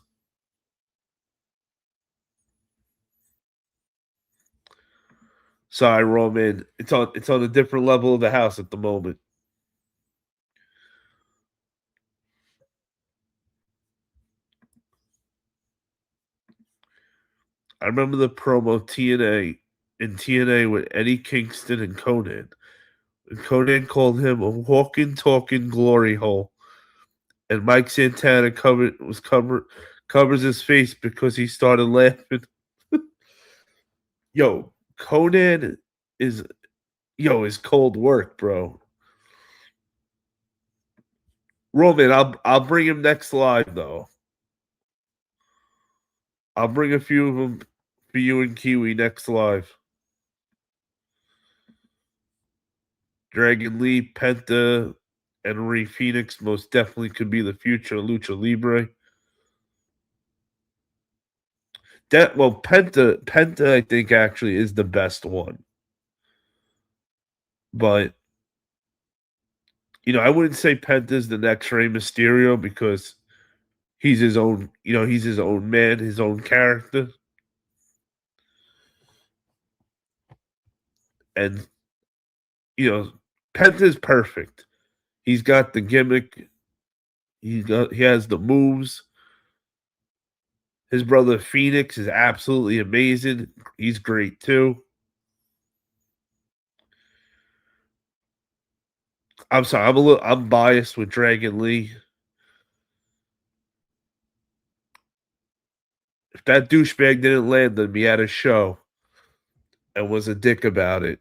Sorry, Roman. It's on a different level of the house at the moment. I remember the promo TNA with Eddie Kingston and Conan. And Conan called him a walking, talking glory hole. And Mike Santana covers his face because he started laughing. Yo, Conan is is cold work, bro. Roman, I'll bring him next live though. I'll bring a few of them for you and Kiwi next live. Dragon Lee, Penta, and Rey Phoenix most definitely could be the future Lucha Libre. Penta, I think actually is the best one, but I wouldn't say Penta's the next Rey Mysterio because he's his own. He's his own man, his own character, and Penta's perfect. He's got the gimmick. He has the moves. His brother Phoenix is absolutely amazing. He's great too. I'm sorry, I'm biased with Dragon Lee. If that douchebag didn't land on me at a show and was a dick about it,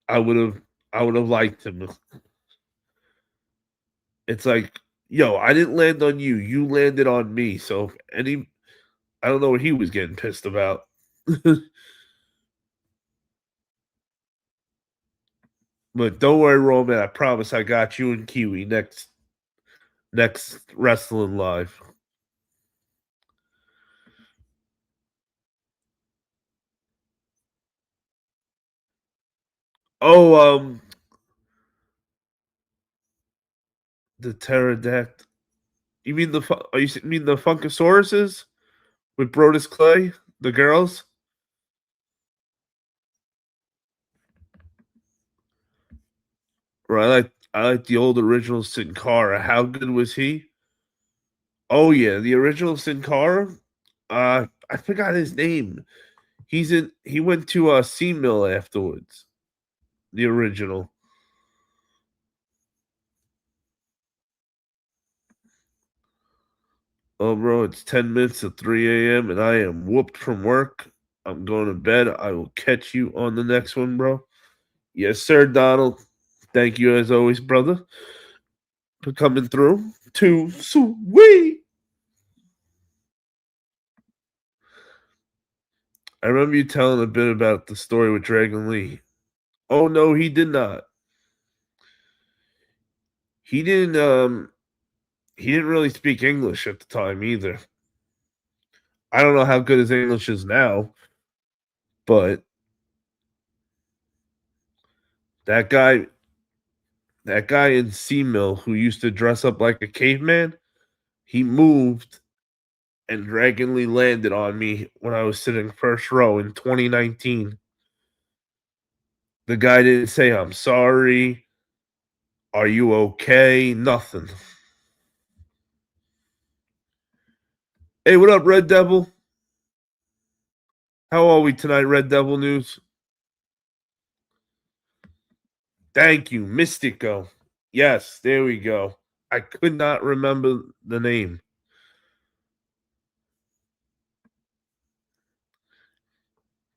I would have liked him. It's like, yo, I didn't land on you. You landed on me. So I don't know what he was getting pissed about. But don't worry, Roman. I promise I got you and Kiwi next wrestling live. Oh, the pterodactyl. You mean you mean the Funkosauruses with Brodus Clay, the girls? Or I like the old original Sin Cara. How good was he? Oh yeah, the original Sin Cara. I forgot his name. He went to C-Mill afterwards. The original. Oh bro, it's 10 minutes to 3 a.m. and I am whooped from work. I'm going to bed. I will catch you on the next one, bro. Yes, sir, Donald. Thank you as always, brother, for coming through. Too sweet. I remember you telling a bit about the story with Dragon Lee. Oh no, he did not. He didn't he didn't really speak English at the time either. I don't know how good his English is now, but that guy that guy in C-Mill who used to dress up like a caveman, he moved and Dragon Lee landed on me when I was sitting first row in 2019. The guy didn't say I'm sorry. Are you okay? Nothing. Hey, what up, Red Devil? How are we tonight, Red Devil News? Thank you, Mystico. Yes, there we go. I could not remember the name.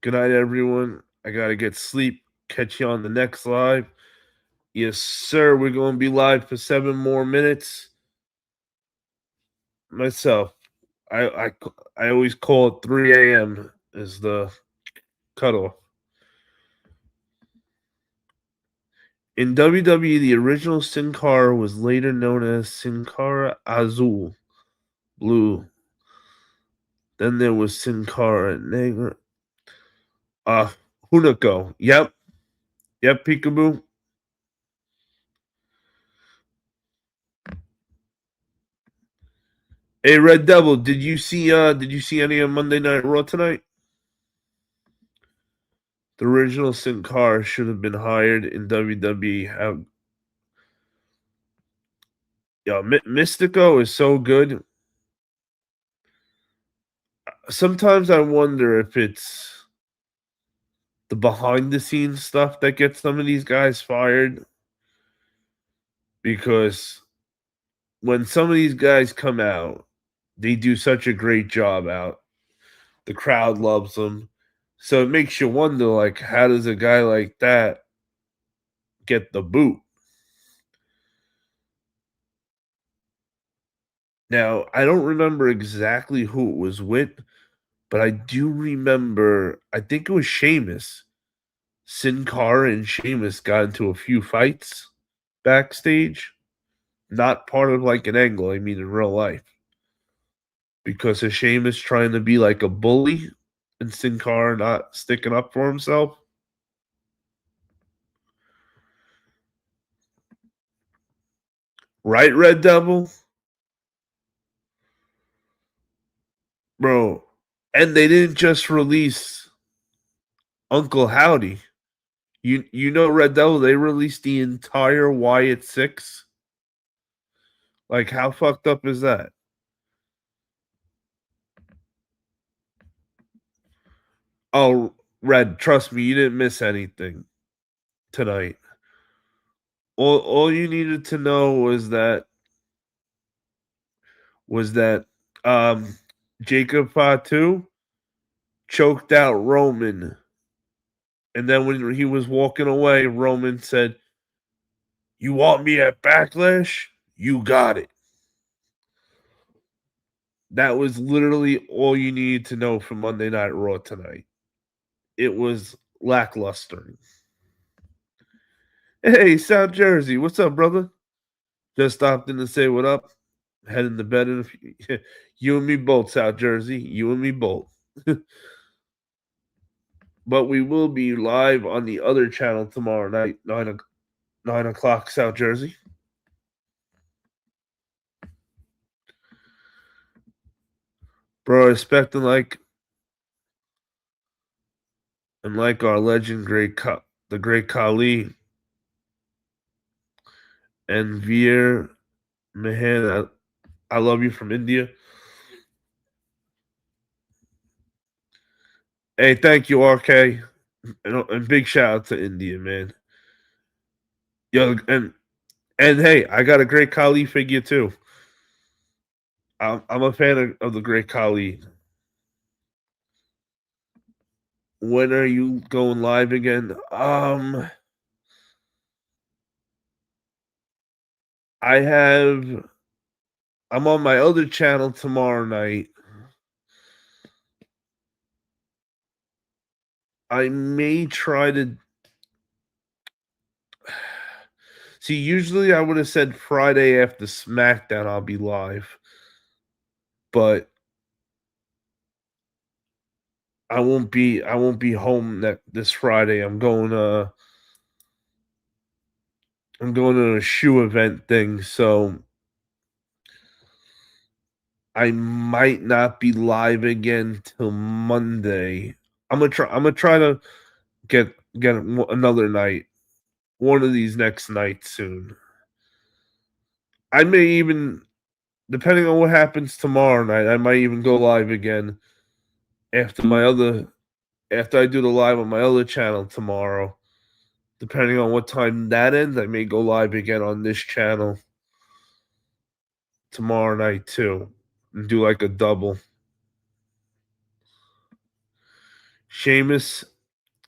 Good night, everyone. I gotta get sleep. Catch you on the next live. Yes, sir. We're gonna be live for 7 more minutes. Myself, I always call it 3 a.m. as the cutoff. In WWE, the original Sin Cara was later known as Sin Cara Azul, blue. Then there was Sin Cara Negra. Hunako. Yep. Yep, Peekaboo. Hey, Red Devil, did you see any of Monday Night Raw tonight? The original Sin Cara should have been hired in WWE. Mystico is so good. Sometimes I wonder if it's the behind the scenes stuff that gets some of these guys fired because when some of these guys come out, they do such a great job out. The crowd loves them. So it makes you wonder, like, how does a guy like that get the boot? Now, I don't remember exactly who it was with, but I do remember, I think it was Sheamus. Sin Cara and Sheamus got into a few fights backstage. Not part of like an angle, I mean in real life. Because of Sheamus trying to be like a bully and Sin Cara not sticking up for himself. Right, Red Devil? Bro. And they didn't just release Uncle Howdy. You know Red Devil, they released the entire Wyatt Six. Like, how fucked up is that? Oh, Red, trust me, you didn't miss anything tonight. All you needed to know was that um Jacob Fatu choked out Roman. And then when he was walking away, Roman said, "You want me at Backlash? You got it." That was literally all you needed to know from Monday Night Raw tonight. It was lackluster. Hey, South Jersey, what's up, brother? Just stopped in to say what up. Heading to bed in a few. You and me both, South Jersey. You and me both. But we will be live on the other channel tomorrow night, 9 o'clock, South Jersey. Bro, expecting like our legend, the great CaLL and Veer Mahan. I love you from India. Hey, thank you, RK, and big shout out to India, man. Yo, and hey, I got a great CaLL figure too. I'm a fan of the great CaLL. When are you going live again? I have. I'm on my other channel tomorrow night. I may try to. See, usually I would have said Friday after SmackDown I'll be live, but I won't be. I won't be home this Friday. I'm going. I'm going to a shoe event thing, so I might not be live again till Monday. I'm gonna try. I'm gonna try to get another night, one of these next nights soon. I may even, depending on what happens tomorrow night, I might even go live again after after I do the live on my other channel tomorrow. Depending on what time that ends, I may go live again on this channel tomorrow night too, and do like a double. Sheamus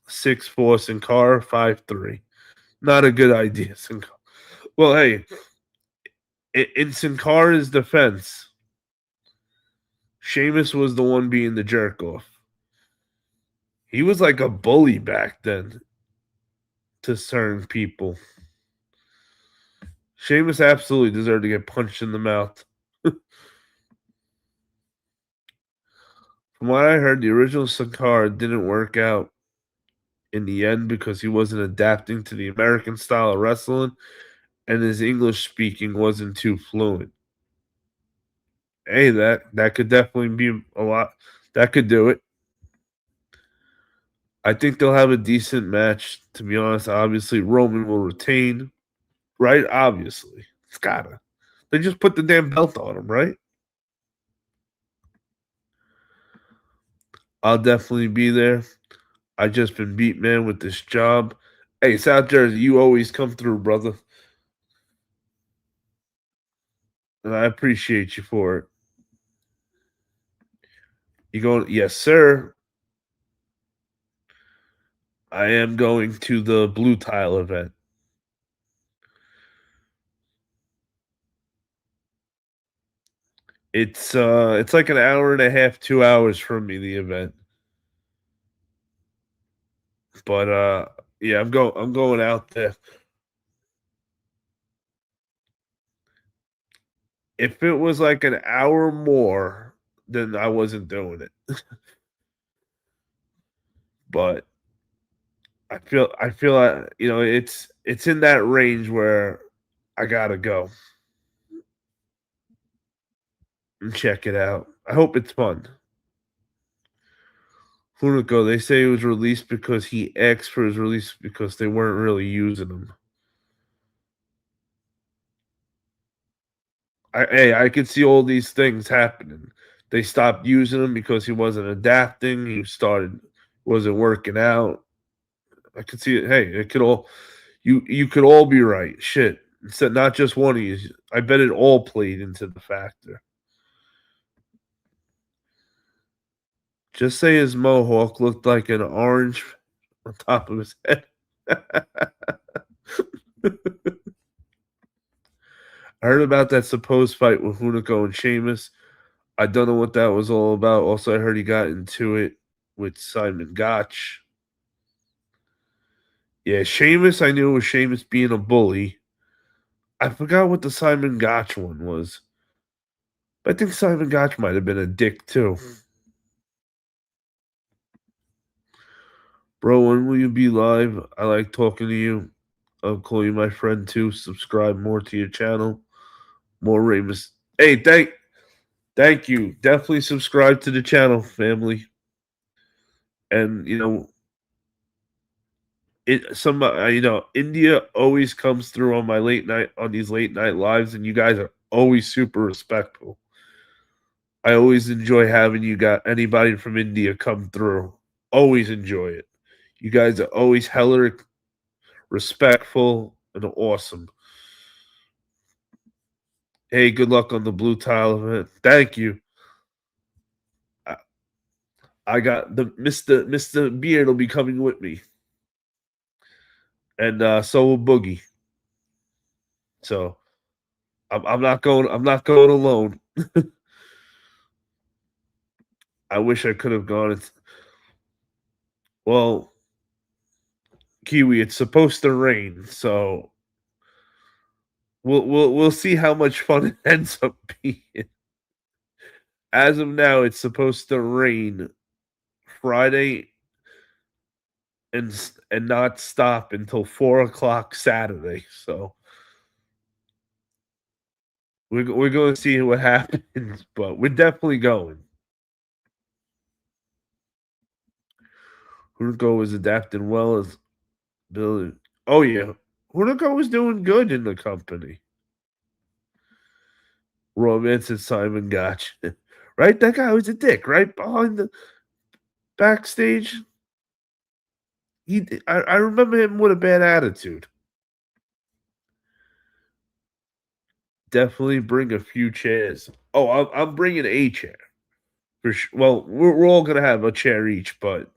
6'4", Sin Cara 5'3". Not a good idea, Sin Cara. Well, hey, in Sin Cara's defense, Sheamus was the one being the jerk off. He was like a bully back then to certain people. Sheamus absolutely deserved to get punched in the mouth. From what I heard, the original Sin Cara didn't work out in the end because he wasn't adapting to the American style of wrestling and his English speaking wasn't too fluent. Hey, that could definitely be a lot. That could do it. I think they'll have a decent match. To be honest, obviously Roman will retain, right? Obviously, it's gotta. They just put the damn belt on him, right? I'll definitely be there. I just been beat, man, with this job. Hey, South Jersey, you always come through, brother. and I appreciate you for it. You going? Yes, sir. I am going to the Blue Tile event. It's like an hour and a half, 2 hours from me, the event. But yeah, I'm going out there. If it was like an hour more, then I wasn't doing it. But I feel like it's in that range where I gotta go and check it out. I hope it's fun. Funico, they say it was released because he asked for his release because they weren't really using him. I could see all these things happening. They stopped using him because he wasn't adapting. He wasn't working out. I could see it. Hey, it could all you could all be right. Shit, it's not just one of you. I bet it all played into the factor. Just say his mohawk looked like an orange on top of his head. I heard about that supposed fight with Hunico and Sheamus. I don't know what that was all about. Also, I heard he got into it with Simon Gotch. Yeah, Sheamus, I knew it was Sheamus being a bully. I forgot what the Simon Gotch one was. I think Simon Gotch might have been a dick too. Bro, when will you be live? I like talking to you. I'll call you my friend too. Subscribe more to your channel. More Ramus. Hey, thank you. Definitely subscribe to the channel, family. And India always comes through on these late night lives, and you guys are always super respectful. I always enjoy having you got anybody from India come through. Always enjoy it. You guys are always hella respectful and awesome. Hey, good luck on the blue tile event. Thank you. I, I got the Mr. Beard will be coming with me, and so will Boogie. So I'm not going. I'm not going alone. I wish I could have gone. Well, Kiwi, it's supposed to rain, so we'll see how much fun it ends up being. As of now, it's supposed to rain Friday and not stop until 4 o'clock Saturday. So we're going to see what happens, but we're definitely going. Hurko is adapting well as Billy. Oh yeah, Hurko was doing good in the company. Romance and Simon Gotch. Right? That guy was a dick, right? Behind the backstage. I remember him with a bad attitude. Definitely bring a few chairs. Oh, I'm bringing a chair for sure. Well, we're all gonna have a chair each, but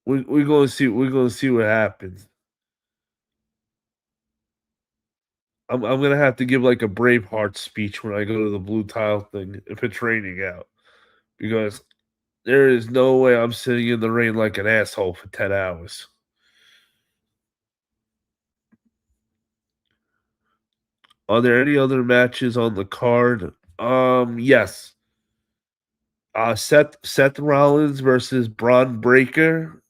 we're gonna see what happens. I'm gonna have to give like a Braveheart speech when I go to the blue tile thing if it's raining out because there is no way I'm sitting in the rain like an asshole for 10 hours. Are there any other matches on the card? Yes. Seth Rollins versus Braun Breaker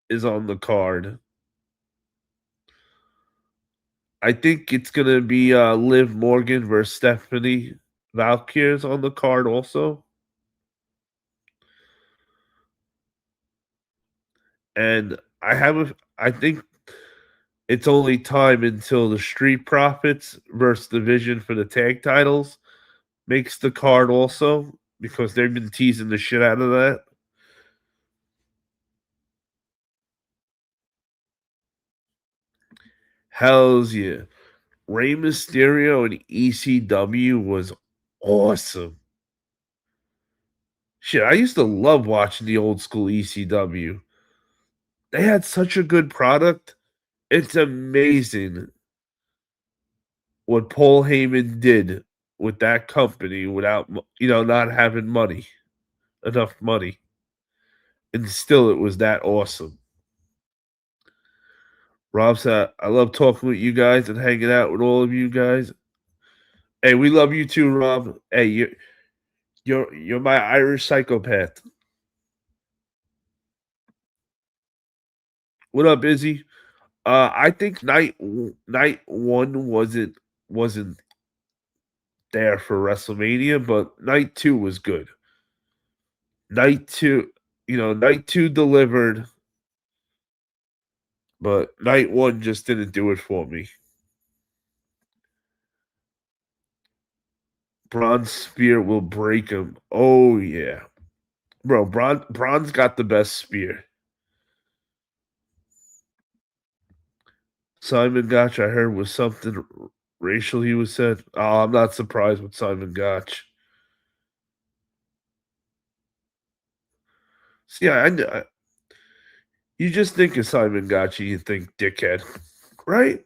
is on the card. I think it's gonna be Liv Morgan versus Stephanie Valkyries on the card also. And I think it's only time until the Street Profits versus the Vision for the tag titles makes the card also because they've been teasing the shit out of that. Hells yeah. Rey Mysterio and ECW was awesome. Shit, I used to love watching the old school ECW. They had such a good product. It's amazing what Paul Heyman did with that company without, not having enough money. And still, it was that awesome. Rob said, I love talking with you guys and hanging out with all of you guys. Hey, we love you too, Rob. Hey, you're my Irish psychopath. What up, Izzy? I think night one wasn't there for WrestleMania, but night two was good. Night two, night two delivered, but night one just didn't do it for me. Braun's spear will break him. Oh yeah, bro. Braun's got the best spear. Simon Gotch, I heard was something racial. He was said. Oh, I'm not surprised with Simon Gotch. See, you just think of Simon Gotch, you think dickhead, right?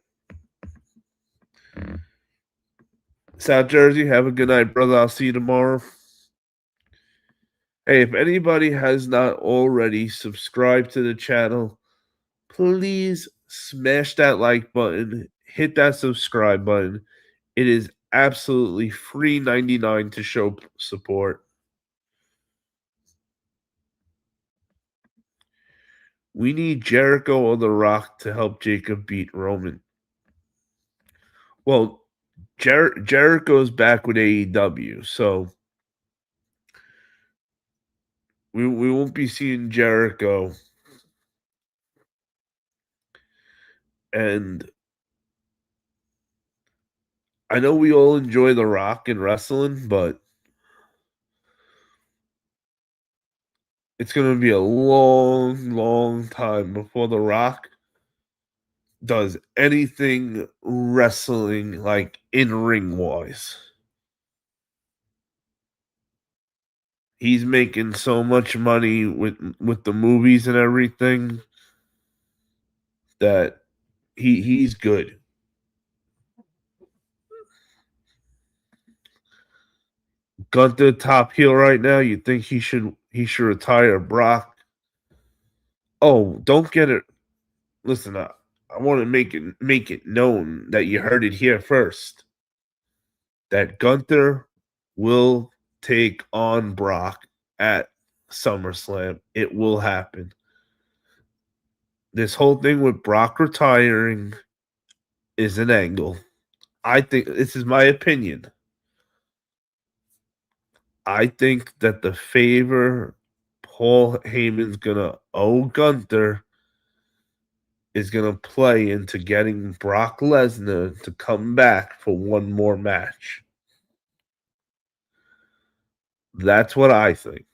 South Jersey, have a good night, brother. I'll see you tomorrow. Hey, if anybody has not already subscribed to the channel, please smash that like button, hit that subscribe button. It is absolutely free 99 to show support. We need Jericho or The Rock to help Jacob beat Roman. Well, Jericho's back with AEW, so we won't be seeing Jericho. And I know we all enjoy The Rock and wrestling, but it's going to be a long, long time before The Rock does anything wrestling like in ring wise. He's making so much money with the movies and everything that he's good. Gunther top heel right now. You think he should retire Brock? Oh, don't get it. Listen, I want to make it known that you heard it here first. That Gunther will take on Brock at SummerSlam. It will happen. This whole thing with Brock retiring is an angle. I think this is my opinion. I think that the favor Paul Heyman's gonna owe Gunther is gonna play into getting Brock Lesnar to come back for one more match. That's what I think.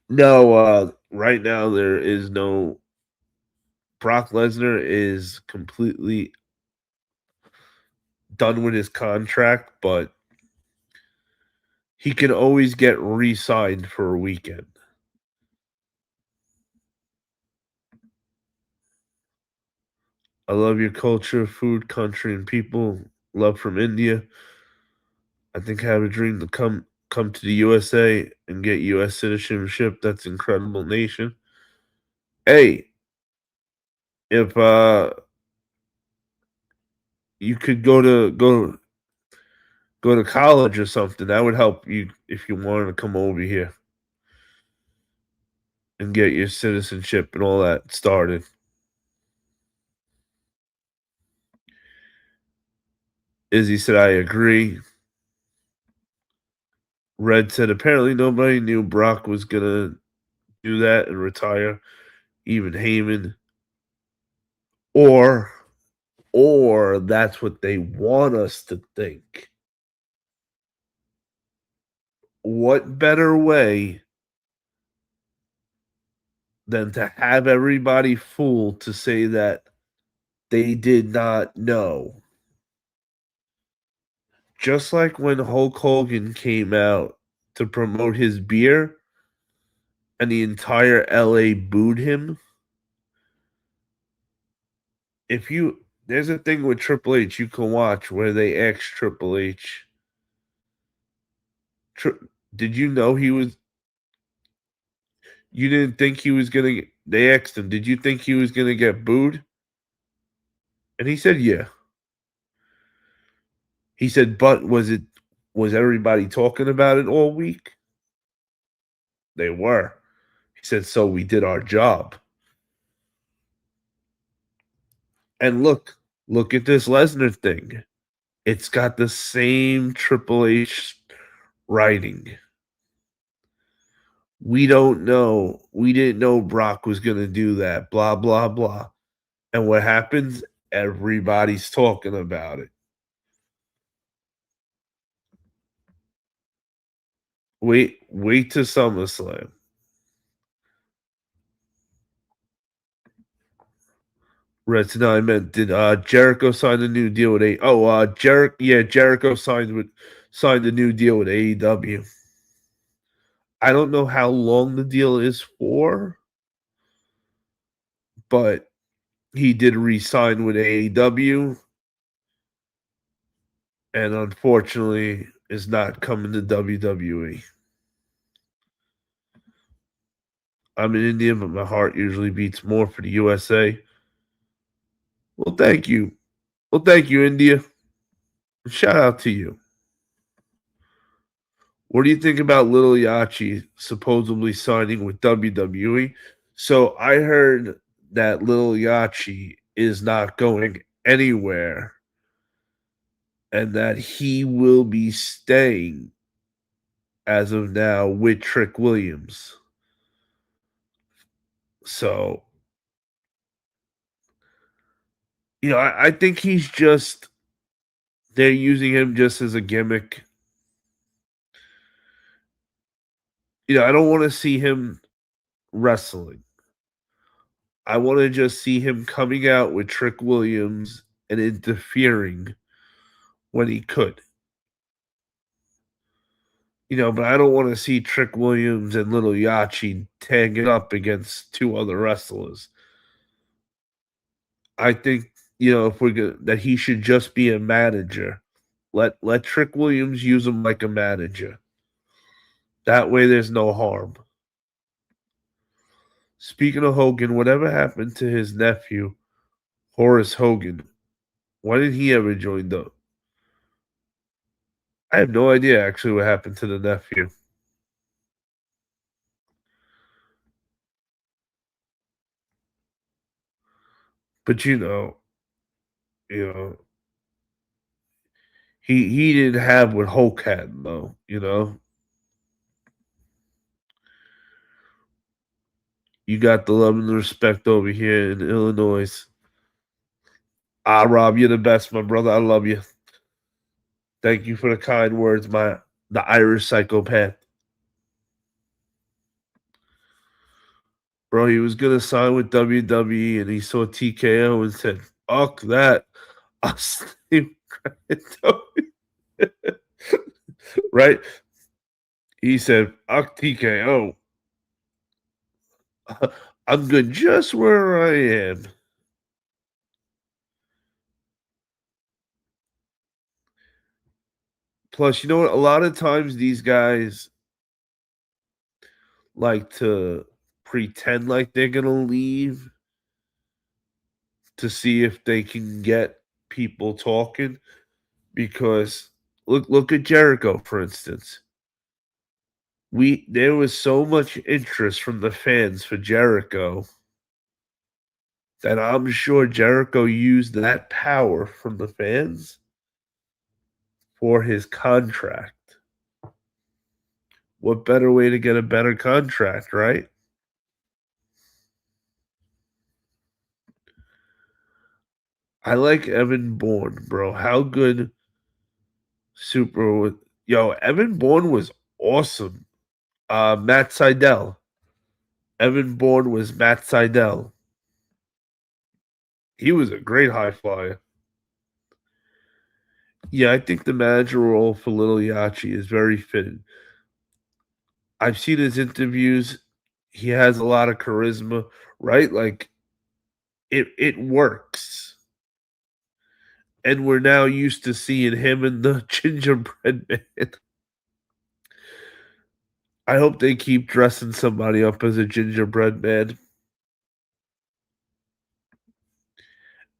No, right now there is no. Brock Lesnar is completely done with his contract, but he can always get re-signed for a weekend. I love your culture, food, country, and people. Love from India. I think I have a dream to come to the USA and get US citizenship. That's incredible nation. Hey, if you could go to college or something, that would help you if you wanted to come over here and get your citizenship and all that started. Izzy said, I agree. Red said, apparently nobody knew Brock was going to do that and retire, even Heyman. Or or that's what they want us to think. What better way than to have everybody fooled to say that they did not know? Just like when Hulk Hogan came out to promote his beer and the entire LA booed him. If you There's a thing with Triple H you can watch where they ask Triple H, did you know he was you didn't think he was gonna they asked him, did you think he was gonna get booed? And he said, yeah. He said, but was everybody talking about it all week? They were. He said, so we did our job. And look at this Lesnar thing. It's got the same Triple H writing. We don't know. We didn't know Brock was going to do that, blah, blah, blah. And what happens? Everybody's talking about it. Wait to SummerSlam. Red no, I meant did Jericho sign a new deal with Jericho signed a new deal with AEW. I don't know how long the deal is for, but he did re-sign with AEW, and unfortunately is not coming to WWE. I'm in India, but my heart usually beats more for the USA. Well, thank you. Well, thank you, India. Shout out to you. What do you think about Little Yachi supposedly signing with WWE? So I heard that Little Yachi is not going anywhere and that he will be staying as of now with Trick Williams. So, I think they're using him just as a gimmick. I don't want to see him wrestling. I want to just see him coming out with Trick Williams and interfering when he could. But I don't want to see Trick Williams and Little Yachi tagging up against two other wrestlers. I think, if we're gonna, that he should just be a manager. Let Trick Williams use him like a manager. That way there's no harm. Speaking of Hogan, whatever happened to his nephew, Horace Hogan? Why did he ever join the I have no idea actually what happened to the nephew. But you know, he didn't have what Hulk had though. You got the love and the respect over here in Illinois. Rob, you're the best, my brother. I love you. Thank you for the kind words, the Irish psychopath. Bro, he was gonna sign with WWE and he saw TKO and said, fuck that. I'll stay right? He said, fuck TKO. I'm good just where I am. Plus, you know what? A lot of times these guys like to pretend like they're gonna leave to see if they can get people talking. Because look at Jericho, for instance. There was so much interest from the fans for Jericho that I'm sure Jericho used that power from the fans for his contract. What better way to get a better contract, right? I like Evan Bourne, bro. How good Super wa Yo, Evan Bourne was awesome. Matt Sydal. Evan Bourne was Matt Sydal. He was a great high flyer. Yeah, I think the manager role for Little Yachi is very fitting. I've seen his interviews. He has a lot of charisma, right? Like it works. And we're now used to seeing him in the gingerbread man. I hope they keep dressing somebody up as a gingerbread man.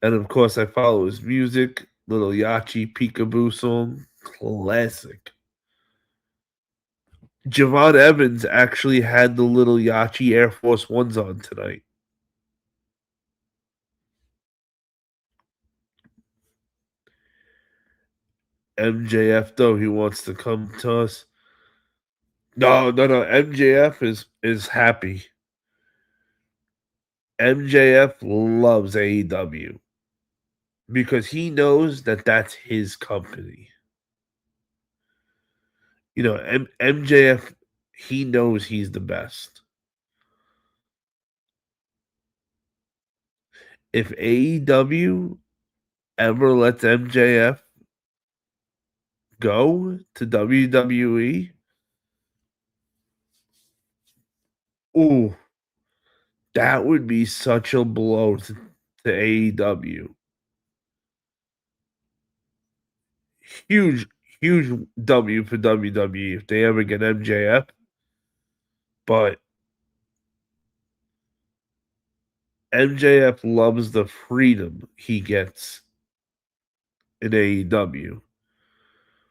And of course, I follow his music. Little Yachi Peekaboo song, classic. Javon Evans actually had the Little Yachi Air Force Ones on tonight. MJF though, he wants to come to us. No, no, no. MJF is happy. MJF loves AEW because he knows that that's his company. You know, MJF, he knows he's the best. If AEW ever lets MJF go to WWE, ooh, that would be such a blow to AEW. Huge, huge W for WWE if they ever get MJF. But MJF loves the freedom he gets in AEW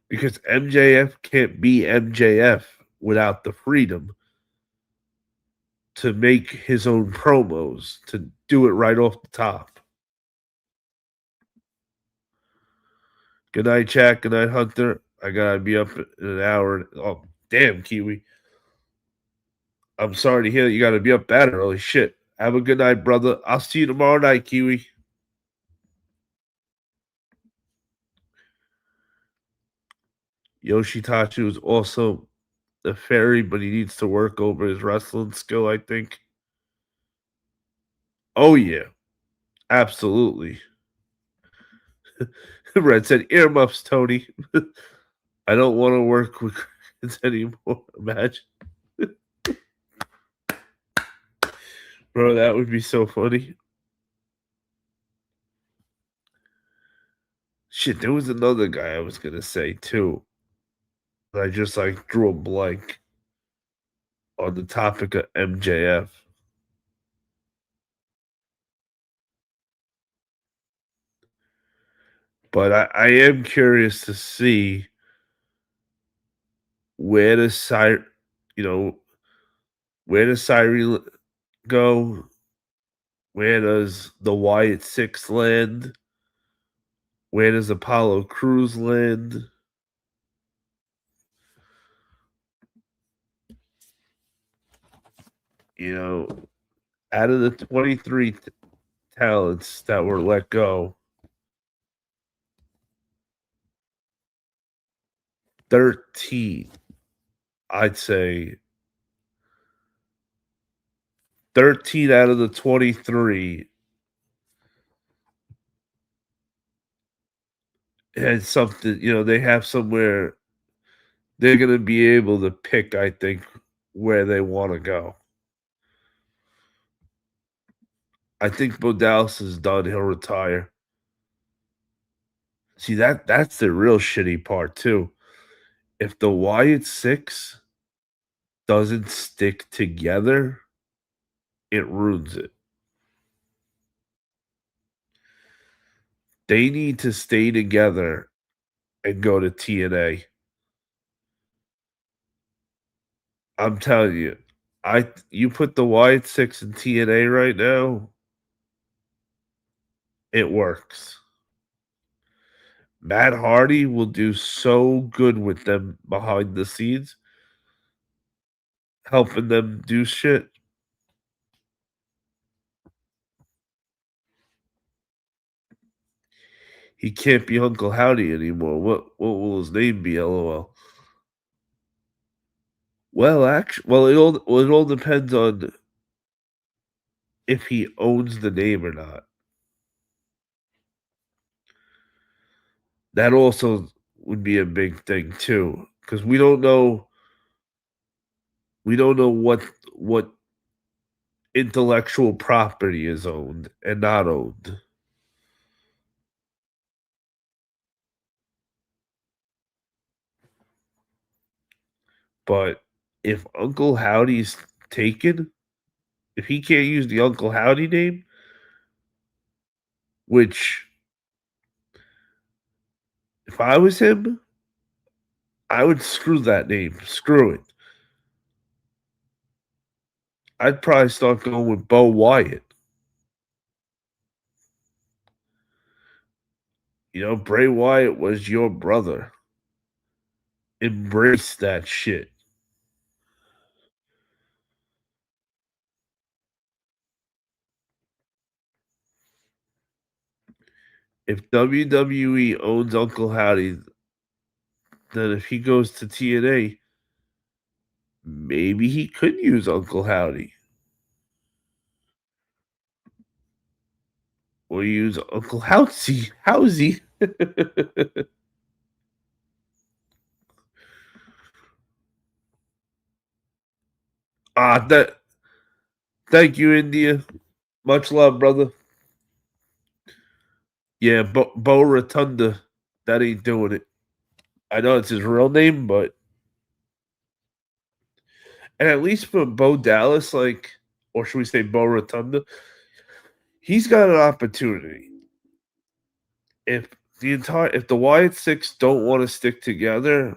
because MJF can't be MJF without the freedom to make his own promos, to do it right off the top. Good night, Jack. Good night, Hunter. I gotta be up in an hour. Oh, damn, Kiwi. I'm sorry to hear that you gotta be up that early. Shit. Have a good night, brother. I'll see you tomorrow night, Kiwi. Yoshitachi is also a fairy, but he needs to work over his wrestling skill, I think. Oh, yeah. Absolutely. Red said, earmuffs, Tony. I don't want to work with kids anymore. Imagine. Bro, that would be so funny. Shit, there was another guy I was gonna say too. I just like drew a blank on the topic of MJF. But I am curious to see where does you know, where does Cyril go? Where does the Wyatt Six land? Where does Apollo Cruz land? You know, out of the 23 talents that were let go, 13, I'd say 13 out of the 23 had something, they have somewhere they're going to be able to pick, I think, where they want to go. I think Bo Dallas is done. He'll retire. See, that's the real shitty part, too. If the Wyatt Six doesn't stick together, it ruins it. They need to stay together and go to TNA. I'm telling you, you put the Wyatt Six in TNA right now, it works. Matt Hardy will do so good with them behind the scenes, helping them do shit. he can't be Uncle Howdy anymore. What will his name be? LOL. Well, it all depends on if he owns the name or not. That also would be a big thing too, because we don't know what intellectual property is owned and not owned. But if Uncle Howdy's taken, if he can't use the Uncle Howdy name, which if I was him, I would screw that name. Screw it. I'd probably start going with Bo Wyatt. Bray Wyatt was your brother. Embrace that shit. If WWE owns Uncle Howdy, then if he goes to TNA, maybe he could use Uncle Howdy. Or use Uncle Housey. That. Thank you, India. Much love, brother. Yeah, Bo Rotunda. That ain't doing it. I know it's his real name, but and at least for Bo Dallas, or should we say Bo Rotunda, he's got an opportunity. If the Wyatt Six don't want to stick together,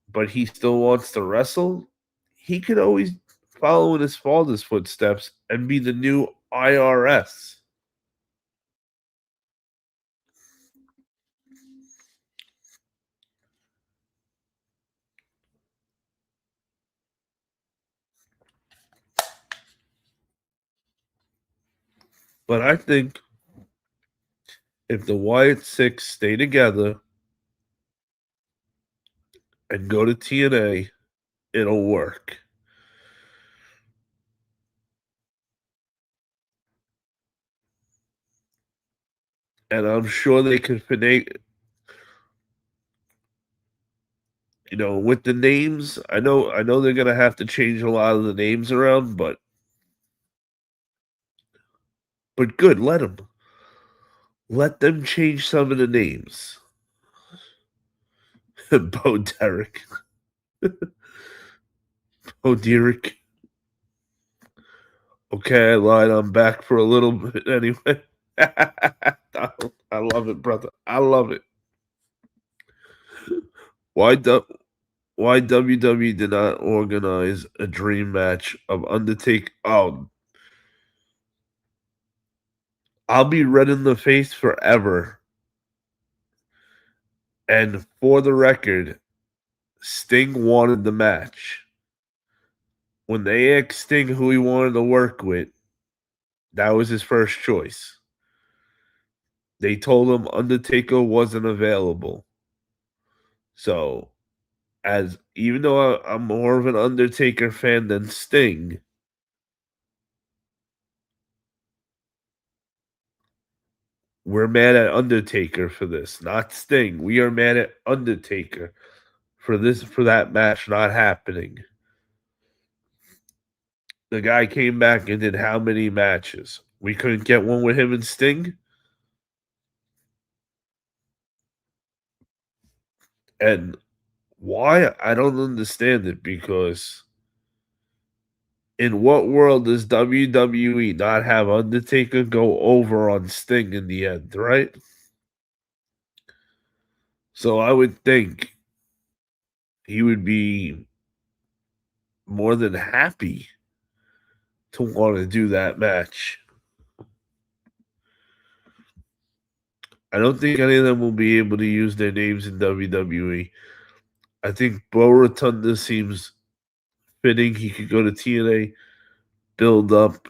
but he still wants to wrestle, he could always follow in his father's footsteps and be the new IRS. But I think if the Wyatt Six stay together and go to TNA, it'll work. And I'm sure they could finesse, with the names. I know they're gonna have to change a lot of the names around, but good, let them change some of the names. Bo Derek, Bo Derek. Okay, I lied. I'm back for a little bit anyway. I love it, brother. I love it. Why do, why WWE did not organize a dream match of Undertaker? Oh, I'll be red in the face forever. And for the record, Sting wanted the match. When they asked Sting who he wanted to work with, that was his first choice. They told him Undertaker wasn't available. So, as even though I'm more of an Undertaker fan than Sting, we're mad at Undertaker for this, not Sting. We are mad at Undertaker for that match not happening. The guy came back and did how many matches? We couldn't get one with him and Sting? And why? I don't understand it because in what world does WWE not have Undertaker go over on Sting in the end, right? So I would think he would be more than happy to want to do that match. I don't think any of them will be able to use their names in WWE. I think Bo Rotunda seems fitting. He could go to TNA, build up.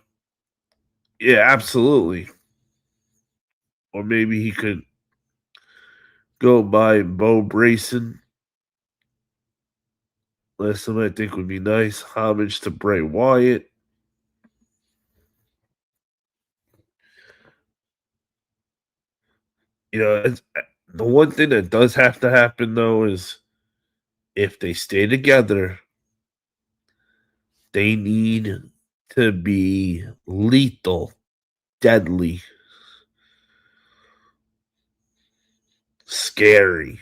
Yeah, absolutely. Or maybe he could. Go by Bo Brayson. Last time I think would be nice. Homage to Bray Wyatt. The one thing that does have to happen though is if they stay together, they need to be lethal, deadly, scary.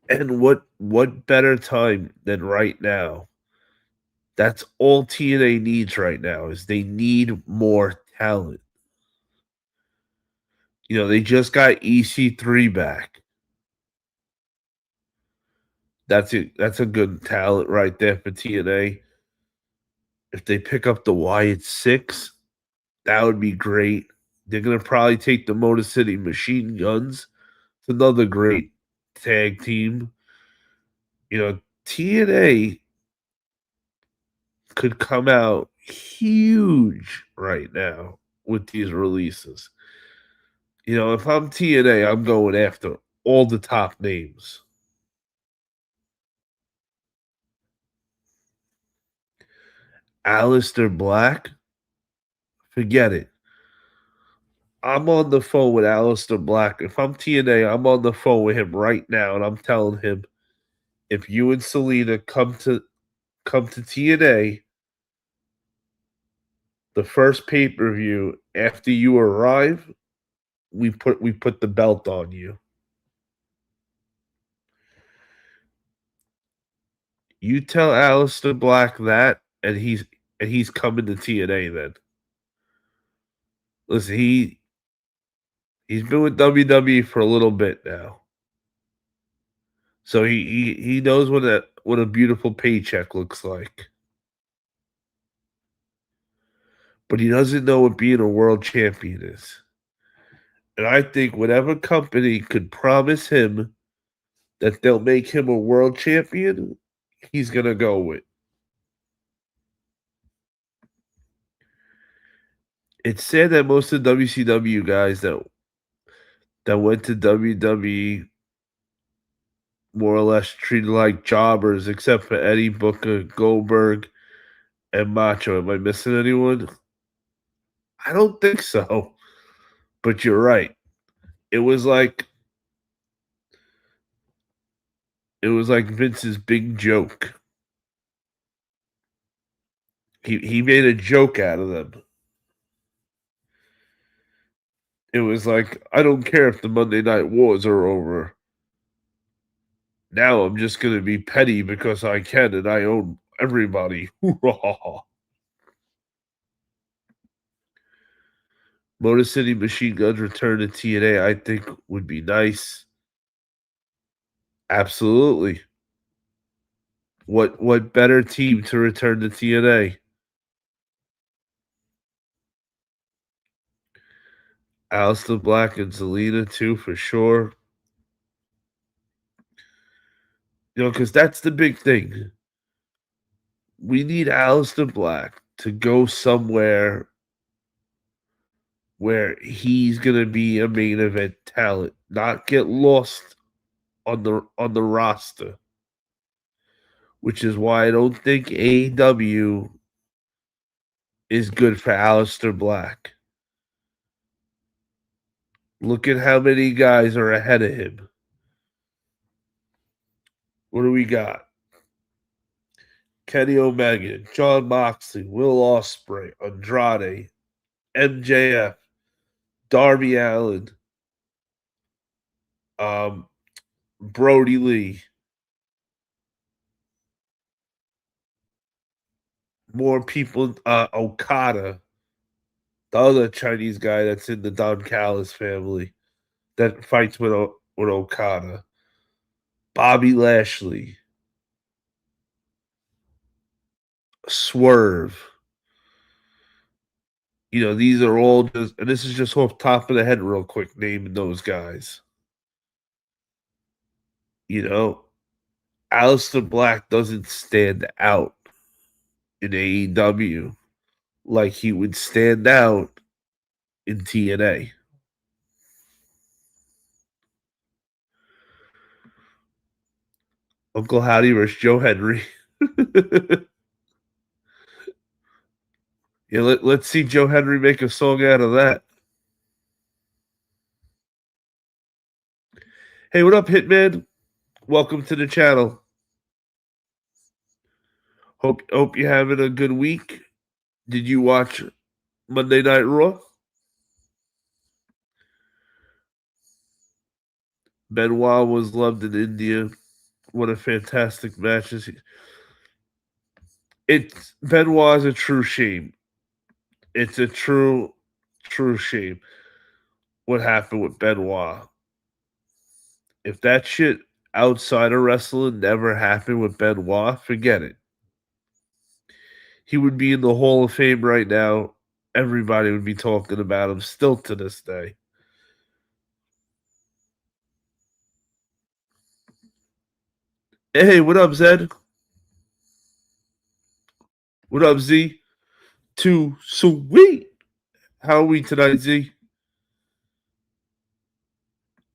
And what better time than right now? That's all TNA needs right now is they need more talent. They just got EC3 back. That's a good talent right there for TNA. If they pick up the Wyatt 6, that would be great. They're gonna probably take the Motor City Machine Guns. It's another great tag team. TNA could come out huge right now with these releases. If I'm TNA, I'm going after all the top names. Aleister Black, forget it. I'm on the phone with Aleister Black. If I'm TNA, I'm on the phone with him right now, and I'm telling him, if you and Selena come to TNA, the first pay-per-view after you arrive, we put the belt on you. You tell Aleister Black that, and he's coming to TNA then. Listen, he's been with WWE for a little bit now. So he knows what a beautiful paycheck looks like. But he doesn't know what being a world champion is. And I think whatever company could promise him that they'll make him a world champion, he's going to go with. It's sad that most of the WCW guys that went to WWE more or less treated like jobbers, except for Eddie, Booker, Goldberg, and Macho. Am I missing anyone? I don't think so. But you're right. It was like Vince's big joke. He made a joke out of them. It was like, I don't care if the Monday Night Wars are over. Now I'm just going to be petty because I can and I own everybody. Motor City Machine Guns return to TNA, I think would be nice. Absolutely. What better team to return to TNA? Aleister Black and Zelina too, for sure. Because that's the big thing. We need Aleister Black to go somewhere where he's gonna be a main event talent, not get lost on the roster. Which is why I don't think AEW is good for Aleister Black. Look at how many guys are ahead of him. What do we got? Kenny Omega, Jon Moxley, Will Ospreay, Andrade, MJF, Darby Allin, Brody Lee. More people, Okada, the other Chinese guy that's in the Don Callis family that fights with Okada. Bobby Lashley. Swerve. These are all just, and this is just off top of the head, real quick, naming those guys. Aleister Black doesn't stand out in AEW like he would stand out in TNA. Uncle Howdy versus Joe Henry. Yeah, let's see Joe Henry make a song out of that. Hey, what up, Hitman? Welcome to the channel. Hope you're having a good week. Did you watch Monday Night Raw? Benoit was loved in India. What a fantastic match! It's Benoit is a true shame. It's a true shame what happened with Benoit. If that shit outside of wrestling never happened with Benoit, forget it. He would be in the Hall of Fame right now. Everybody would be talking about him still to this day. Hey, what up, Zed? What up, Z? Too sweet. How are we tonight, Z?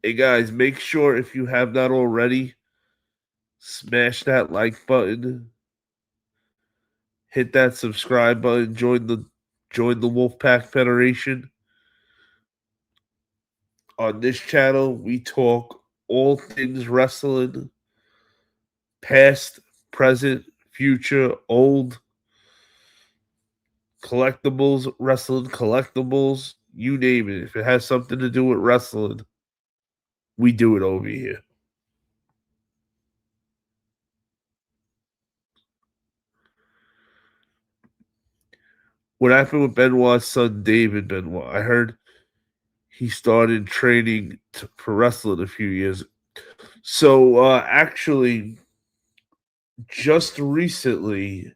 Hey, guys, make sure if you have not already, smash that like button. Hit that subscribe button. Join the Wolfpack Federation. On this channel, we talk all things wrestling, past, present, future, old, collectibles, wrestling collectibles, you name it. If it has something to do with wrestling, we do it over here. What happened with Benoit's son, David Benoit? I heard he started training for wrestling a few years. So actually, just recently,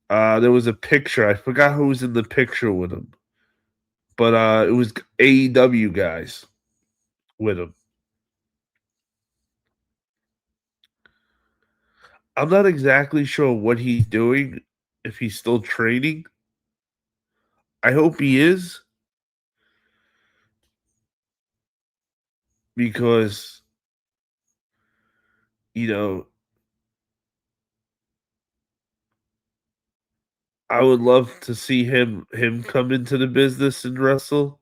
there was a picture. I forgot who was in the picture with him, but it was AEW guys with him. I'm not exactly sure what he's doing, if he's still training. I hope he is, because you know I would love to see him come into the business and wrestle.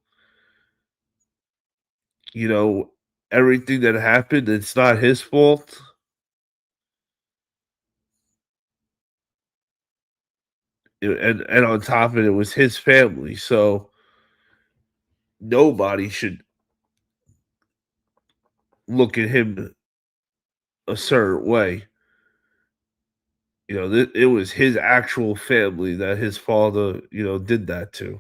You know, everything that happened, it's not his fault. And on top of it, it was his family. So nobody should look at him a certain way. You know, it was his actual family that his father, did that to.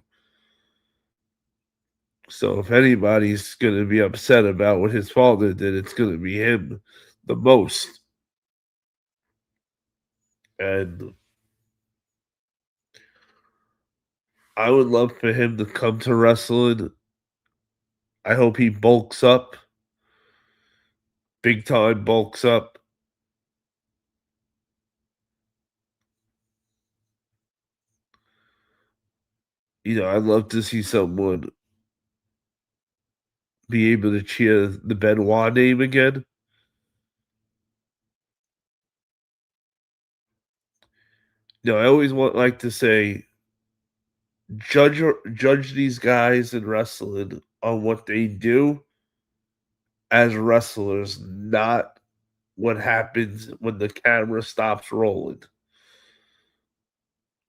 So if anybody's going to be upset about what his father did, it's going to be him the most. And I would love for him to come to wrestling. I hope he bulks up, big time bulks up. I'd love to see someone be able to cheer the Benoit name again. I always like to say, judge these guys in wrestling on what they do as wrestlers, not what happens when the camera stops rolling.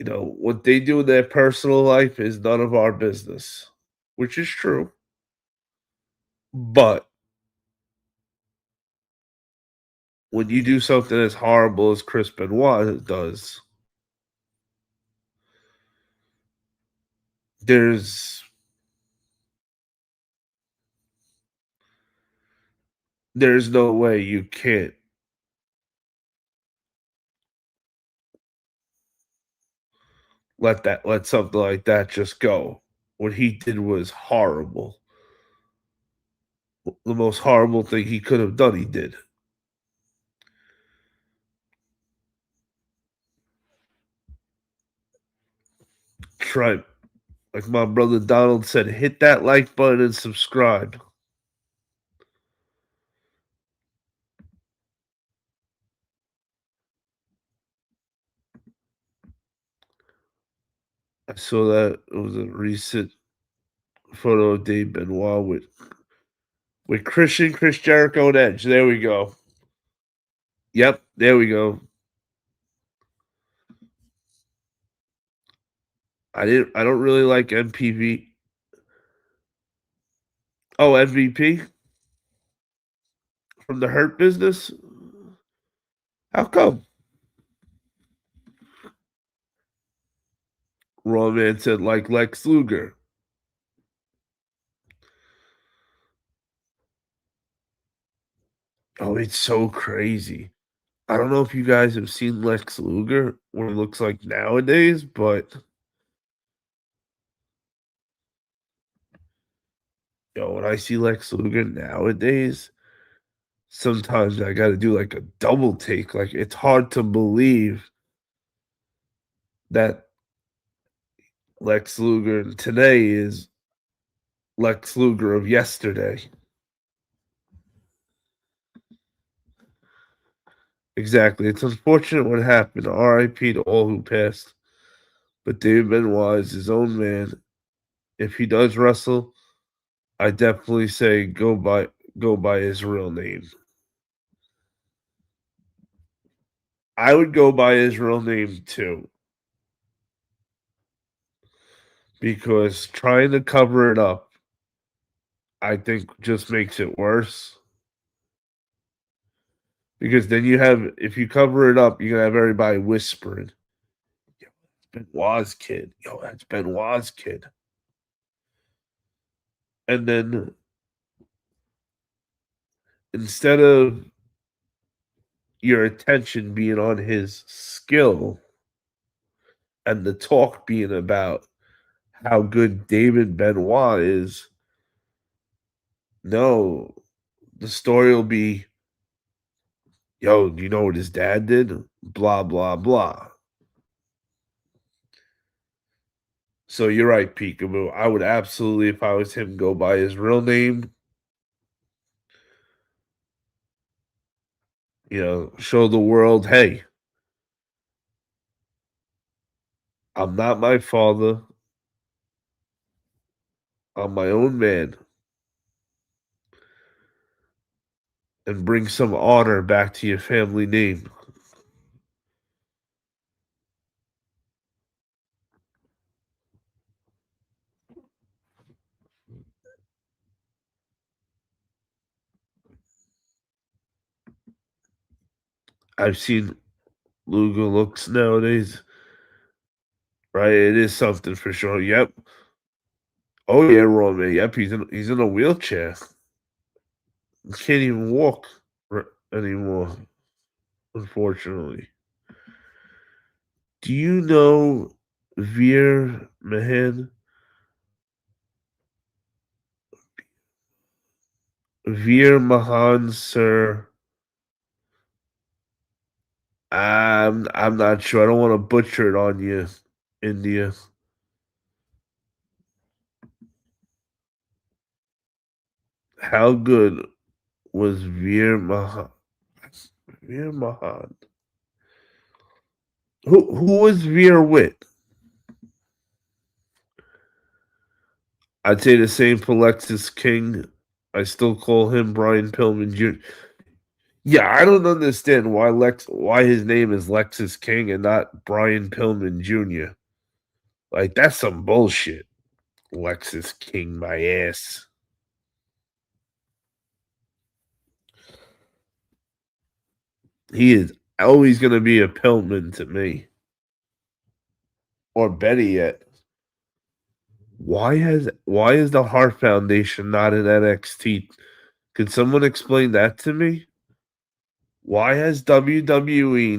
What they do in their personal life is none of our business, which is true. But when you do something as horrible as Chris Benoit does, there's no way you can't let something like that just go. What he did was horrible. The most horrible thing he could have done, he did. Try Like my brother Donald said, hit that like button and subscribe. I saw that it was a recent photo of Dave Benoit with Chris Jericho and Edge. There we go. Yep, there we go. I don't really like MPV. Oh, MVP from the Hurt Business. How come? Raw Man said like Lex Luger. Oh, it's so crazy. I don't know if you guys have seen Lex Luger, what he looks like nowadays, but when I see Lex Luger nowadays, sometimes I got to do like a double take. Like it's hard to believe that Lex Luger today is Lex Luger of yesterday. Exactly. It's unfortunate what happened. RIP to all who passed. But David Benoit is his own man. If he does wrestle, I definitely say go by his real name. I would go by his real name too. Because trying to cover it up, I think just makes it worse. Because then you have, if you cover it up, you're gonna have everybody whispering, "Yo, it's Benoit's kid. Yo, that's Benoit's kid." And then instead of your attention being on his skill and the talk being about how good David Benoit is, no, the story will be, "Yo, do you know what his dad did? Blah blah blah." So you're right, Peekaboo. I would absolutely, if I was him, go by his real name. Show the world, hey, I'm not my father. I'm my own man, and bring some honor back to your family name. I've seen Luger looks nowadays, right? It is something for sure. Yep. Oh yeah, Roman. Yep, he's in a wheelchair. He can't even walk anymore, unfortunately. Do you know Veer Mahan? Veer Mahan, sir. I'm not sure. I don't want to butcher it on you, India. How good was Veer Mahan? Veer Mahan. Who was Veer with? I'd say the same for Lexus King. I still call him Brian Pillman Jr. Yeah, I don't understand why his name is Lexus King and not Brian Pillman Jr. Like that's some bullshit. Lexus King, my ass. He is always gonna be a Pillman to me. Or better yet, why is the Heart Foundation not in NXT? Could someone explain that to me? Why has WWE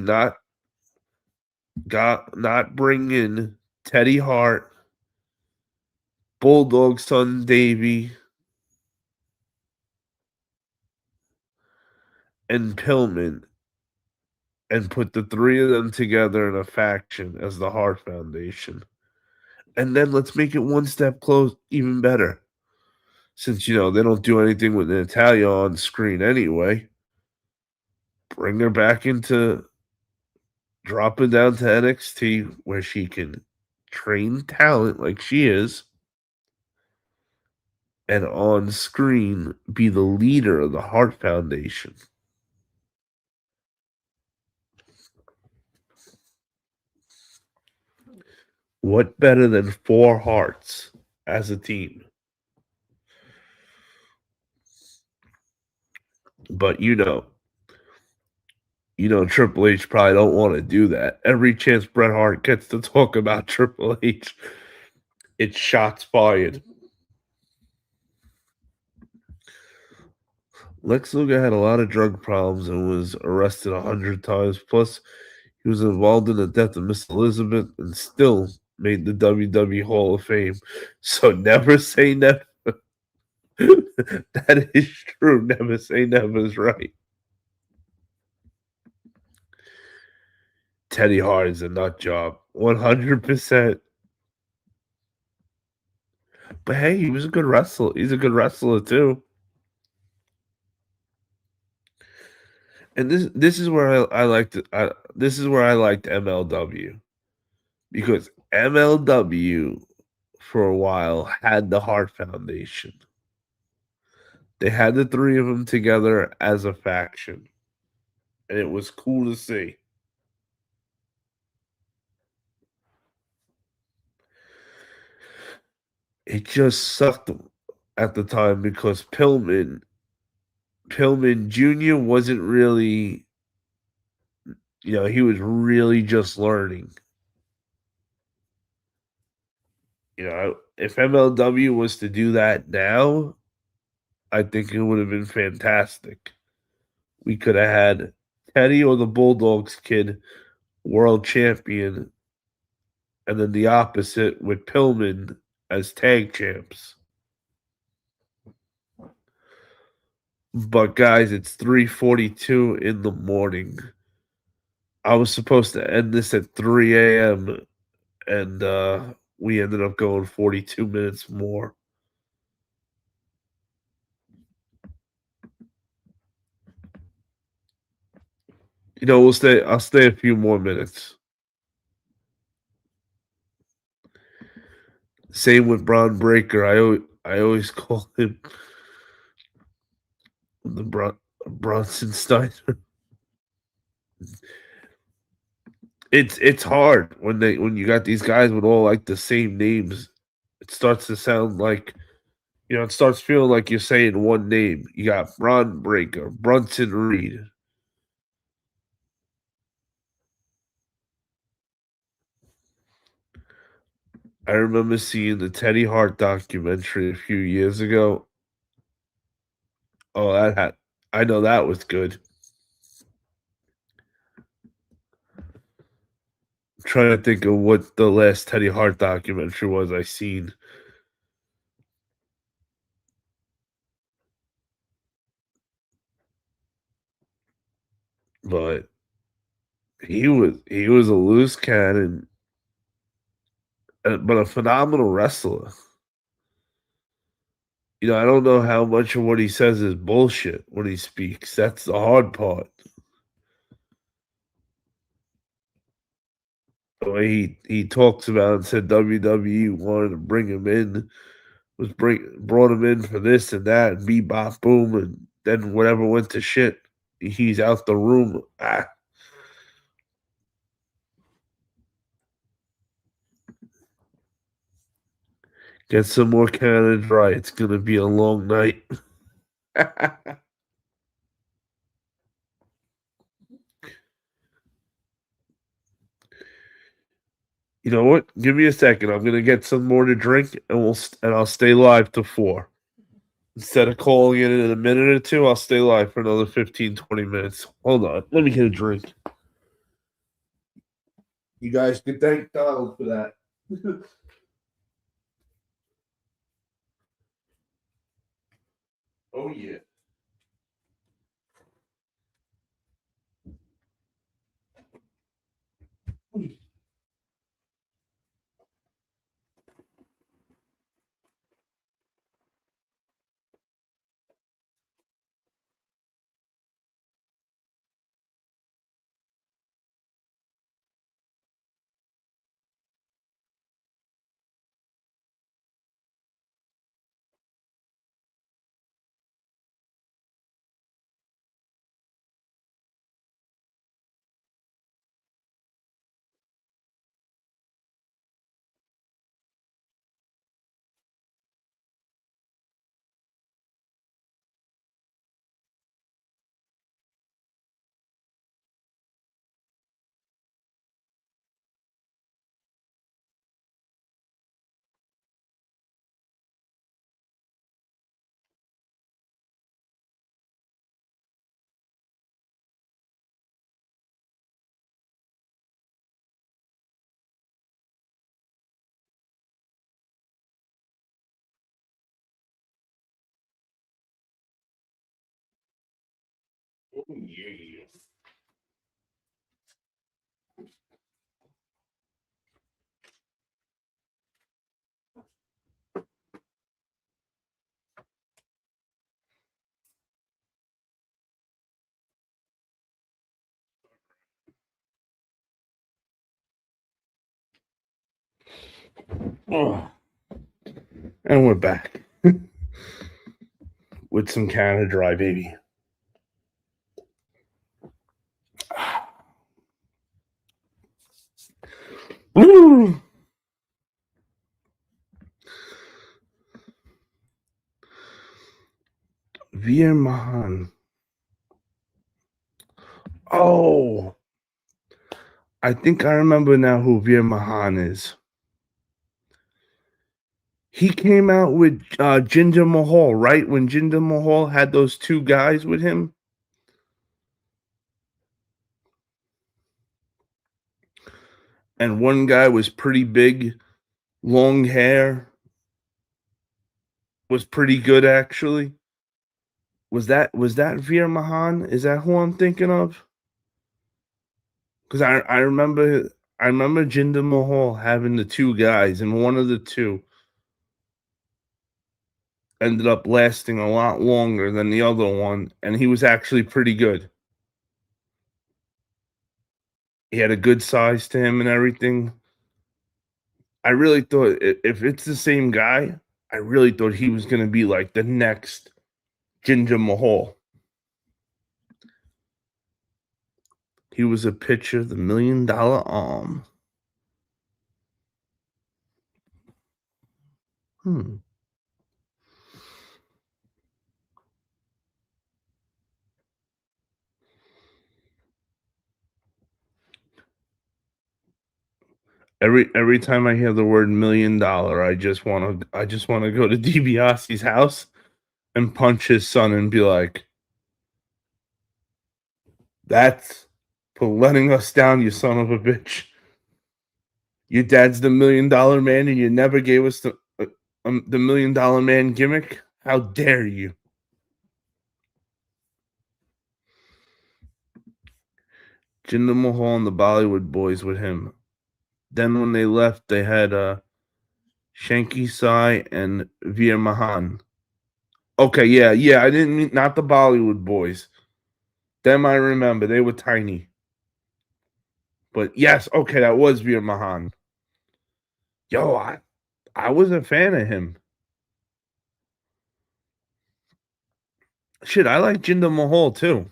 not bring in Teddy Hart, Bulldog son Davey, and Pillman, and put the three of them together in a faction as the Hart Foundation? And then let's make it one step close even better. Since they don't do anything with Natalia on screen anyway, bring her back into dropping down to NXT where she can train talent like she is and on screen be the leader of the Hart Foundation. What better than four Hearts as a team? But Triple H probably don't want to do that. Every chance Bret Hart gets to talk about Triple H, it's shots fired. Lex Luger had a lot of drug problems and was arrested 100 times. Plus, he was involved in the death of Miss Elizabeth and still made the WWE Hall of Fame. So never say never. That is true. Never say never is right. Teddy Hart is a nut job. 100%. But hey, he was a good wrestler. He's a good wrestler too. And this is where I liked this is where I liked MLW because MLW for a while had the Hart Foundation. They had the three of them together as a faction, and it was cool to see. It just sucked at the time because Pillman Jr. wasn't really, he was really just learning. If MLW was to do that now, I think it would have been fantastic. We could have had Teddy or the Bulldogs kid world champion, and then the opposite with Pillman as tag champs. But guys, it's 3:42 in the morning. I was supposed to end this at 3 a.m. and we ended up going 42 minutes more. I'll stay a few more minutes. Same with Braun Breaker. I always call him the Bronson Steiner. It's hard when you got these guys with all like the same names. It starts to sound like it starts feeling like you're saying one name. You got Braun Breaker, Brunson Reed. I remember seeing the Teddy Hart documentary a few years ago. Oh, I know that was good. I'm trying to think of what the last Teddy Hart documentary was I seen. But he was a loose cannon, but a phenomenal wrestler. I don't know how much of what he says is bullshit when he speaks. That's the hard part. The way he talks about and said WWE wanted to bring him in, brought him in for this and that, and bebop boom, and then whatever went to shit, he's out the room. Get some more Canada Dry. It's gonna be a long night. You know what? Give me a second. I'm gonna get some more to drink, and I'll stay live till 4. Instead of calling it in a minute or two, I'll stay live for another 15, 20 minutes. Hold on. Let me get a drink. You guys can thank Donald for that. Oh yeah. Yeah. Oh, and we're back with some Canada Dry, baby. Woo! Veer Mahan. Oh, I think I remember now who Veer Mahan is. He came out with Jinder Mahal, right? When Jinder Mahal had those two guys with him. And one guy was pretty big, long hair, was pretty good actually. Was that Veer Mahan? Is that who I'm thinking of? Because I remember Jinder Mahal having the two guys, and one of the two ended up lasting a lot longer than the other one, and he was actually pretty good. He had a good size to him and everything. I really thought if it's the same guy, I really thought he was going to be like the next Jinder Mahal. He was a pitcher, the $1 million arm. Hmm. Every time I hear the word $1 million, I just want to go to DiBiase's house and punch his son and be like, "That's for letting us down, you son of a bitch. Your dad's the $1 million man, and you never gave us the $1 million man gimmick. How dare you?" Jinder Mahal and the Bollywood boys with him. Then when they left, they had Shanky Sai and Veer Mahan. Okay, yeah. I didn't mean not the Bollywood boys. Them I remember. They were tiny. But yes, okay, that was Veer Mahan. Yo, I was a fan of him. Shit, I like Jinder Mahal too.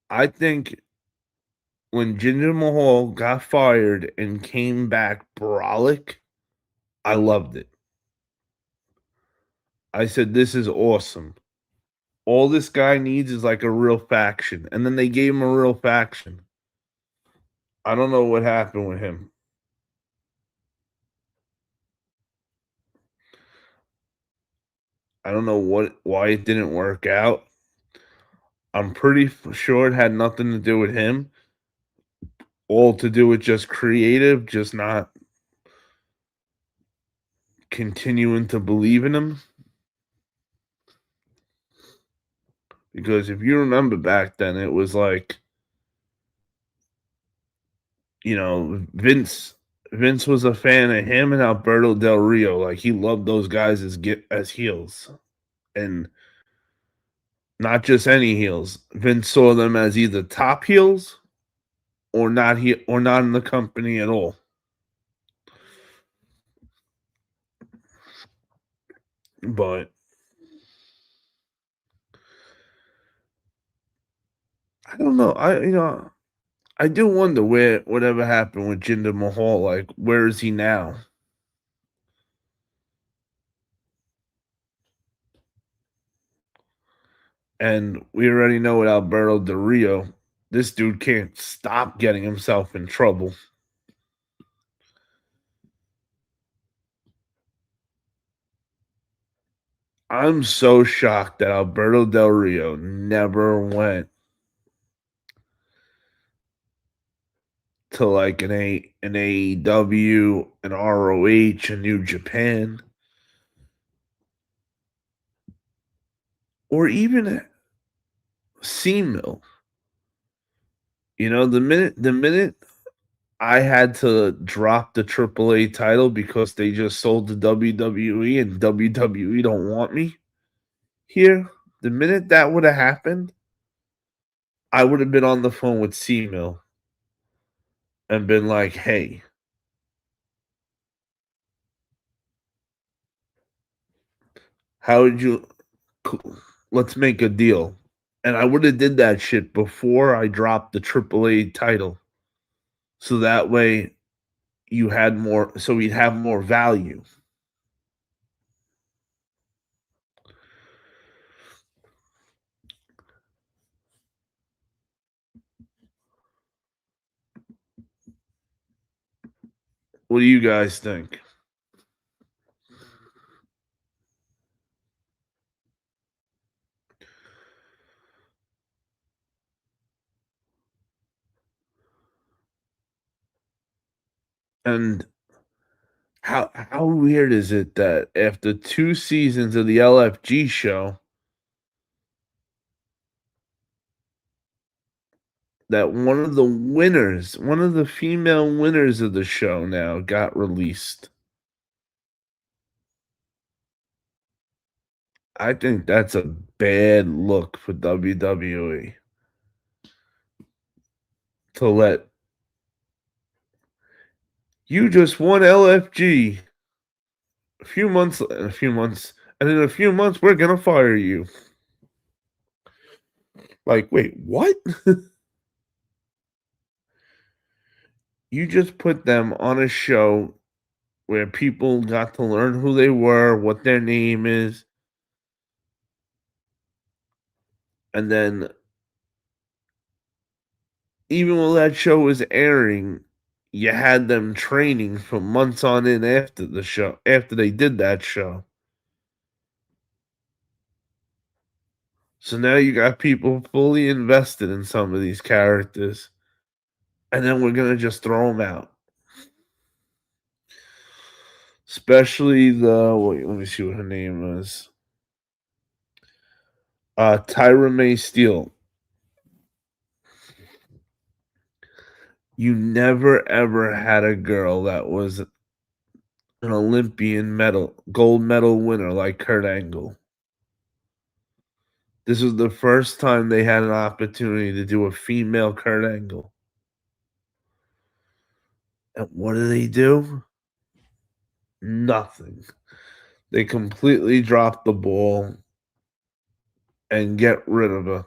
I think when Jinder Mahal got fired and came back brolic, I loved it. I said, "This is awesome. All this guy needs is like a real faction." And then they gave him a real faction. I don't know what happened with him. I don't know why it didn't work out. I'm pretty sure it had nothing to do with him. All to do with just creative, just not continuing to believe in him. Because if you remember back then, it was like, Vince was a fan of him and Alberto Del Rio. Like he loved those guys as heels, and not just any heels. Vince saw them as either top heels or not in the company at all. But I don't know. I do wonder where whatever happened with Jinder Mahal. Like, where is he now? And we already know with Alberto Del Rio, this dude can't stop getting himself in trouble. I'm so shocked that Alberto Del Rio never went to like an AEW, an ROH, a New Japan. or even CMIL. The minute I had to drop the AAA title because they just sold to WWE and WWE don't want me here, the minute that would have happened, I would have been on the phone with CMIL and been like, "Hey, how would you let's make a deal." And I would have did that shit before I dropped the AAA title. So that way you had more so we'd have more value. What do you guys think? And how weird is it that after 2 seasons of the LFG show that one of the female winners of the show now got released. I think that's a bad look for WWE to let you just won LFG and in a few months we're gonna fire you. Like, wait, what? You just put them on a show where people got to learn who they were, what their name is, and then even while that show was airing, you had them training for months on end after the show, after they did that show. So now you got people fully invested in some of these characters, and then we're gonna just throw them out. Especially wait, let me see what her name is. Tyra May Steele. You never ever had a girl that was an Olympian gold medal winner like Kurt Angle. This was the first time they had an opportunity to do a female Kurt Angle. And what do? Nothing. They completely dropped the ball and get rid of her.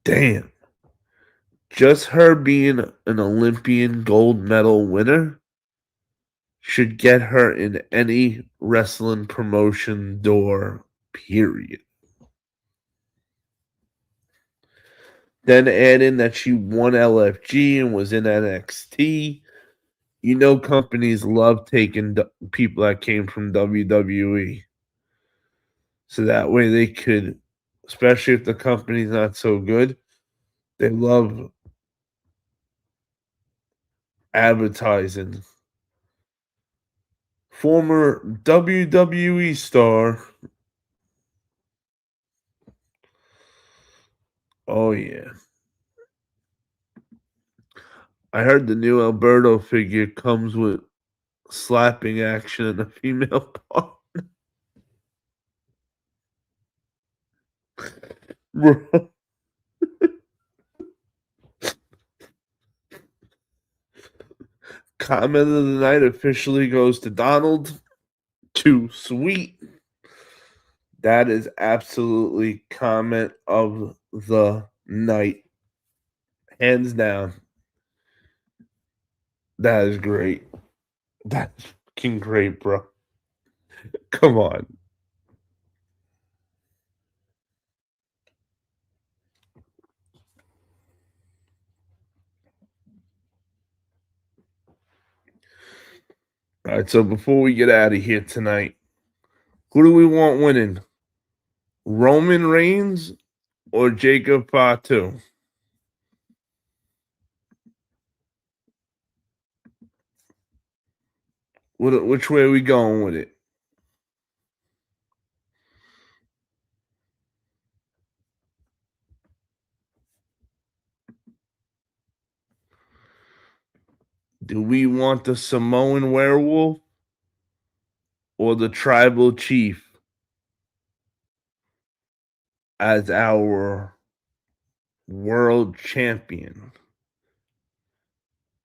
Damn. Just her being an Olympian gold medal winner should get her in any wrestling promotion door, period. Then add in that she won LFG and was in NXT. You know, companies love taking people that came from WWE. So that way they could, especially if the company's not so good, they love advertising. Former WWE star. Oh, yeah. I heard the new Alberto figure comes with slapping action in the female part. Bro. Comment of the night officially goes to Donald. Too sweet. That is absolutely comment of the night. Hands down. That is great. That's fucking great, bro. Come on. All right, so before we get out of here tonight, who do we want winning? Roman Reigns or Jacob Fatu? Which way are we going with it? Do we want the Samoan werewolf or the tribal chief as our world champion?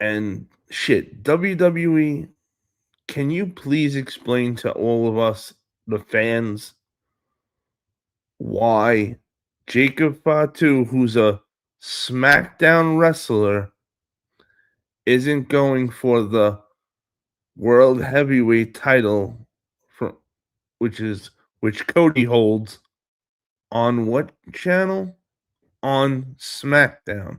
And shit, WWE, can you please explain to all of us, the fans, why Jacob Fatu, who's a SmackDown wrestler, isn't going for the world heavyweight title from which Cody holds on what channel? On SmackDown.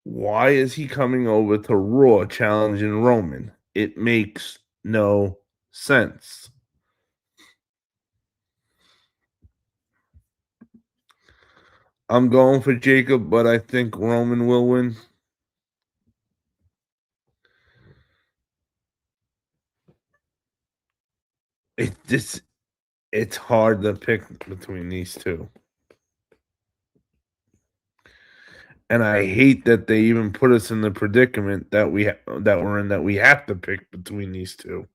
Why is he coming over to Raw challenging Roman? It makes no sense. I'm going for Jacob, but I think Roman will win. It's hard to pick between these two. And I hate that they even put us in the predicament that we're in, that we have to pick between these two.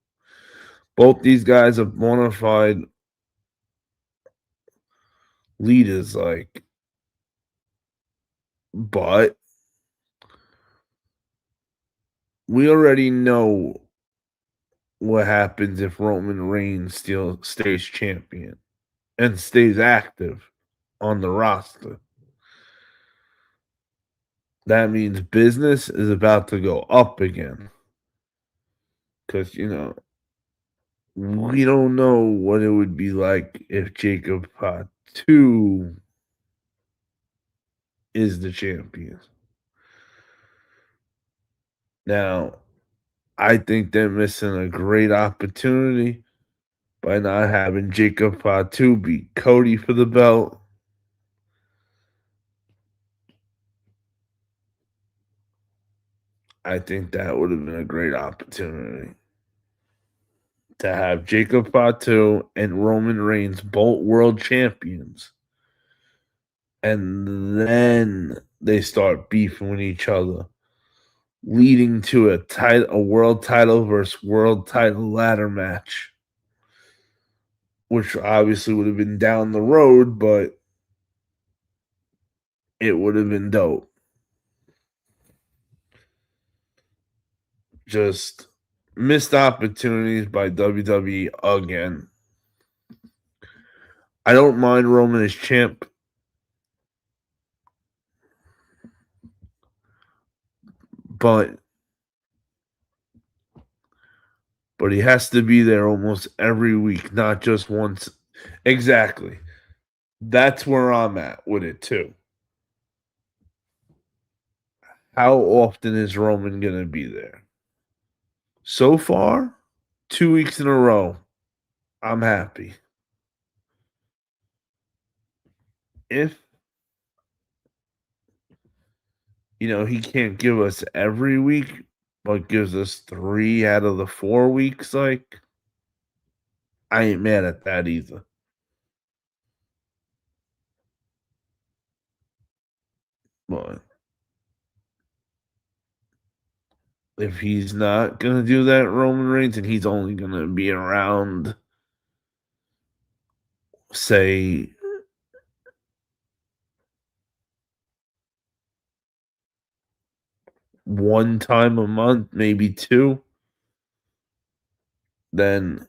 Both these guys are bona fide leaders, like, but we already know what happens if Roman Reigns still stays champion and stays active on the roster. That means business is about to go up again. Because, we don't know what it would be like if Jacob Fatu is the champion. Now, I think they're missing a great opportunity by not having Jacob Fatu beat Cody for the belt. I think that would have been a great opportunity to have Jacob Fatu and Roman Reigns both world champions. And then they start beefing with each other, leading to a world title versus world title ladder match, which obviously would have been down the road, but it would have been dope. Just missed opportunities by WWE again. I don't mind Roman as champ, but he has to be there almost every week, not just once. Exactly. That's where I'm at with it too. How often is Roman going to be there? So far, 2 weeks in a row, I'm happy. If he can't give us every week, but gives us 3 out of the 4 weeks, like, I ain't mad at that either. But if he's not gonna do that, Roman Reigns, and he's only gonna be around, say, one time a month, maybe 2, then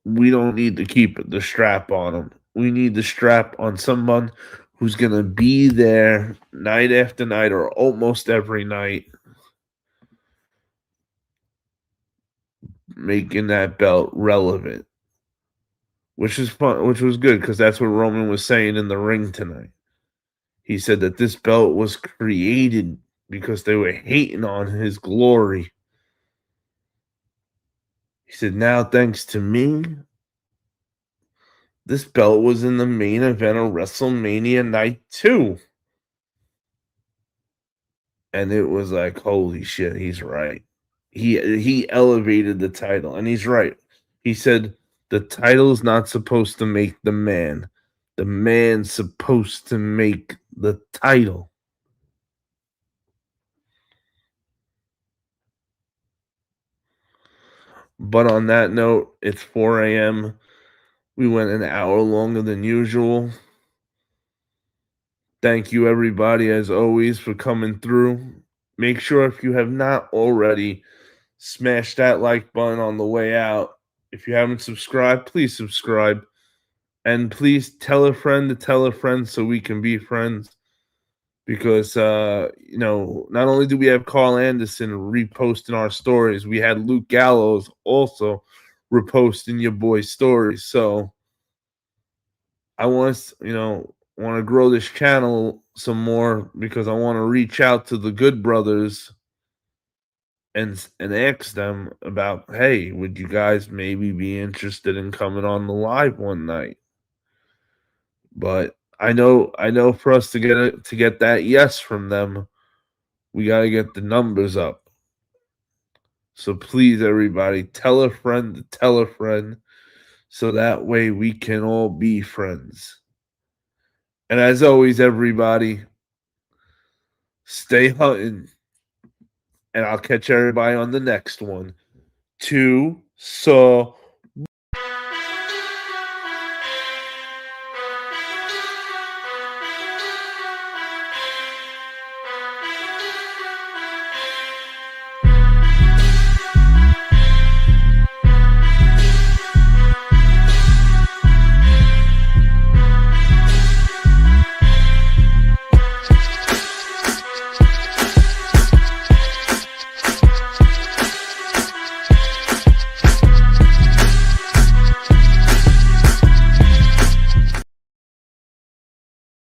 we don't need to keep the strap on him. We need the strap on someone who's gonna be there night after night or almost every night, making that belt relevant. Which is fun, which was good, because that's what Roman was saying in the ring tonight. He said that this belt was created because they were hating on his glory. He said, now, thanks to me, this belt was in the main event of WrestleMania Night 2. And it was like, holy shit, he's right. he elevated the title, and he's right. He said the title's not supposed to make the man. The man's supposed to make the title. But on that note, it's 4 a.m. We went an hour longer than usual. Thank you, everybody, as always, for coming through. Make sure if you have not already, smash that like button on the way out. If you haven't subscribed, please subscribe. And please tell a friend to tell a friend so we can be friends. Because, not only do we have Carl Anderson reposting our stories, we had Luke Gallows also reposting your boy's stories. So I want to grow this channel some more because I want to reach out to the good brothers and ask them about, hey, would you guys maybe be interested in coming on the live one night? But I know for us to get that yes from them, we got to get the numbers up. So please, everybody, tell a friend to tell a friend, so that way we can all be friends. And as always, everybody, stay hunting, and I'll catch everybody on the next one. To so